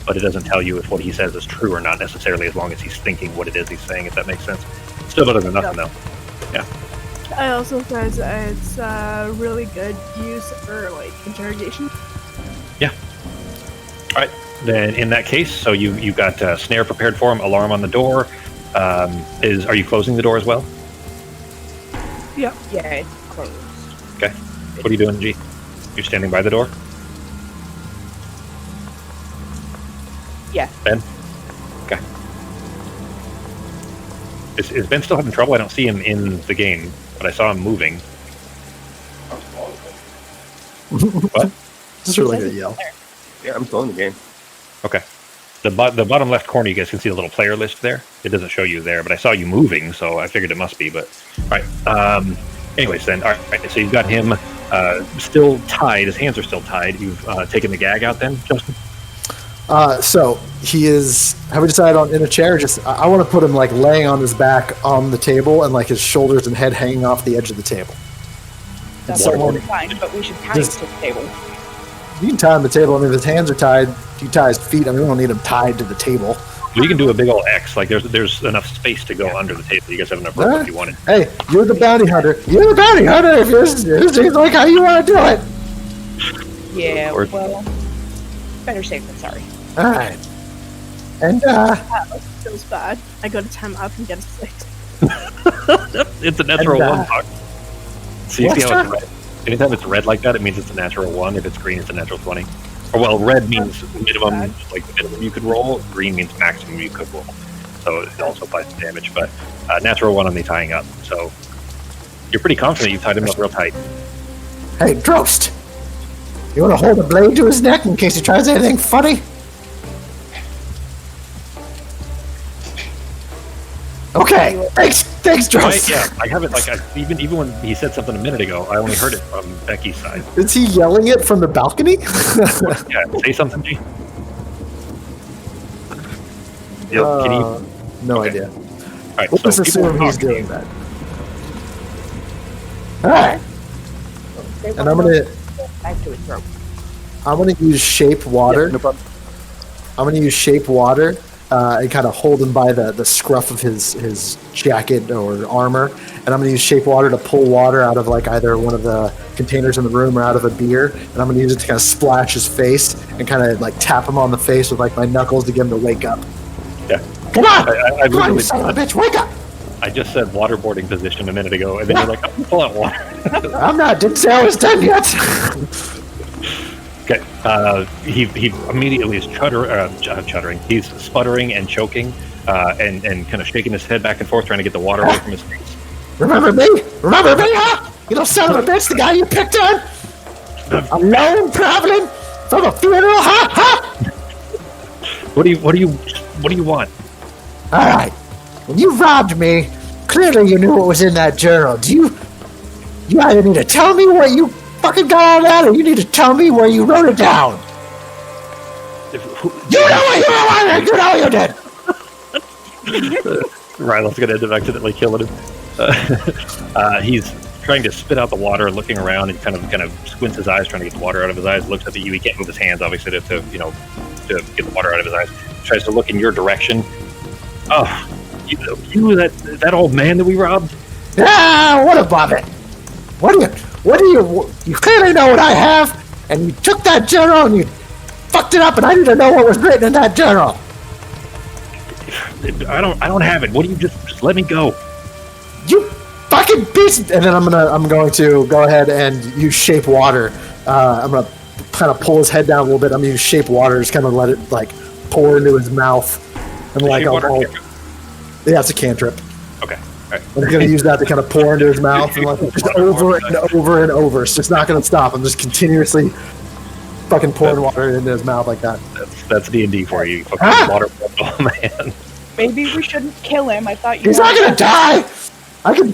But it doesn't tell you if what he says is true or not necessarily, as long as he's thinking what it is he's saying, if that makes sense. Still better than nothing, though. Yeah. I also says it's really good use for interrogation. Yeah. All right. Then in that case, so you got snare prepared for him, alarm on the door. Are you closing the door as well? Yeah. Yeah, it's closed. Okay. What are you doing, G? You're standing by the door? Yeah. Ben? Okay. Is Ben still having trouble? I don't see him in the game, but I saw him moving. What? This is really good yell. Yeah, I'm still in the game. Okay. The bottom left corner, you guys can see the little player list there. It doesn't show you there, but I saw you moving, so I figured it must be. But all right. Anyways, then, all right. So you've got him still tied. His hands are still tied. You've taken the gag out, then, Justin. So he is. Have we decided on in a chair? Just I want to put him laying on his back on the table and his shoulders and head hanging off the edge of the table. That's Someone- fine, but we should tie him to the table. You can tie him to the table. I mean, if his hands are tied, you can tie his feet. I mean, we don't need him tied to the table. Well, you can do a big old X. There's enough space to go under the table. You guys have enough room if you want it. Hey, you're the bounty hunter. You're the bounty hunter. If this seems like how you want to do it. Yeah, Or- well, better safe than sorry. All right. And Feels bad. I go to time up and get a 6. It's a natural And, 1, Fox. So you see what's how it's red? Anytime it's red like that, it means it's a natural 1. If it's green, it's a natural 20. Or, well, red means minimum, the minimum you could roll. Green means maximum you could roll. So it also applies to damage. But natural 1 on the tying up. So you're pretty confident you've tied him up real tight. hey, Drost, you want to hold a blade to his neck in case he tries anything funny? Okay, thanks, Drost. Right? Yeah, I haven't, even when he said something a minute ago, I only heard it from Becky's side. Is he yelling it from the balcony? Yeah, say something, G. Yo, can you? No Okay. idea. All right, We'll just so people assume he's talk to doing you. that. All right, and I'm gonna Back to his throat. use shape water. Yeah, no problem. I'm gonna use shape water and kind of hold him by the scruff of his jacket or armor, and I'm gonna use shape water to pull water out of either one of the containers in the room or out of a beer, and I'm gonna use it to kind of splash his face and kind of tap him on the face with my knuckles to get him to wake up. Yeah. Come on, I come on, you literally- son of a bitch, wake up! I just said waterboarding position a minute ago, and then you're like, I'm pull out water. I'm not. Didn't say I was done yet. Okay. He immediately is chuttering. He's sputtering and choking, and kind of shaking his head back and forth, trying to get the water away from his face. Remember me? Remember me, huh? You little son of a bitch, the guy you picked on? Alone, traveling from a funeral, huh? What do you want? All right. When you robbed me, clearly you knew what was in that journal. You either need to tell me what you fucking got out of that, or you need to tell me where you wrote it down. You know what you wanted. You know you did. Rylan's gonna end up accidentally killing him. He's trying to spit out the water, looking around, and kind of squints his eyes, trying to get the water out of his eyes. Looks up at you. He can't move his hands, obviously, to get the water out of his eyes. Tries to look in your direction. Oh, you that old man that we robbed? Ah, what about it? What do you clearly know what I have, and you took that journal and you fucked it up, and I need to know what was written in that journal. I don't have it. What do you just let me go? You fucking piece! And then I'm going to go ahead and use shape water. I'm gonna kind of pull his head down a little bit. I'm gonna use shape water, just kind of let it like pour into his mouth, and like yeah, it's a cantrip. Okay, all right. I'm gonna use that to kind of pour into his mouth, and like just over and over and over. It's just not gonna stop. I'm just continuously fucking pouring water into his mouth like that. That's D&D for you. Fucking water bottle, man. Maybe we shouldn't kill him. I thought you. He's not gonna die. I can.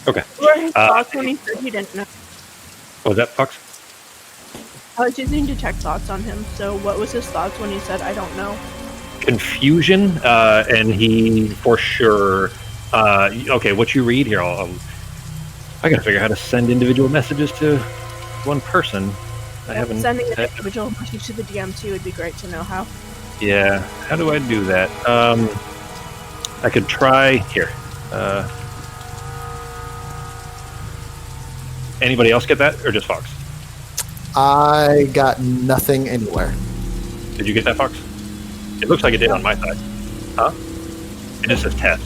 Okay. What were his thoughts when he said he didn't know? Was that Fox? I was using detect thoughts on him, so what was his thoughts when he said, I don't know? Confusion, and he, for sure... okay, what you read here, I gotta figure out how to send individual messages to one person. I haven't... Sending an individual message to the DM too would be great to know how. Yeah, how do I do that? I could try... Here. Anybody else get that, or just Fox? I got nothing anywhere. Did you get that, Fox? It looks like it did on my side. Huh? It just says test.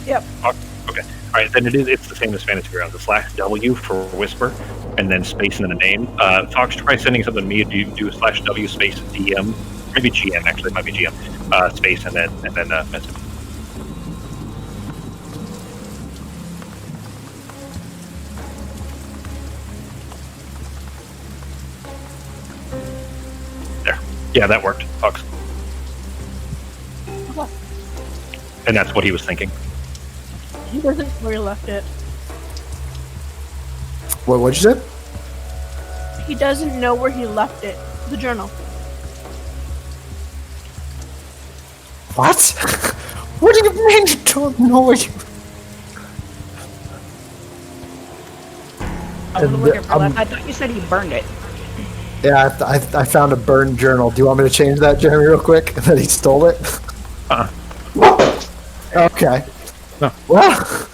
Yep. Okay. All right, then it's the same as Fantasy Grounds. It's /W for whisper, and then space and then a name. Fox, try sending something to me. Do /W space DM. Maybe GM, actually. It might be GM. Space and then message. There. Yeah, that worked, Fox. What? And that's what he was thinking. He doesn't know where he left it. What'd you say? He doesn't know where he left it. The journal. What? What do you mean you don't know where you... I was looking for that. I thought you said he burned it. Yeah, I found a burned journal. Do you want me to change that, Jeremy, real quick? That he stole it? Okay. No. Well,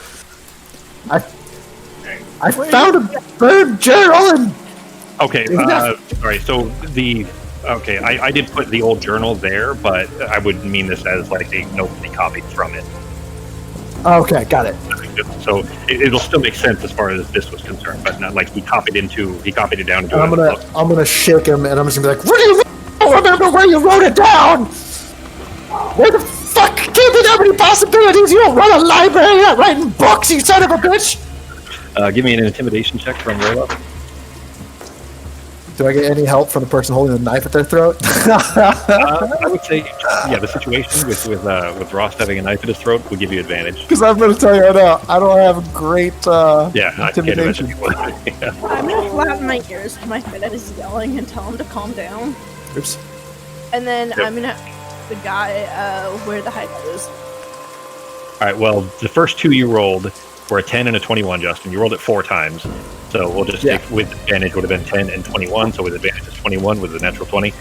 I found a burned journal and... Okay, sorry, so I did put the old journal there, but I would mean this as like a note he copied from it. Okay, got it. So it'll still make sense as far as this was concerned, but not like he copied it down into I'm gonna shake him and I'm just gonna be like, what do you mean? I don't remember where you wrote it down? Where the fuck can't be that many possibilities? You don't run a library, you're not writing books, you son of a bitch! Give me an intimidation check from Rayla. Do I get any help from the person holding the knife at their throat? I would say, yeah, the situation with Ross having a knife at his throat would give you advantage. Because I'm going to tell you right now, I don't have great intimidation. I'm gonna flatten my ears to my Fed is yelling and tell him to calm down. Oops. And then Yep. I'm gonna ask the guy where the hideout is. All right, well, the first two you rolled were a 10 and a 21, Justin. You rolled it 4 times. So we'll just take with advantage would have been 10 and 21. So with advantage is 21 with a natural 20.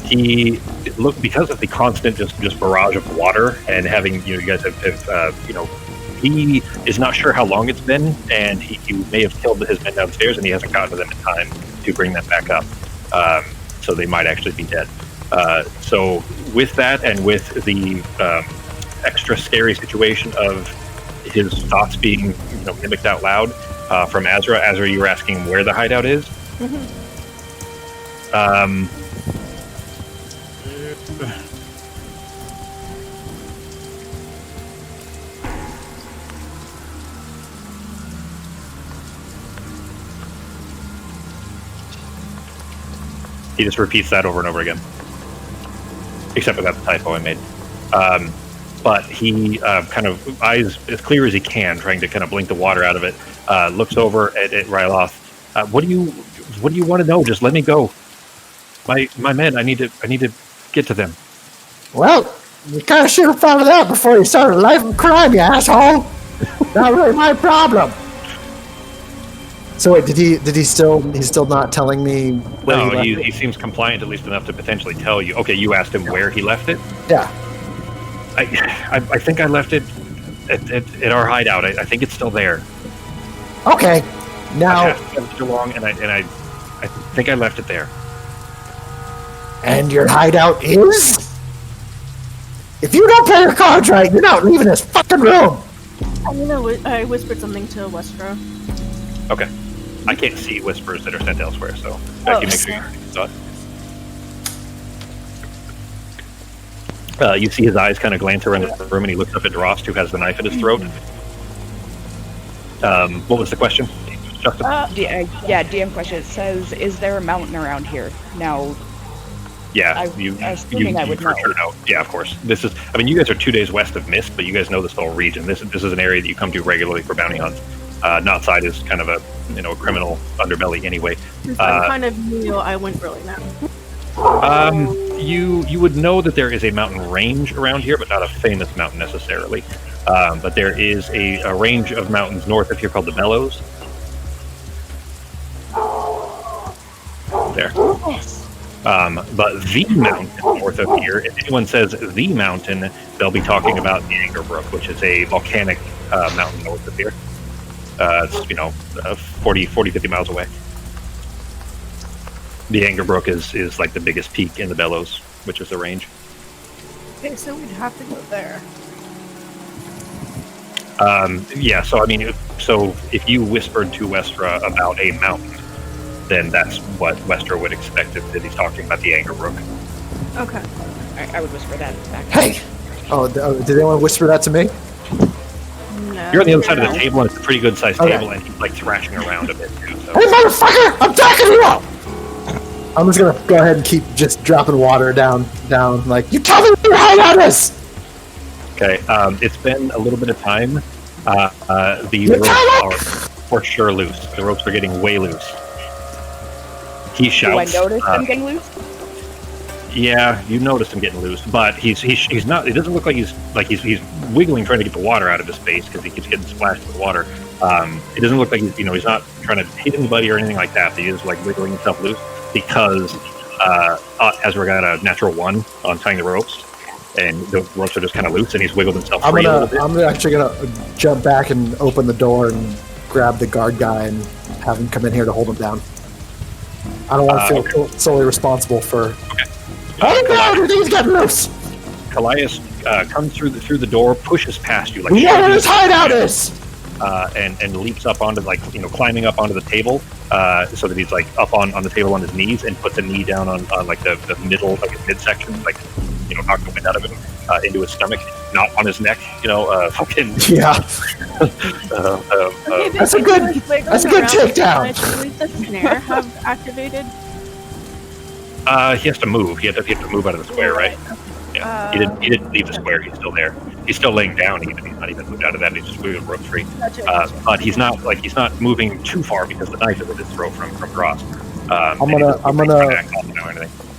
He looked because of the constant just barrage of water and having you guys have he is not sure how long it's been, and he may have killed his men downstairs and he hasn't gotten to them in time to bring them back up. so they might actually be dead. So with that, and with the extra scary situation of his thoughts being mimicked out loud from Azra. Azra, you were asking where the hideout is. He just repeats that over and over again, except without the typo I made. But he kind of, eyes as clear as he can, trying to kind of blink the water out of it, looks over at Ryloth. What do you want to know? Just let me go. My men, I need to get to them. Well, you kind of should have thought of that before you started life of crime, you asshole. Not really my problem. So wait, he's still not telling me where No, he left he seems compliant at least enough to potentially tell you. Okay, you asked him where he left it? Yeah. I think I left it at our hideout. I think it's still there. Okay. Now. I've passed too long, and I think I left it there. And your hideout is? If you don't play your cards right, you're not leaving this fucking room. I whispered something to Westro. Okay. I can't see whispers that are sent elsewhere, so Becky, make sure you thought. You see his eyes kind of glance around the room, and he looks up at Drost, who has the knife at his throat. What was the question, Justin? DM question. It says, "Is there a mountain around here?" Now. Yeah, I would for know. sure know. Yeah, of course. This is. I mean, you guys are 2 days west of Mist, but you guys know this whole region. This is an area that you come to regularly for bounty hunts. Knotside is kind of a criminal underbelly anyway. I'm kind of new. I wouldn't really know. You would know that there is a mountain range around here, but not a famous mountain necessarily. But there is a range of mountains north of here called the Bellows. There. But the mountain north of here, if anyone says the mountain, they'll be talking about the Anger Brook, which is a volcanic mountain north of here. It's 40, 50 miles away. The Anger Brook is like the biggest peak in the Bellows, which is the range. Okay, so we'd have to go there. Yeah, so I mean, so if you whispered to Westra about a mountain, then that's what Westra would expect if he's talking about the Anger Brook. Okay. I would whisper that back. Hey! Oh, did anyone whisper that to me? No. You're on the other side of the table, and it's a pretty good sized Okay. table, and he's like thrashing around a bit too. So. Hey, motherfucker! I'm talking to you! I'm just gonna go ahead and keep just dropping water down. Like, you tell me where your hideout is! Okay, it's been a little bit of time. The ropes are for sure loose. The ropes are getting way loose. He shouts. Do I notice them getting loose? Yeah, you noticed him getting loose, but he's not. It doesn't look like he's wiggling trying to get the water out of his face because he keeps getting splashed with water. It doesn't look like he's not trying to hit anybody or anything like that. But he is like wiggling himself loose because Ezra got a natural 1 on tying the ropes, and the ropes are just kind of loose, and he's wiggled himself free a little bit. I'm actually gonna jump back and open the door and grab the guard guy and have him come in here to hold him down. I don't want to feel solely responsible for. Okay. Everything's getting loose. Callias comes through the door, pushes past you like We know where his hideout is. and leaps up onto climbing up onto the table, so that he's like up on the table on his knees and puts a knee down on like the middle, like his midsection, like knock the wind out of him into his stomach, not on his neck. Fucking Yeah. Okay, That's a good takedown. I believe the snare have activated. He has to move. He had to move out of the square, right? Yeah. He didn't leave the square. He's still there. He's still laying down. He's not even moved out of that. He's just moving rope free. Gotcha. But he's not moving too far because the knife is at his throat from Drost.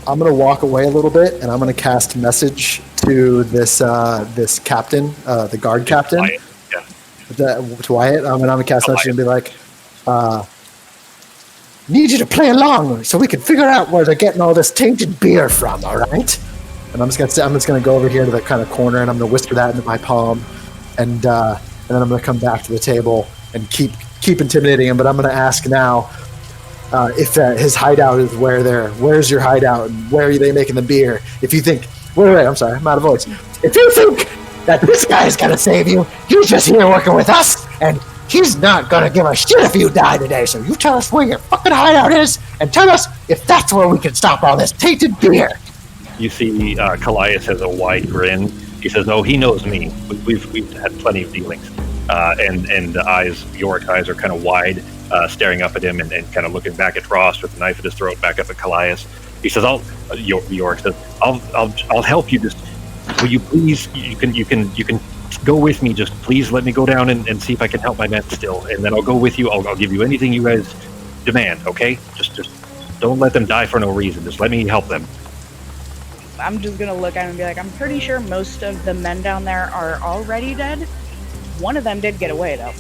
I'm gonna walk away a little bit, and I'm gonna cast message to this captain, the guard captain, Wyatt. Yeah. to Wyatt. I'm gonna cast message and be like, "Need you to play along so we can figure out where they're getting all this tainted beer from. All right?" And I'm just gonna go over here to the kind of corner, and I'm gonna whisper that into my palm, and then I'm gonna come back to the table and keep intimidating him. But I'm gonna ask now, if his hideout is where's your hideout and where are they making the beer. If you think, wait, I'm sorry, I'm out of voice. If you think that this guy's gonna save you, he's just here working with us, and he's not gonna give a shit if you die today. So you tell us where your fucking hideout is, and tell us if that's where we can stop all this tainted beer. You see, Callias has a wide grin. He says, "Oh, he knows me. We've had plenty of dealings." And the eyes, Yorick's eyes, are kind of wide, staring up at him and kind of looking back at Frost with the knife at his throat, back up at Callias. He says, Yorick says, I'll help you. Just will you please? You can go with me. Just please let me go down and see if I can help my men still, and then I'll go with you. I'll give you anything you guys demand. Okay? Just don't let them die for no reason. Just let me help them." I'm just gonna look at him and be like, I'm pretty sure most of the men down there are already dead. One of them did get away, though.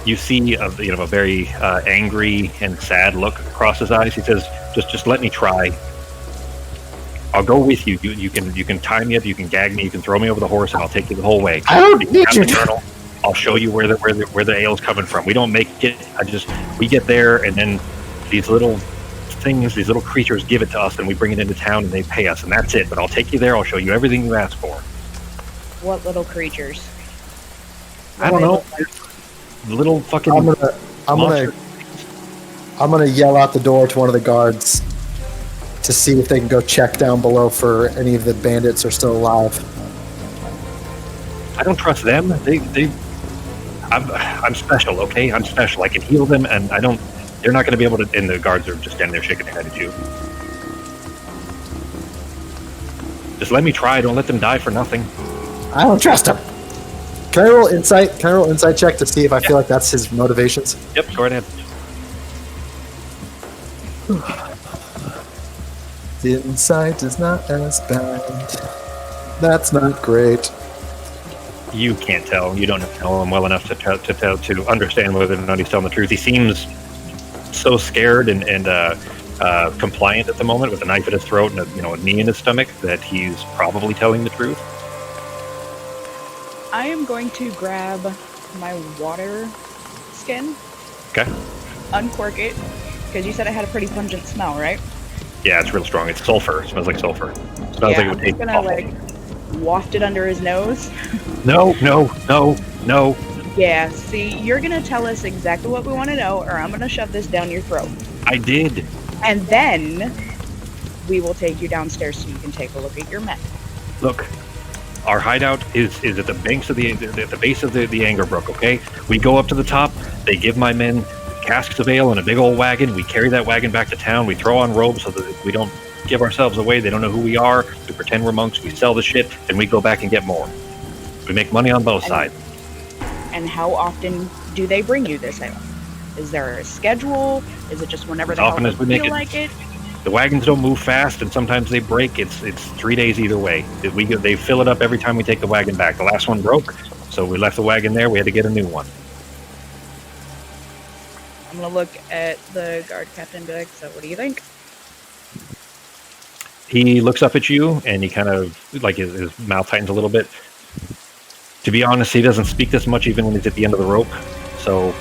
You see a very angry and sad look across his eyes. He says, "Just let me try. I'll go with you. You can tie me up. You can gag me. You can throw me over the horse, and I'll take you the whole way. I don't need you. Colonel. I'll show you where the ale's coming from. We don't make it. We get there, and then these little things, these little creatures give it to us, and we bring it into town, and they pay us, and that's it. But I'll take you there. I'll show you everything you ask for." What little creatures? I don't know. Little fucking. I'm gonna yell out the door to one of the guards to see if they can go check down below for any of the bandits are still alive. I don't trust them. I'm special, okay? I'm special. I can heal them, and they're not going to be able to, and the guards are just standing there shaking their head at you. Just let me try. Don't let them die for nothing. I don't trust him. Can I roll insight? Can I roll insight check to see if I feel like that's his motivations? Yep, go right ahead. The insight is not as bad. That's not great. You can't tell. You don't know him well enough to understand whether or not he's telling the truth. He seems so scared and compliant at the moment, with a knife at his throat and a knee in his stomach, that he's probably telling the truth. I am going to grab my water skin. Okay. Uncork it, because you said it had a pretty pungent smell, right? Yeah, it's real strong. It's sulfur. It smells like sulfur. It smells like it would taste I'm awful. gonna waft it under his nose. No. Yeah, see, you're gonna tell us exactly what we want to know, or I'm gonna shove this down your throat. I did. And then we will take you downstairs so you can take a look at your men. Look, our hideout is at the banks of the base of the Anger Brook. Okay, we go up to the top. They give my men casks of ale in a big old wagon. We carry that wagon back to town. We throw on robes so that we don't give ourselves away. They don't know who we are. We pretend we're monks. We sell the shit, and we go back and get more. We make money on both sides. And how often do they bring you this ale? Is there a schedule? Is it just whenever they feel like it? The wagons don't move fast, and sometimes they break. It's 3 days either way. They fill it up every time we take the wagon back. The last one broke, so we left the wagon there. We had to get a new one. I'm gonna look at the guard captain and be like, so what do you think? He looks up at you, and he kind of, like, his mouth tightens a little bit. To be honest, he doesn't speak this much even when he's at the end of the rope, so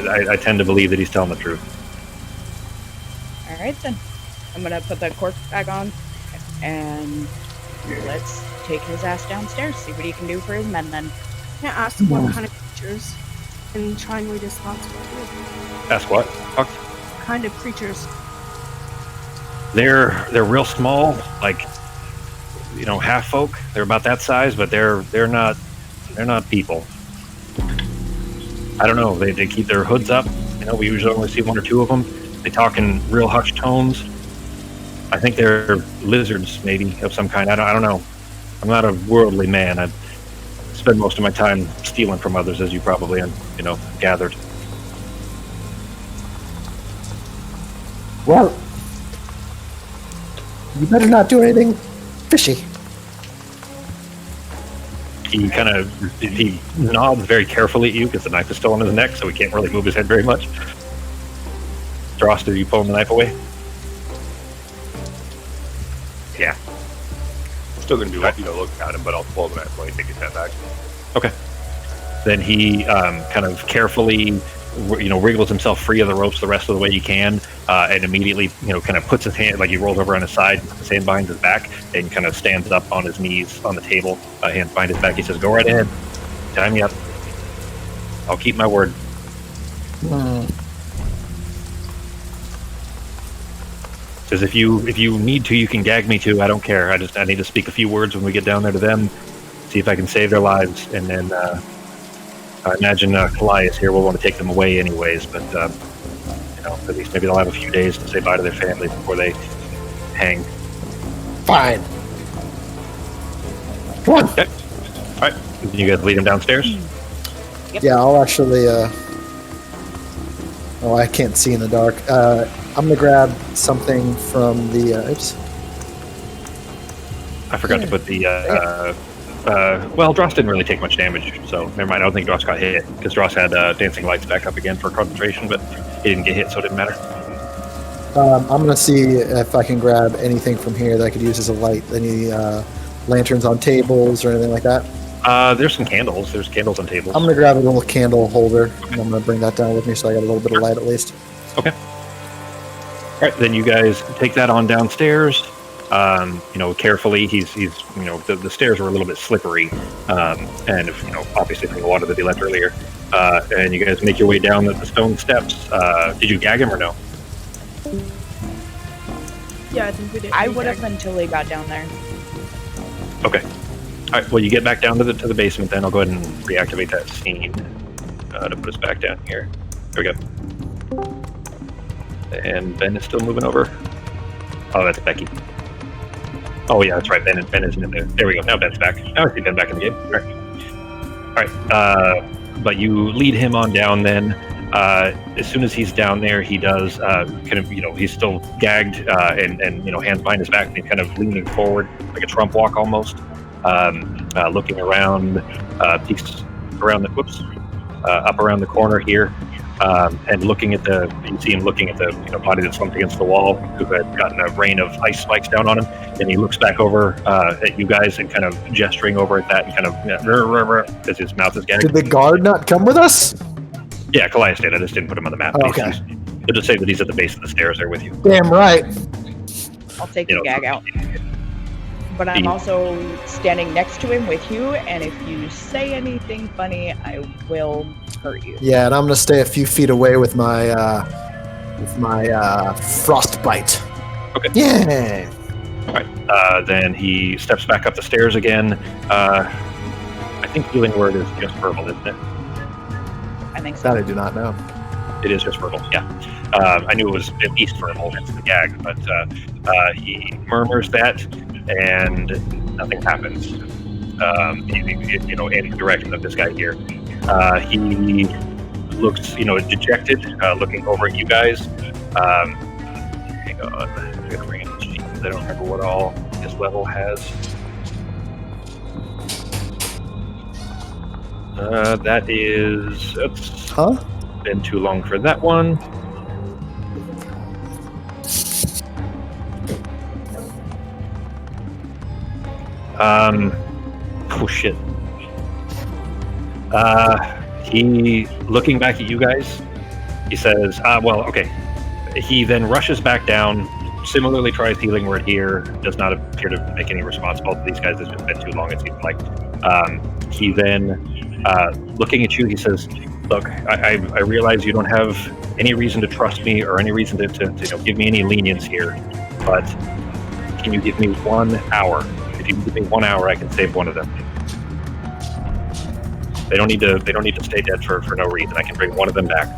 I tend to believe that he's telling the truth. Alright then. I'm gonna put the cork back on, and let's take his ass downstairs, see what he can do for his men then. Can I ask what kind of creatures and try and read his thoughts? Ask what? What kind of creatures? They're real small, like, half folk. They're about that size, but they're not people. I don't know. They keep their hoods up. We usually only see one or two of them. They talk in real hushed tones. I think they're lizards, maybe, of some kind. I don't know. I'm not a worldly man. I spend most of my time stealing from others, as you probably gathered. Well, you better not do anything fishy. He nods very carefully at you because the knife is still on his neck, so he can't really move his head very much. Drost, are you pulling the knife away? Yeah. I'm still gonna do look at him, but I'll pull the knife away and take his head back. Okay. Then he kind of carefully, wriggles himself free of the ropes the rest of the way he can, and immediately, kind of puts his hand, like he rolls over on his side, puts his hand behind his back, and kind of stands up on his knees on the table, hands behind his back. He says, "Go right ahead. Tie me up. I'll keep my word." Says, if you need to, you can gag me too. I don't care. I need to speak a few words when we get down there to them, see if I can save their lives, and then I imagine Callias here will want to take them away anyways. But at least maybe they'll have a few days to say bye to their family before they hang. Fine. Come on. Okay. All right. You guys lead him downstairs. Yep. Yeah, I'll actually. Oh, I can't see in the dark. I'm gonna grab something from the. Oops. I forgot to put the. Well, Dross didn't really take much damage, so never mind. I don't think Dross got hit because Dross had dancing lights back up again for concentration, but he didn't get hit, so it didn't matter. I'm gonna see if I can grab anything from here that I could use as a light. Any lanterns on tables or anything like that? There's some candles. There's candles on tables. I'm gonna grab a little candle holder and I'm gonna bring that down with me so I got a little bit of light at least. Okay. All right, then you guys take that on downstairs. Carefully. He's the stairs were a little bit slippery, and obviously from the water that he left earlier. And you guys make your way down the stone steps. Did you gag him or no? Yeah, I think we did. I would have until he got down there. Okay. All right. Well, you get back down to the basement. Then I'll go ahead and reactivate that scene to put us back down here. There we go. And Ben is still moving over. Oh, that's Becky. Oh yeah, that's right. Ben isn't in there. There we go. Now Ben's back. Now I see Ben back in the game. All right. But you lead him on down then. As soon as he's down there, he does he's still gagged and hands behind his back, and he's kind of leaning forward like a Trump walk almost, looking around, peeks around up around the corner here, and looking at you see him looking at the body that's slumped against the wall, who had gotten a rain of ice spikes down on him, and he looks back over at you guys and kind of gesturing over at that and kind of as his mouth is gagged. Did the guard not come with us? Yeah, Callias did. I just didn't put him on the map. Oh, okay. He'll just say that he's at the base of the stairs there with you. Damn right. I'll take the gag out. But I'm also standing next to him with you, and if you say anything funny, I will hurt you. Yeah, and I'm gonna stay a few feet away with my frostbite. Okay. Yeah. All right. Then he steps back up the stairs again. I think healing word is just verbal, isn't it? I think so. That I do not know. It is just verbal. Yeah. I knew it was at least verbal. It's the gag, but he murmurs that, and nothing happens. In the direction of this guy here. He looks, dejected, looking over at you guys. Hang on, I'm gonna bring in the sheet. I don't remember what all his level has. That is. Oops. Huh? Been too long for that one. Oh shit. He looking back at you guys. He says, well, okay. He then rushes back down. Similarly, tries healing word here. Does not appear to make any response. Both of these guys has just been too long. It seems like. He then, looking at you, he says, "Look, I realize you don't have any reason to trust me or any reason to give me any lenience here, but can you give me 1 hour? If you can give me 1 hour, I can save one of them. They don't need to stay dead for no reason. I can bring one of them back."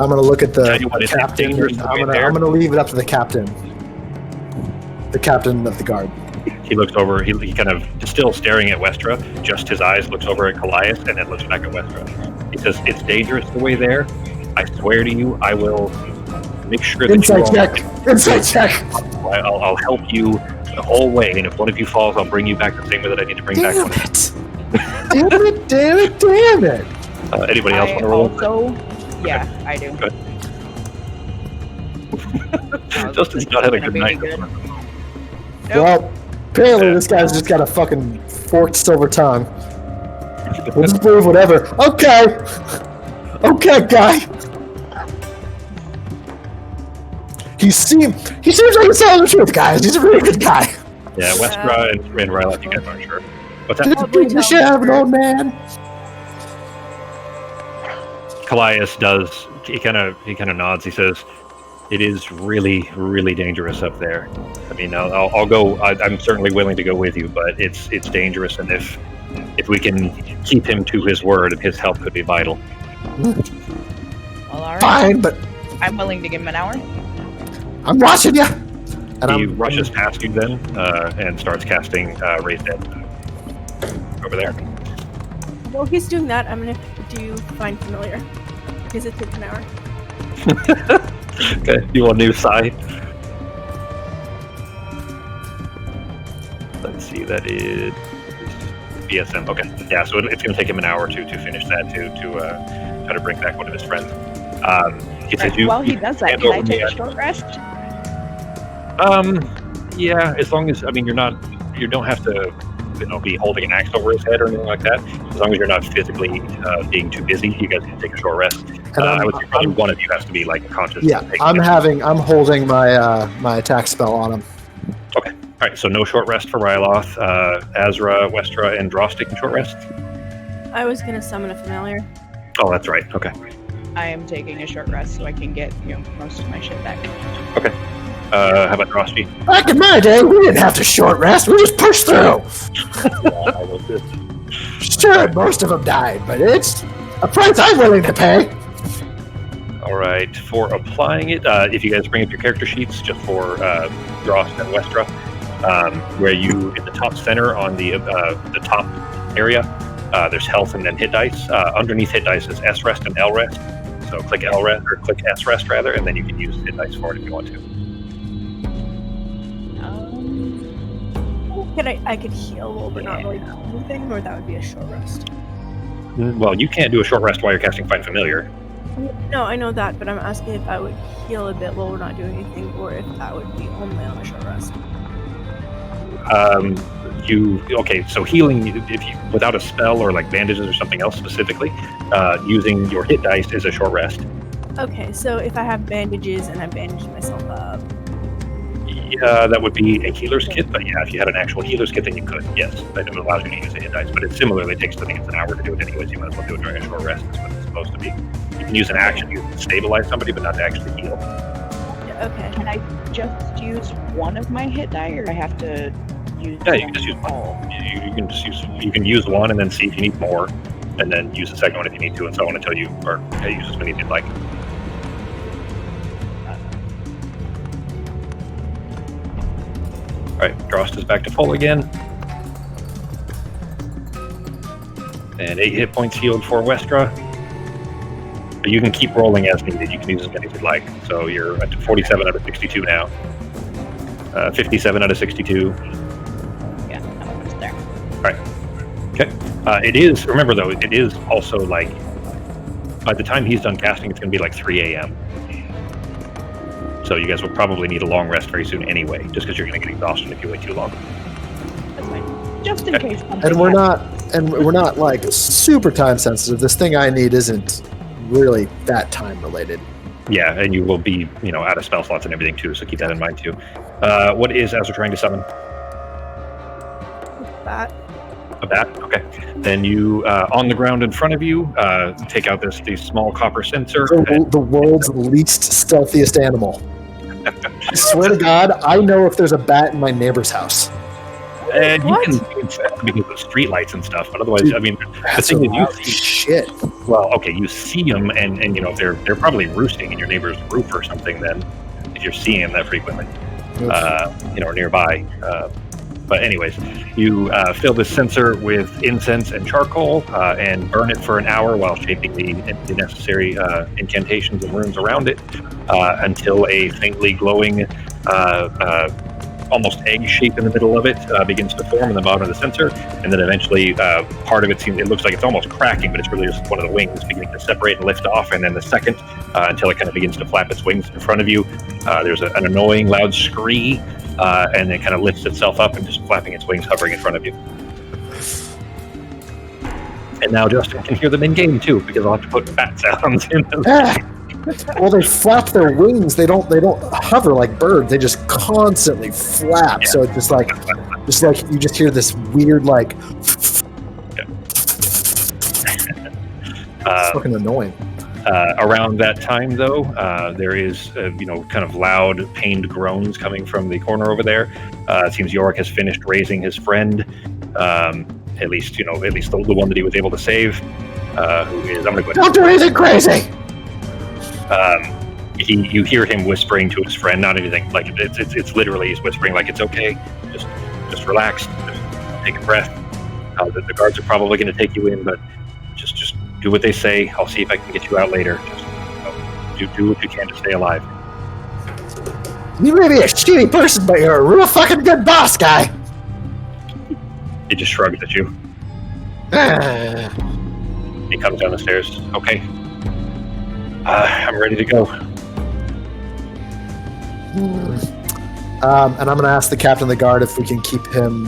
I'm gonna look at the What, captain. I'm gonna leave it up to the captain. The captain of the guard. He looks over. He kind of still staring at Westra. Just his eyes looks over at Callias and then looks back at Westra. He says, "It's dangerous the way there. I swear to you, I will make sure that Insight check. Insight check. I'll help you the whole way. And if one of you falls, I'll bring you back the same way that I need to bring back one." Damn it! Anybody else want to roll? Also, yeah, I do. Good. Justin's not having a good night. Nope. Well, apparently this guy's just got a fucking forked silver tongue. We'll just believe whatever. Okay. Okay, guy. He seems like he's telling the truth, guys. He's a really good guy. Yeah, Westra and Ryloth, you guys aren't sure. What's that? Probably The shit out of an old man. Callias does. He kind of nods. He says, "It is really, really dangerous up there. I mean, I'll go. I'm certainly willing to go with you, but it's dangerous. And if we can keep him to his word, his help could be vital." Well, all right. Fine, but I'm willing to give him an hour. I'm watching you. And He rushes past you then and starts casting Raise Dead over there. While he's doing that, I'm gonna do Find Familiar. Because it takes an hour. Okay, you want a new side? Let's see, that is BSM. Okay, yeah, so it's going to take him an hour to finish that to try to bring back one of his friends. He says While he does that, can I take a short rest? Yeah, as long as you don't have to be holding an axe over his head or anything like that. As long as you're not physically being too busy, you guys can take a short rest. I would say probably one of you has to be conscious. Yeah, I'm holding my attack spell on him. Okay. All right. So no short rest for Ryloth. Azra, Westra, and Dross taking short rests. I was gonna summon a familiar. Oh, that's right. Okay. I am taking a short rest so I can get most of my shit back. Okay. How about Drosty? Back in my day, we didn't have to short rest. We just pushed through. I will do. Sure, most of them died, but it's a price I'm willing to pay. All right. For applying it, if you guys bring up your character sheets, just for Dross and Westra, where you in the top center on the top area, there's health and then hit dice. Underneath hit dice is S rest and L rest. So click L rest or click S rest rather, and then you can use hit dice for it if you want to. I could heal while we're not really doing anything, or that would be a short rest. Well, you can't do a short rest while you're casting Find Familiar. No, I know that, but I'm asking if I would heal a bit while we're not doing anything, or if that would be only on a short rest. So healing, if you without a spell or bandages or something else specifically, using your hit dice is a short rest. Okay, so if I have bandages and I bandage myself up. Yeah, that would be a healer's kit, but yeah, if you had an actual healer's kit, then you could, yes. That allows you to use a hit dice, but it similarly takes, I think it's an hour to do it anyways. You might as well do it during a short rest. That's what it's supposed to be. You can use an action to stabilize somebody, but not to actually heal. Okay. Can I just use one of my hit die, or I have to use? Yeah, you can just use one. You can use one and then see if you need more, and then use the second one if you need to, and so on until you use as many as you'd like. Alright, Drost is back to full again. And 8 hit points healed for Westra. But you can keep rolling as needed. You can use as many as you'd like. So you're at 47 out of 62 now. 57 out of 62. Yeah, I'm almost there. Alright. Okay. Remember though, it is also by the time he's done casting, it's going to be 3 a.m. So you guys will probably need a long rest very soon anyway, just because you're going to get exhausted if you wait too long. That's fine. Just in case. And we're not super time sensitive. This thing I need isn't really that time related. Yeah, and you will be, out of spell slots and everything too, so keep that in mind too. What is Azra trying to summon? Bat. A bat? Okay. Then you, on the ground in front of you, take out this small copper sensor. The world's least stealthiest animal. I swear to God, I know if there's a bat in my neighbor's house. And you can sense because of street lights and stuff, but otherwise, the thing is, you see shit. Well, okay, you see them, and they're probably roosting in your neighbor's roof or something. Then, if you're seeing them that frequently, or nearby. But anyways, you fill this sensor with incense and charcoal and burn it for an hour while shaping the necessary incantations and runes around it until a faintly glowing, almost egg shape in the middle of it begins to form in the bottom of the sensor. And then eventually part of it looks like it's almost cracking, but it's really just one of the wings beginning to separate and lift off. And then the second, until it kind of begins to flap its wings in front of you, there's an annoying loud scree. And it kind of lifts itself up and just flapping its wings, hovering in front of you. And now Justin can hear them in game too, because I'll have to put bat sounds in them. Well, they flap their wings. They don't hover like birds. They just constantly flap. So it's just like you just hear this weird like. It's fucking annoying. Around that time, though, there is, kind of loud, pained groans coming from the corner over there. It seems Yorick has finished raising his friend, at least the one that he was able to save. Who is? I'm gonna go. Don't do anything crazy. You hear him whispering to his friend, not anything like it's literally he's whispering like it's okay, just relax, just take a breath. The guards are probably going to take you in, but just do what they say. I'll see if I can get you out later. Just do what you can to stay alive. You may be a shitty person, but you're a real fucking good boss guy. He just shrugs at you. He comes down the stairs. Okay. I'm ready to go. And I'm going to ask the captain of the guard if we can keep him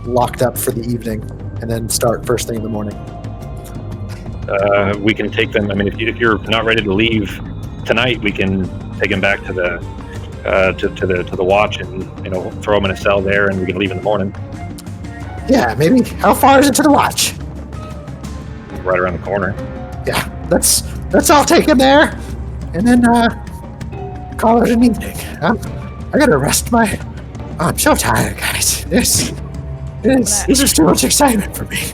locked up for the evening and then start first thing in the morning. We can take them. I mean, if you're not ready to leave tonight, we can take him back to the to the watch and throw him in a cell there, and we can leave in the morning. Yeah, maybe. How far is it to the watch? Right around the corner. Yeah, let's all take him there, and then call it an evening. I gotta rest my. I'm so tired, guys. This is too much excitement for me.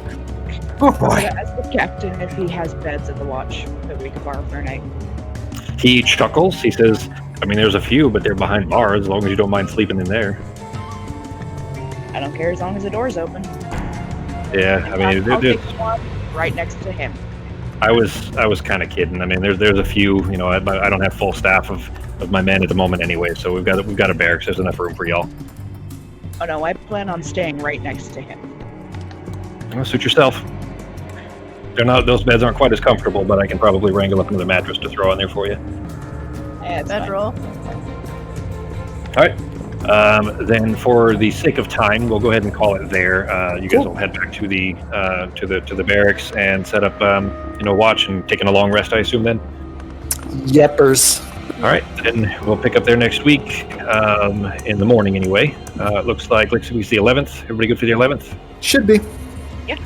Oh boy. I'm gonna ask the captain if he has beds at the watch that we can borrow for a night. He chuckles. He says, I mean, there's a few, but they're behind bars, as long as you don't mind sleeping in there. I don't care as long as the door's open. Yeah, I mean, I'll take one right next to him. I was kind of kidding. I mean, there's a few. I don't have full staff of my men at the moment anyway, so we've got a barracks. There's enough room for y'all. Oh no, I plan on staying right next to him. Well, suit yourself. Those beds aren't quite as comfortable, but I can probably wrangle up another mattress to throw on there for you. Yeah, it's fine. Bedroll. All right. Then, for the sake of time, we'll go ahead and call it there. You guys will head back to the barracks and set up, watch and taking a long rest, I assume. Then. Yepers. All right. Then we'll pick up there next week, in the morning anyway. Looks like it's the 11th. Everybody good for the 11th? Should be. Yeah.